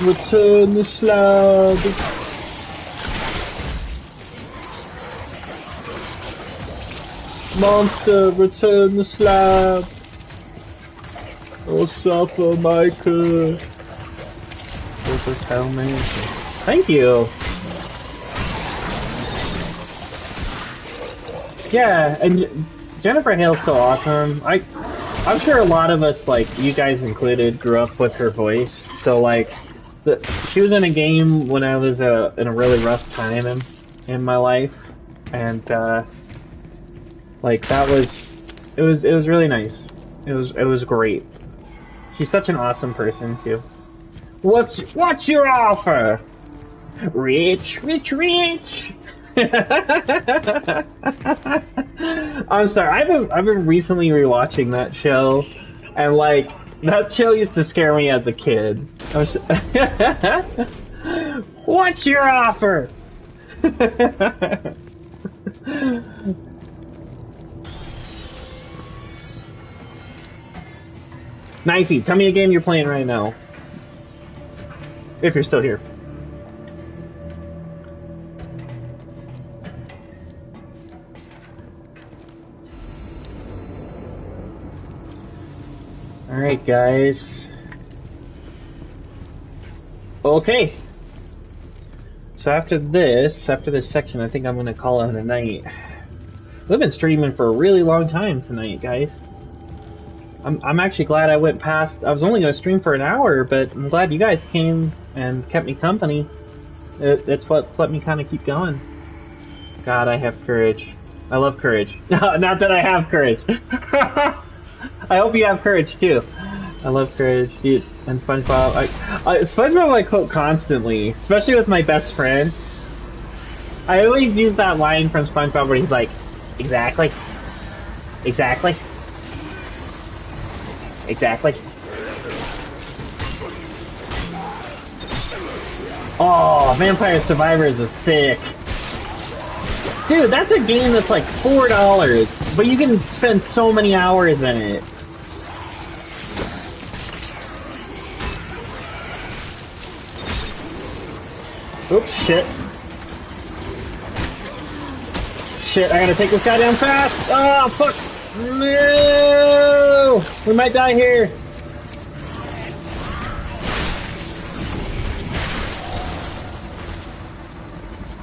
Return the slab. Monster, return the slab. Or suffer my curse. Thank you. Yeah, and Jennifer Hale's so awesome. I'm sure a lot of us, like you guys included, grew up with her voice. So like, she was in a game when I was in a really rough time in my life, and like it was really nice. It was great. She's such an awesome person too. What's your offer? Rich. I'm sorry. I've been recently rewatching that show, and like that show used to scare me as a kid. What's your offer? Knifey, tell me a game you're playing right now. If you're still here. Alright, guys. Okay. So after this section, I think I'm gonna call it a night. We've been streaming for a really long time tonight, guys. I'm actually glad I went past. I was only gonna stream for an hour, but I'm glad you guys came and kept me company. It's what's let me kind of keep going. God, I have courage. I love courage. No, not that I have courage. I hope you have courage too. I love courage, dude. And SpongeBob, SpongeBob I quote constantly, especially with my best friend. I always use that line from SpongeBob where he's like, exactly. Oh, Vampire Survivors is sick. Dude, that's a game that's like $4, but you can spend so many hours in it. Oops, shit. Shit, I gotta take this guy down fast! Oh, fuck! No! We might die here.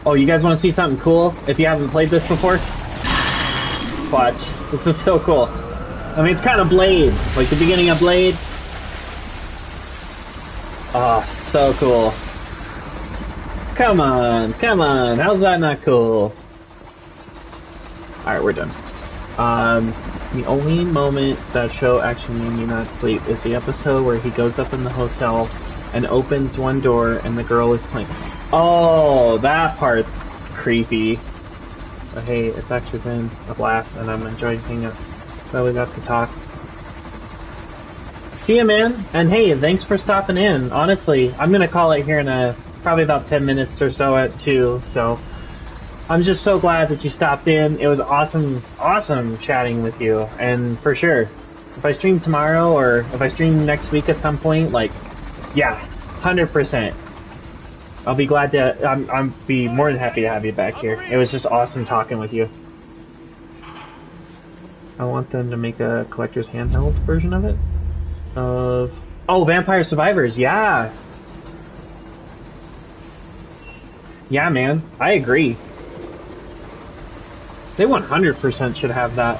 Oh, you guys want to see something cool? If you haven't played this before? Watch. This is so cool. I mean, it's kind of Blade. Like the beginning of Blade. Oh, so cool. Come on. How's that not cool? Alright, we're done. The only moment that show actually made me not sleep is the episode where he goes up in the hotel and opens one door and the girl is playing. Oh, that part's creepy. But hey, it's actually been a blast and I'm enjoying hanging out. So we got to talk. See ya, man. And hey, thanks for stopping in. Honestly, I'm gonna call it here in probably about 10 minutes or so at 2, so I'm just so glad that you stopped in. It was awesome chatting with you. And for sure, if I stream tomorrow or if I stream next week at some point, like, yeah, 100%. I'll be glad to, I'm be more than happy to have you back here. It was just awesome talking with you. I want them to make a collector's handheld version of it. Oh, Vampire Survivors, yeah. Yeah, man, I agree. They 100% should have that.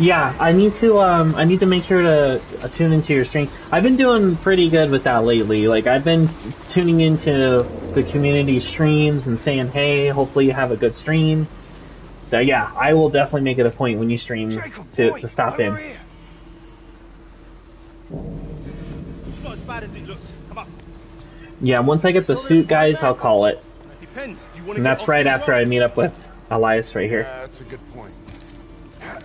Yeah, I need to make sure to tune into your stream. I've been doing pretty good with that lately. Like, I've been tuning into the community streams and saying, hey, hopefully you have a good stream. So yeah, I will definitely make it a point when you stream to stop in. Here. It's not as bad as it looks. Come on. Yeah, once I get the suit, guys, I'll call it. Depends. You want to And that's right after I meet up with Elias right here. Yeah, that's a good point. Got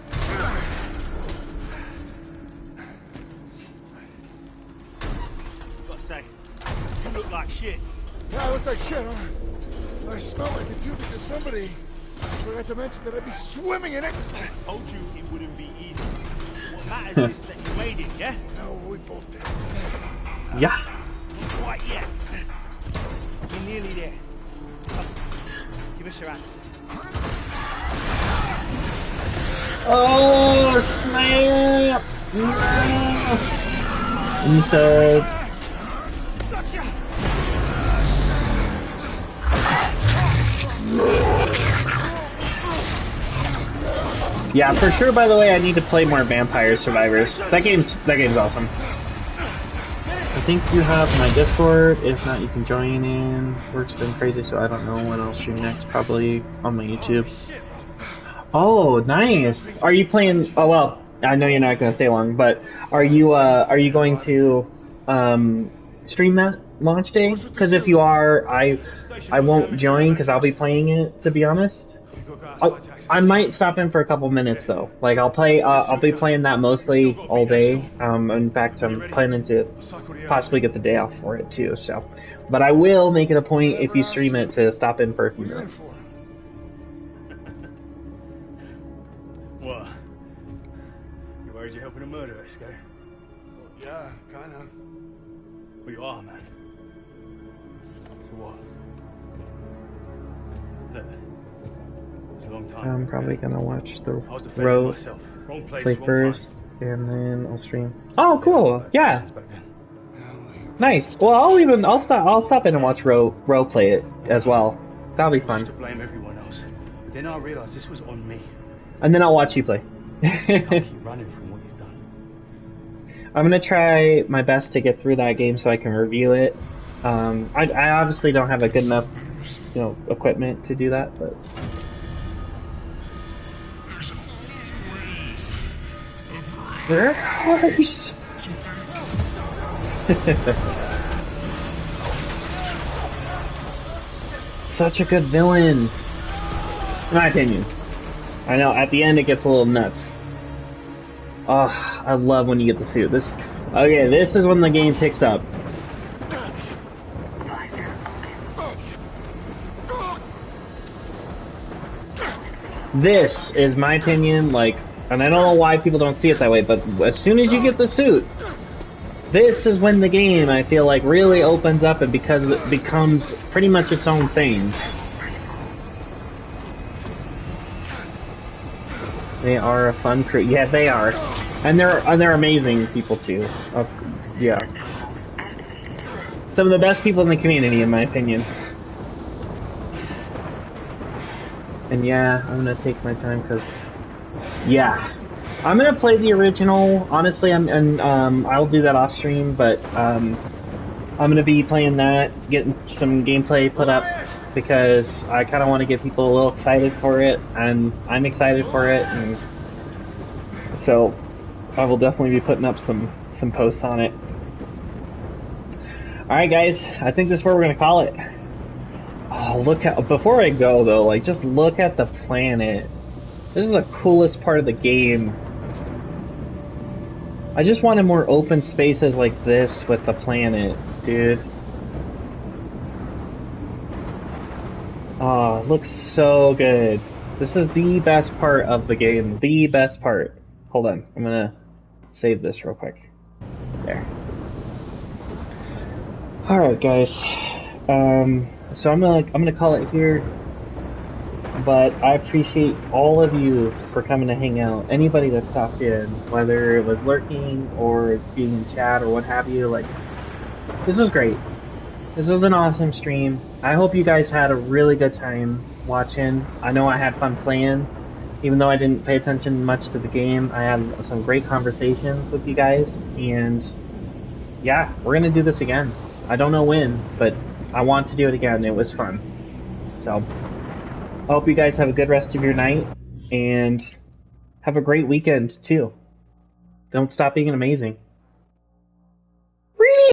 to say, you look like shit. Yeah, I look like shit, huh? I smell like it too because somebody forgot to mention that I'd be swimming in it. I told you it wouldn't be easy. What matters is that you made it, yeah? No, we both did. Yeah. Not quite yet. You're nearly there. Come, give us your hand. Oh, snap! No. Inside. Gotcha. Yeah, for sure. By the way, I need to play more Vampire Survivors. That game's awesome. I think you have my Discord. If not, you can join in. Work's been crazy, so I don't know when I'll stream next. Probably on my YouTube. Oh, nice. Are you playing? Oh well, I know you're not going to stay long, but are you going to stream that launch day? Because if you are, I won't join because I'll be playing it. To be honest. I might stop in for a couple minutes though. Like I'll be playing that mostly all day. In fact, I'm planning to possibly get the day off for it too. So, but I will make it a point if you stream it to stop in for a few minutes. What? You worried you're helping a murderer, Scar? Yeah, kinda. Well, you are, man. So what? Look. I'm probably gonna watch the I was defending road myself. Wrong place, play wrong first, time. and then I'll stream. Oh, cool! Yeah, Back then. nice. Well, I'll stop in and watch row play it as well. That'll be I fun. used to blame everyone else, but then I realised this was on me. And then I'll watch you play. Can't keep running from what you've done. I'm gonna try my best to get through that game so I can review it. I obviously don't have a good enough, equipment to do that, but. There? Such a good villain. In my opinion. I know, at the end it gets a little nuts. Oh, I love when you get the suit. This is when the game picks up. This is my opinion, like, and I don't know why people don't see it that way, but as soon as you get the suit, this is when the game, I feel like, really opens up and because it becomes pretty much its own thing. They are a fun crew. Yeah, they are. And they're amazing people too. Yeah. Some of the best people in the community, in my opinion. And yeah, I'm gonna take my time because, yeah, I'm gonna play the original. Honestly, I'll do that off stream, but I'm gonna be playing that, getting some gameplay put up because I kind of want to get people a little excited for it, and I'm excited for it, and so I will definitely be putting up some posts on it. All right, guys, I think this is where we're gonna call it. Oh, look at, before I go though, like, just look at the planet. This is the coolest part of the game. I just wanted more open spaces like this with the planet, dude. Oh, it looks so good. This is the best part of the game. The best part. Hold on, I'm gonna save this real quick. There. Alright, guys. So I'm gonna call it here, but I appreciate all of you for coming to hang out. Anybody that stopped in, whether it was lurking or being in chat or what have you, like, this was great. This was an awesome stream. I hope you guys had a really good time watching. I know I had fun playing. Even though I didn't pay attention much to the game, I had some great conversations with you guys, and yeah, we're gonna do this again. I don't know when, but I want to do it again. It was fun. So, I hope you guys have a good rest of your night, and have a great weekend, too. Don't stop being amazing.